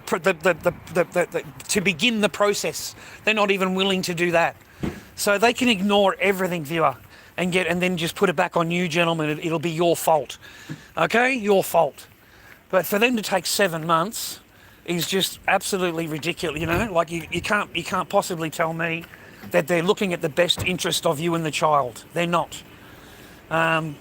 To begin the process, they're not even willing to do that. So they can ignore everything, viewer, and then just put it back on you, gentlemen. It'll be your fault. Okay, your fault. But for them to take 7 months is just absolutely ridiculous. You know, like you can't possibly tell me that they're looking at the best interest of you and the child. They're not. I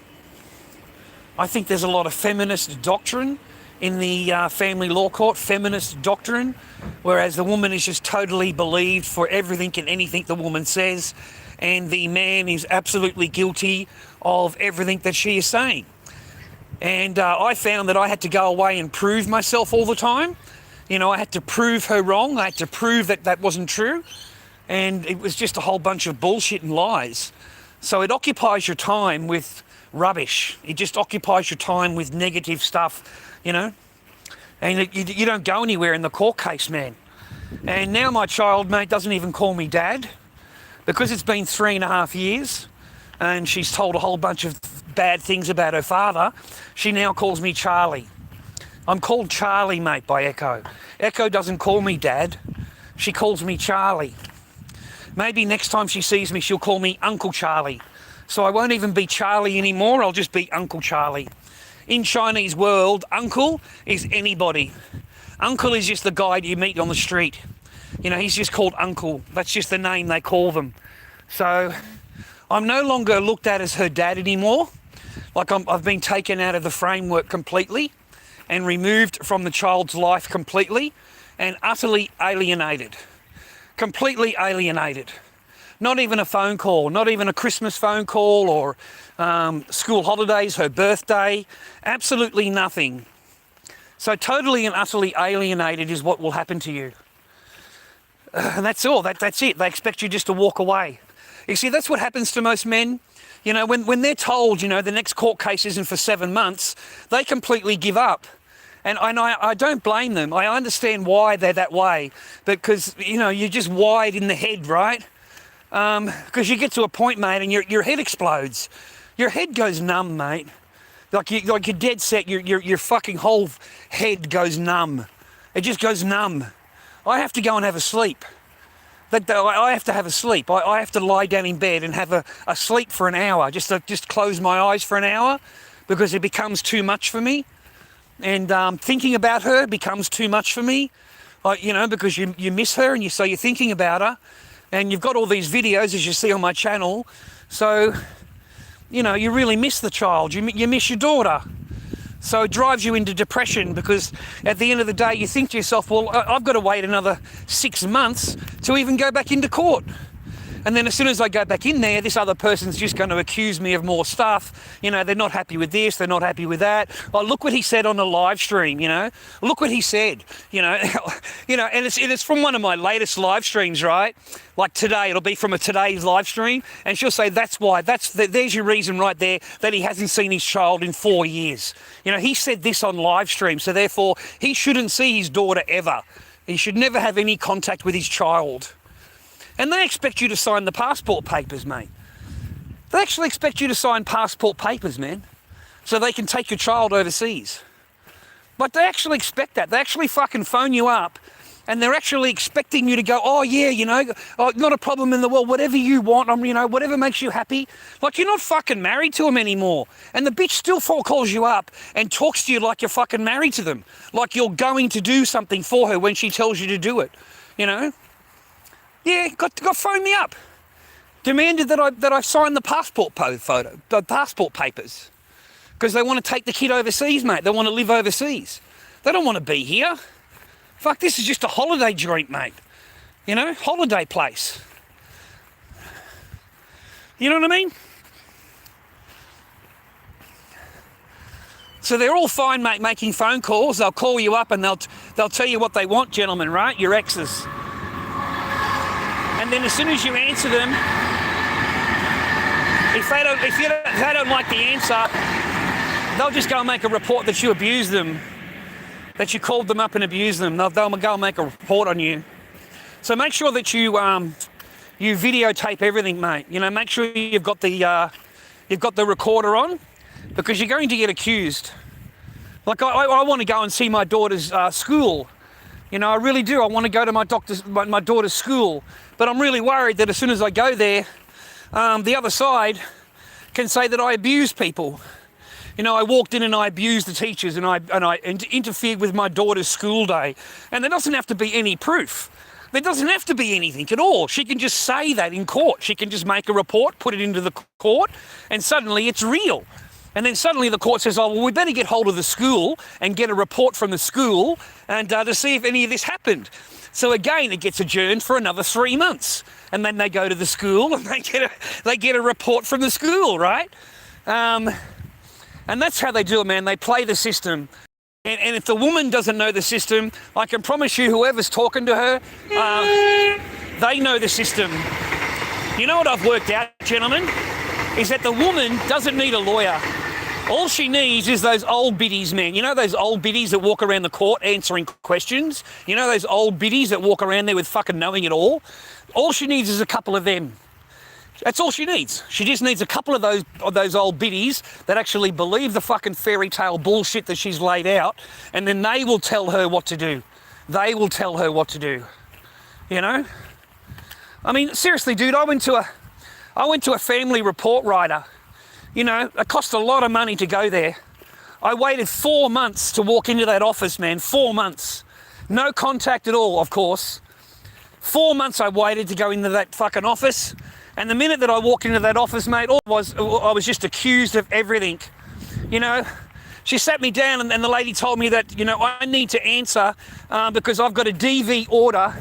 think there's a lot of feminist doctrine in the family law court, feminist doctrine, whereas the woman is just totally believed for everything and anything the woman says, and the man is absolutely guilty of everything that she is saying. And I found that I had to go away and prove myself all the time. You know, I had to prove her wrong. I had to prove that that wasn't true. And it was just a whole bunch of bullshit and lies. So it occupies your time with rubbish. It just occupies your time with negative stuff, you know. And you don't go anywhere in the court case, man. And now my child, mate, doesn't even call me dad. Because it's been 3.5 years and she's told a whole bunch of bad things about her father, she now calls me Charlie. I'm called Charlie, mate, by Echo. Echo doesn't call me Dad. She calls me Charlie. Maybe next time she sees me, she'll call me Uncle Charlie. So I won't even be Charlie anymore. I'll just be Uncle Charlie. In Chinese world, uncle is anybody. Uncle is just the guy you meet on the street. You know, he's just called uncle. That's just the name they call them. So I'm no longer looked at as her dad anymore. Like I've been taken out of the framework completely and removed from the child's life completely and utterly alienated. Completely alienated. Not even a phone call, not even a Christmas phone call or school holidays, her birthday, absolutely nothing. So totally and utterly alienated is what will happen to you. And that's all, that's it. They expect you just to walk away. You see, that's what happens to most men. You know, when they're told, you know, the next court case isn't for 7 months, they completely give up. And I don't blame them. I understand why they're that way. Because, you know, you're just wired in the head, right? Because you get to a point, mate, and your head explodes. Your head goes numb, mate. Like you're dead set. Your fucking whole head goes numb. It just goes numb. I have to go and have a sleep. I have to have a sleep. I have to lie down in bed and have a sleep for an hour. Just close my eyes for an hour because it becomes too much for me. And thinking about her becomes too much for me. You know, because you miss her and so you're thinking about her. And you've got all these videos, as you see on my channel. So, you know, you really miss the child. You miss your daughter. So it drives you into depression because at the end of the day, you think to yourself, well, I've got to wait another 6 months to even go back into court. And then as soon as I go back in there, this other person's just going to accuse me of more stuff. You know, they're not happy with this, they're not happy with that. Oh, look what he said on the live stream, you know. Look what he said, you know. You know, and it's from one of my latest live streams, right? Like today, it'll be from today's live stream. And she'll say, that's why, there's your reason right there that he hasn't seen his child in 4 years. You know, he said this on live stream, so therefore he shouldn't see his daughter ever. He should never have any contact with his child. And they expect you to sign the passport papers, mate. They actually expect you to sign passport papers, man, so they can take your child overseas. Like, they actually expect that. They actually fucking phone you up, and they're actually expecting you to go, oh yeah, you know, oh, not a problem in the world, whatever you want, you know, whatever makes you happy. Like, you're not fucking married to them anymore. And the bitch still calls you up and talks to you like you're fucking married to them. Like you're going to do something for her when she tells you to do it, you know? Yeah, got phoned me up. Demanded that I sign the passport papers. Because they want to take the kid overseas, mate. They want to live overseas. They don't want to be here. Fuck, this is just a holiday joint, mate. You know, holiday place. You know what I mean? So they're all fine, mate, making phone calls. They'll call you up and they'll tell you what they want, gentlemen, right? Your exes. And then as soon as you answer them, if they don't like the answer, they'll just go and make a report that you abused them. That you called them up and abused them. They'll go and make a report on you. So make sure that you videotape everything, mate. You know, make sure you've got the recorder on, because you're going to get accused. Like I want to go and see my daughter's school. You know, I really do. I want to go to my daughter's school, but I'm really worried that as soon as I go there, the other side can say that I abuse people. You know, I walked in and I abused the teachers and I interfered with my daughter's school day. And there doesn't have to be any proof. There doesn't have to be anything at all. She can just say that in court. She can just make a report, put it into the court, and suddenly it's real. And then suddenly the court says, oh, well, we better get hold of the school and get a report from the school and to see if any of this happened. So again, it gets adjourned for another 3 months. And then they go to the school and they get a report from the school, right? And that's how they do it, man. They play the system. And if the woman doesn't know the system, I can promise you whoever's talking to her, they know the system. You know what I've worked out, gentlemen? Is that the woman doesn't need a lawyer. All she needs is those old biddies, man. You know those old biddies that walk around the court answering questions? You know those old biddies that walk around there with fucking knowing it all? All she needs is a couple of them. That's all she needs. She just needs a couple of those old biddies that actually believe the fucking fairy tale bullshit that she's laid out, and then they will tell her what to do. They will tell her what to do. You know? I mean, seriously, dude, I went to a family report writer. You know, it cost a lot of money to go there. I waited 4 months to walk into that office, man. 4 months. No contact at all, of course. 4 months I waited to go into that fucking office. And the minute that I walked into that office, mate, I was just accused of everything. You know, she sat me down and the lady told me that, you know, I need to answer because I've got a DV order,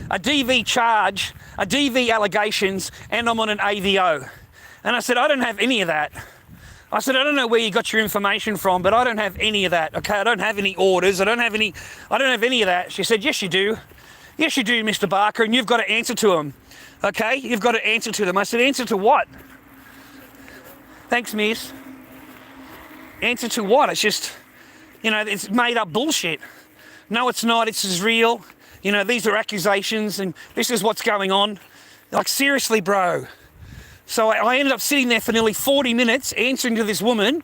a DV charge, a DV allegations, and I'm on an AVO. And I said, I don't have any of that. I said, I don't know where you got your information from, but I don't have any of that. Okay, I don't have any orders. I don't have any of that. She said, yes, you do. Yes, you do, Mr. Barker, and you've got to answer to them. Okay, you've got to answer to them. I said, answer to what? Thanks, miss. Answer to what? It's just, you know, it's made up bullshit. No, it's not. It's as real. You know, these are accusations and this is what's going on. Like, seriously, bro. So I ended up sitting there for nearly 40 minutes answering to this woman.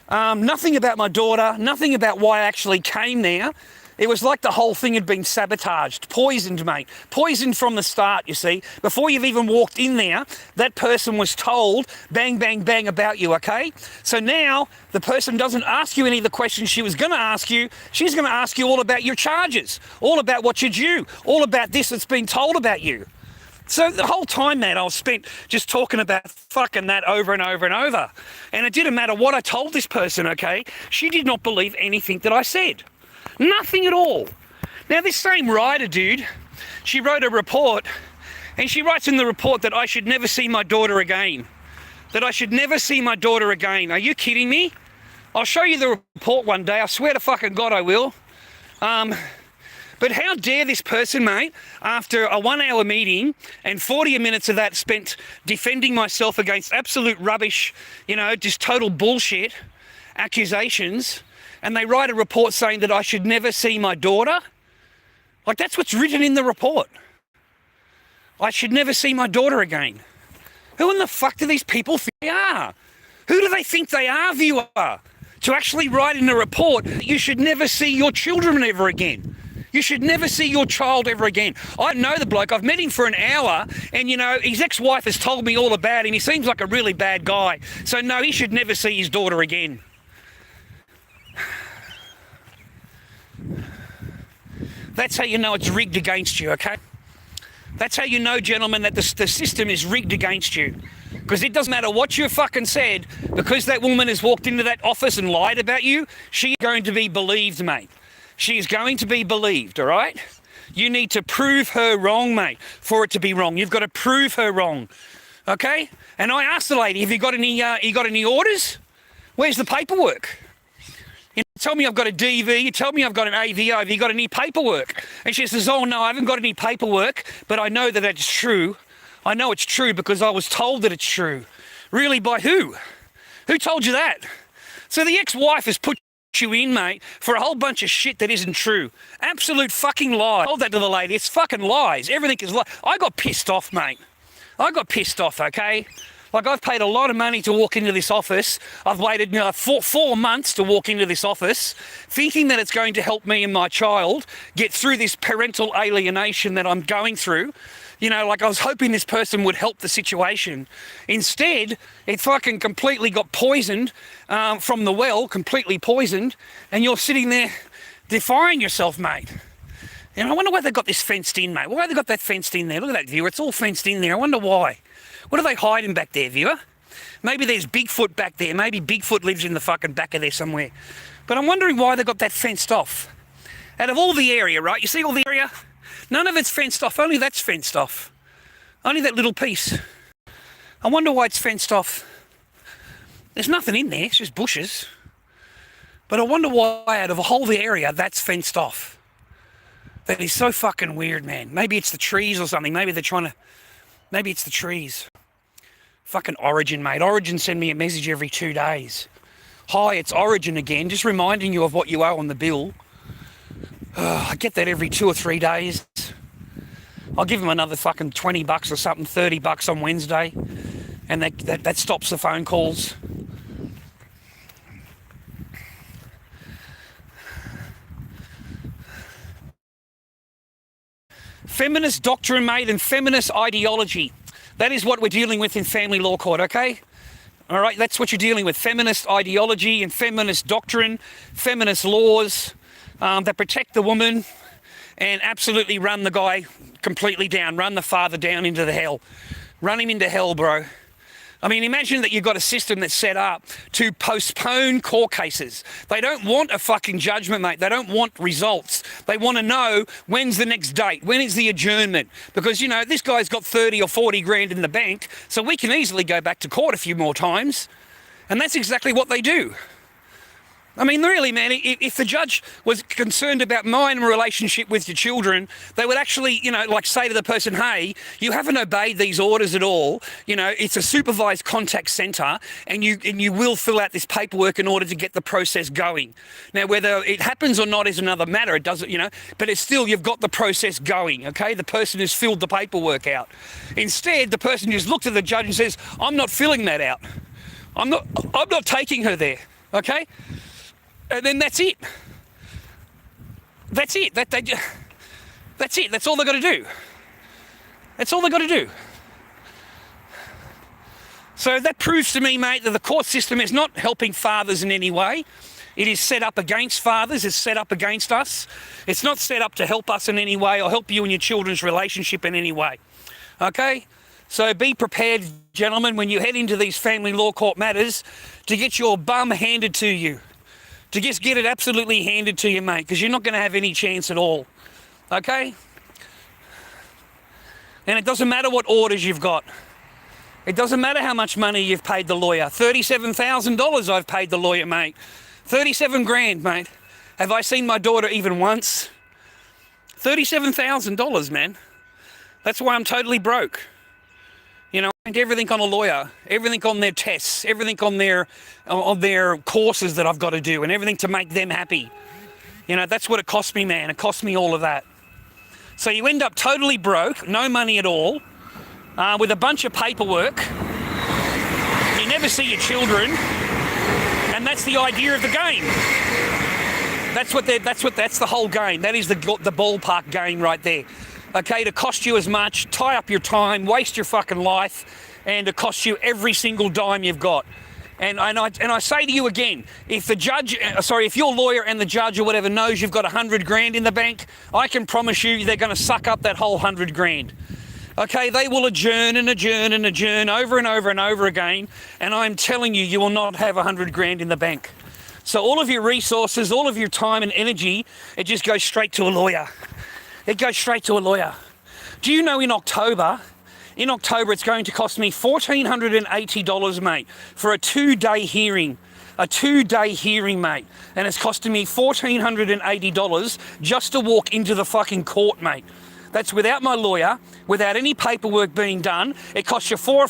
Nothing about my daughter, nothing about why I actually came there. It was like the whole thing had been sabotaged, poisoned, mate. Poisoned from the start, you see. Before you've even walked in there, that person was told bang, bang, bang about you, okay? So now the person doesn't ask you any of the questions she was going to ask you. She's going to ask you all about your charges, all about what you're due, all about this that's been told about you. So the whole time, man, I was spent just talking about fucking that over and over and over. And it didn't matter what I told this person, okay? She did not believe anything that I said. Nothing at all. Now, this same writer, dude, she wrote a report, and she writes in the report that I should never see my daughter again. That I should never see my daughter again. Are you kidding me? I'll show you the report one day. I swear to fucking God I will. But how dare this person, mate, after a 1 hour meeting and 40 minutes of that spent defending myself against absolute rubbish, you know, just total bullshit accusations, and they write a report saying that I should never see my daughter? Like, that's what's written in the report. I should never see my daughter again. Who in the fuck do these people think they are? Who do they think they are, viewer? To actually write in a report that you should never see your children ever again. You should never see your child ever again. I know the bloke. I've met him for an hour, and, you know, his ex-wife has told me all about him. He seems like a really bad guy. So, no, he should never see his daughter again. That's how you know it's rigged against you, okay? That's how you know, gentlemen, that the system is rigged against you. Because it doesn't matter what you fucking said, because that woman has walked into that office and lied about you, she's going to be believed, mate. She is going to be believed, all right? You need to prove her wrong, mate, for it to be wrong. You've got to prove her wrong, okay? And I asked the lady, have you got any orders? Where's the paperwork? You tell me I've got a DV, you tell me I've got an AVO, have you got any paperwork? And she says, oh, no, I haven't got any paperwork, but I know that that's true. I know it's true because I was told that it's true. Really, by who? Who told you that? So the ex-wife has put you in, mate, for a whole bunch of shit that isn't true. Absolute fucking lies. I told that to the lady. It's fucking lies. Everything is lies. I got pissed off, mate. I got pissed off, okay? Like, I've paid a lot of money to walk into this office. I've waited four months to walk into this office, thinking that it's going to help me and my child get through this parental alienation that I'm going through. You know, like, I was hoping this person would help the situation. Instead, it fucking completely got poisoned from the well, completely poisoned, and you're sitting there defying yourself, mate. And I wonder why they got this fenced in, mate. Why have they got that fenced in there? Look at that, viewer. It's all fenced in there. I wonder why. What are they hiding back there, viewer? Maybe there's Bigfoot back there. Maybe Bigfoot lives in the fucking back of there somewhere. But I'm wondering why they got that fenced off. Out of all the area, right? You see all the area? None of it's fenced off. Only that's fenced off. Only that little piece. I wonder why it's fenced off. There's nothing in there. It's just bushes. But I wonder why out of a whole the area, that's fenced off. That is so fucking weird, man. Maybe it's the trees or something. Maybe they're trying to... Maybe it's the trees. Fucking Origin, mate. Origin send me a message every 2 days. Hi, it's Origin again. Just reminding you of what you owe on the bill. I get that every 2 or 3 days. I'll give them another fucking $20 or something, $30 on Wednesday. And that stops the phone calls. Feminist doctrine, mate, and feminist ideology. That is what we're dealing with in family law court, okay? All right, that's what you're dealing with. Feminist ideology and feminist doctrine, feminist laws that protect the woman and absolutely run the guy completely down, run the father down into the hell. Run him into hell, bro. I mean, imagine that you've got a system that's set up to postpone court cases. They don't want a fucking judgment, mate. They don't want results. They want to know when's the next date, when is the adjournment. Because, you know, this guy's got 30 or 40 grand in the bank, so we can easily go back to court a few more times. And that's exactly what they do. I mean, really, man, if the judge was concerned about my relationship with your children, they would actually, you know, like say to the person, hey, you haven't obeyed these orders at all. You know, it's a supervised contact centre and you will fill out this paperwork in order to get the process going. Now, whether it happens or not is another matter. It doesn't, you know, but it's still, you've got the process going, okay? The person has filled the paperwork out. Instead, the person just looks at the judge and says, I'm not filling that out. I'm not taking her there, okay? And then that's it. That's it. That's it. That's all they've got to do. That's all they've got to do. So that proves to me, mate, that the court system is not helping fathers in any way. It is set up against fathers. It's set up against us. It's not set up to help us in any way or help you and your children's relationship in any way. Okay? So be prepared, gentlemen, when you head into these family law court matters, to get your bum handed to you. To just get it absolutely handed to you, mate, because you're not going to have any chance at all, okay? And it doesn't matter what orders you've got. It doesn't matter how much money you've paid the lawyer. $37,000 I've paid the lawyer, mate. 37 grand, mate. Have I seen my daughter even once? $37,000, man. That's why I'm totally broke. You know, I spent everything on a lawyer, everything on their tests, everything on their courses that I've got to do, and everything to make them happy. You know, that's what it cost me, man. It cost me all of that. So you end up totally broke, no money at all, with a bunch of paperwork. You never see your children, and that's the idea of the game. That's the whole game. That is the ballpark game right there. Okay, to cost you as much, tie up your time, waste your fucking life, and to cost you every single dime you've got. And I say to you again, if your lawyer and the judge or whatever knows you've got 100 grand in the bank, I can promise you they're going to suck up that whole 100 grand. Okay, they will adjourn and adjourn and adjourn over and over and over again, and I'm telling you, you will not have 100 grand in the bank. So all of your resources, all of your time and energy, it just goes straight to a lawyer. It goes straight to a lawyer. Do you know in October it's going to cost me $1,480, mate, for a 2-day hearing. A 2-day hearing, mate. And it's costing me $1,480 just to walk into the fucking court, mate. That's without my lawyer, without any paperwork being done. It costs you $400 or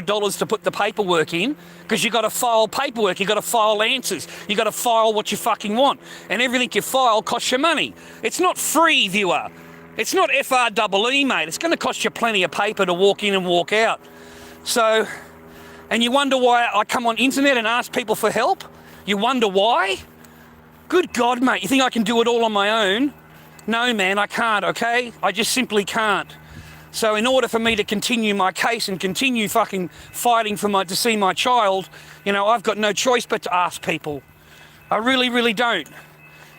$500 to put the paperwork in, because you got to file paperwork, you got to file answers, you got to file what you fucking want, and everything you file costs you money. It's not free, viewer. It's not FREE, mate. It's going to cost you plenty of paper to walk in and walk out. So, and you wonder why I come on internet and ask people for help? You wonder why? Good God, mate, you think I can do it all on my own? No, man, I can't, okay? I just simply can't. So in order for me to continue my case and continue fucking fighting to see my child, I've got no choice but to ask people. I really, really don't.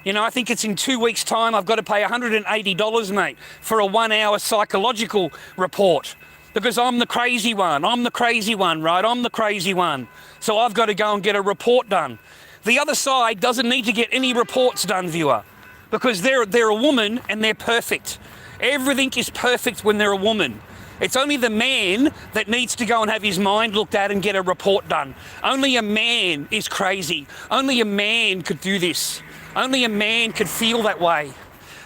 I think it's in 2 weeks' time I've got to pay $180, mate, for a 1-hour psychological report. Because I'm the crazy one. I'm the crazy one, right? I'm the crazy one. So I've got to go and get a report done. The other side doesn't need to get any reports done, viewer. Because they're a woman and they're perfect. Everything is perfect when they're a woman. It's only the man that needs to go and have his mind looked at and get a report done. Only a man is crazy. Only a man could do this. Only a man could feel that way.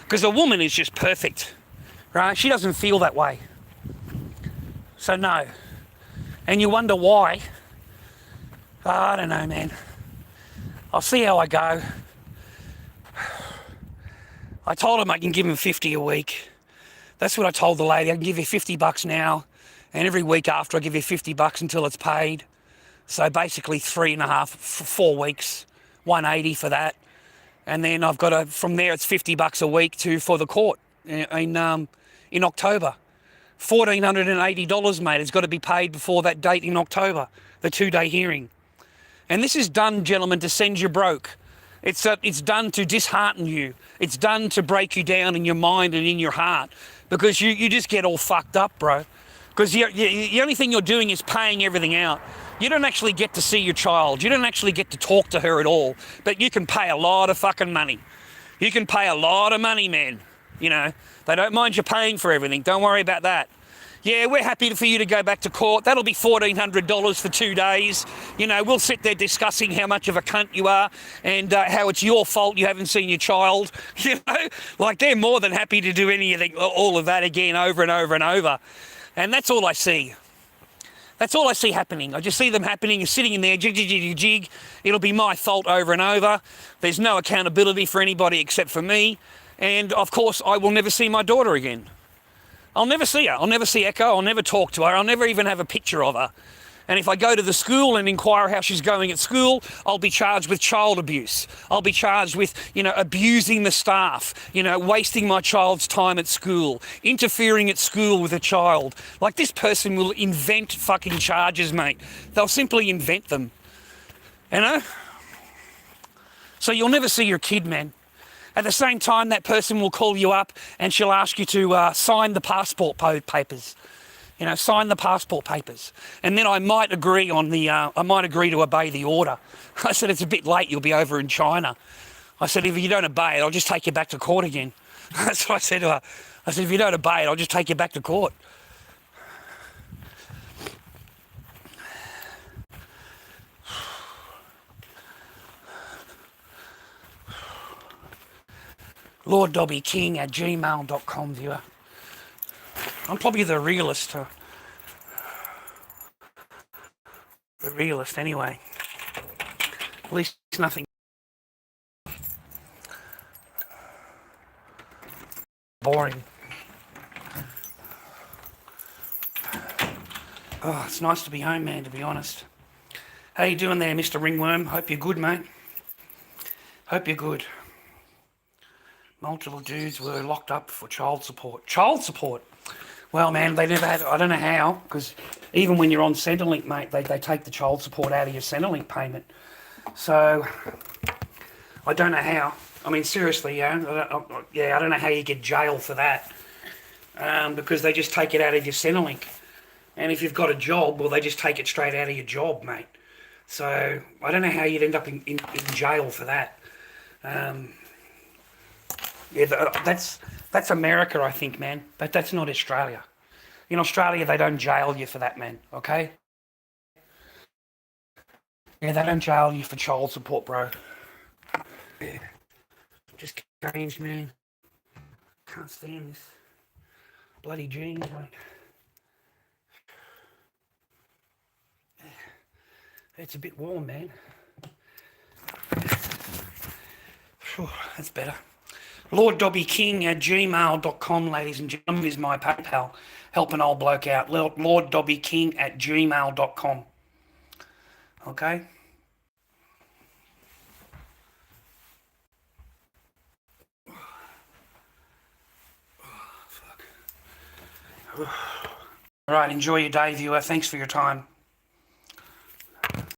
Because a woman is just perfect, right? She doesn't feel that way. So no. And you wonder why. I don't know, man. I'll see how I go. I told him I can give him 50 a week. That's what I told the lady. I can give you $50 now, and every week after I give you $50 until it's paid. So basically 4 weeks, 180 for that. And then I've got from there it's $50 a week for the court in October. $1,480, mate. It's got to be paid before that date in October, the 2-day hearing. And this is done, gentlemen, to send you broke. It's done to dishearten you. It's done to break you down in your mind and in your heart, because you just get all fucked up, bro. Because the only thing you're doing is paying everything out. You don't actually get to see your child. You don't actually get to talk to her at all. But you can pay a lot of fucking money. You can pay a lot of money, man. They don't mind you paying for everything. Don't worry about that. Yeah, we're happy for you to go back to court. That'll be $1,400 for 2 days. We'll sit there discussing how much of a cunt you are and how it's your fault you haven't seen your child. Like they're more than happy to do anything, all of that again over and over and over. And that's all I see. That's all I see happening. I just see them happening, sitting in there, jig, jig, jig, jig. It'll be my fault over and over. There's no accountability for anybody except for me. And of course, I will never see my daughter again. I'll never see her. I'll never see Echo. I'll never talk to her. I'll never even have a picture of her. And if I go to the school and inquire how she's going at school, I'll be charged with child abuse. I'll be charged with, abusing the staff, wasting my child's time at school, interfering at school with a child. Like, this person will invent fucking charges, mate. They'll simply invent them. So you'll never see your kid, man. At the same time, that person will call you up and she'll ask you to sign the passport papers. Sign the passport papers. And then I might agree to obey the order. I said, it's a bit late, you'll be over in China. I said, if you don't obey it, I'll just take you back to court again. That's what I said to her. I said, if you don't obey it, I'll just take you back to court. LordDobbyKing@gmail.com, viewer. I'm probably the realist. The realist, anyway. At least nothing boring. Oh, it's nice to be home, man, to be honest. How you doing there, Mr. Ringworm? Hope you're good, mate. Hope you're good. Multiple dudes were locked up for child support. Child support? Well, man, they never had... I don't know how, because even when you're on Centrelink, mate, they take the child support out of your Centrelink payment. So, I don't know how. I mean, seriously, yeah, I don't know how you get jail for that. Because they just take it out of your Centrelink. And if you've got a job, well, they just take it straight out of your job, mate. So, I don't know how you'd end up in jail for that. That's America, I think, man. That's not Australia. In Australia, they don't jail you for that, man, okay? Yeah, they don't jail you for child support, bro. Yeah. Just changed, man. Can't stand this. Bloody jeans, mate. It's a bit warm, man. Whew, that's better. LordDobbyKing@gmail.com, ladies and gentlemen, is my PayPal. Help an old bloke out. LordDobbyKing@gmail.com. Okay? All right, enjoy your day, viewer. Thanks for your time.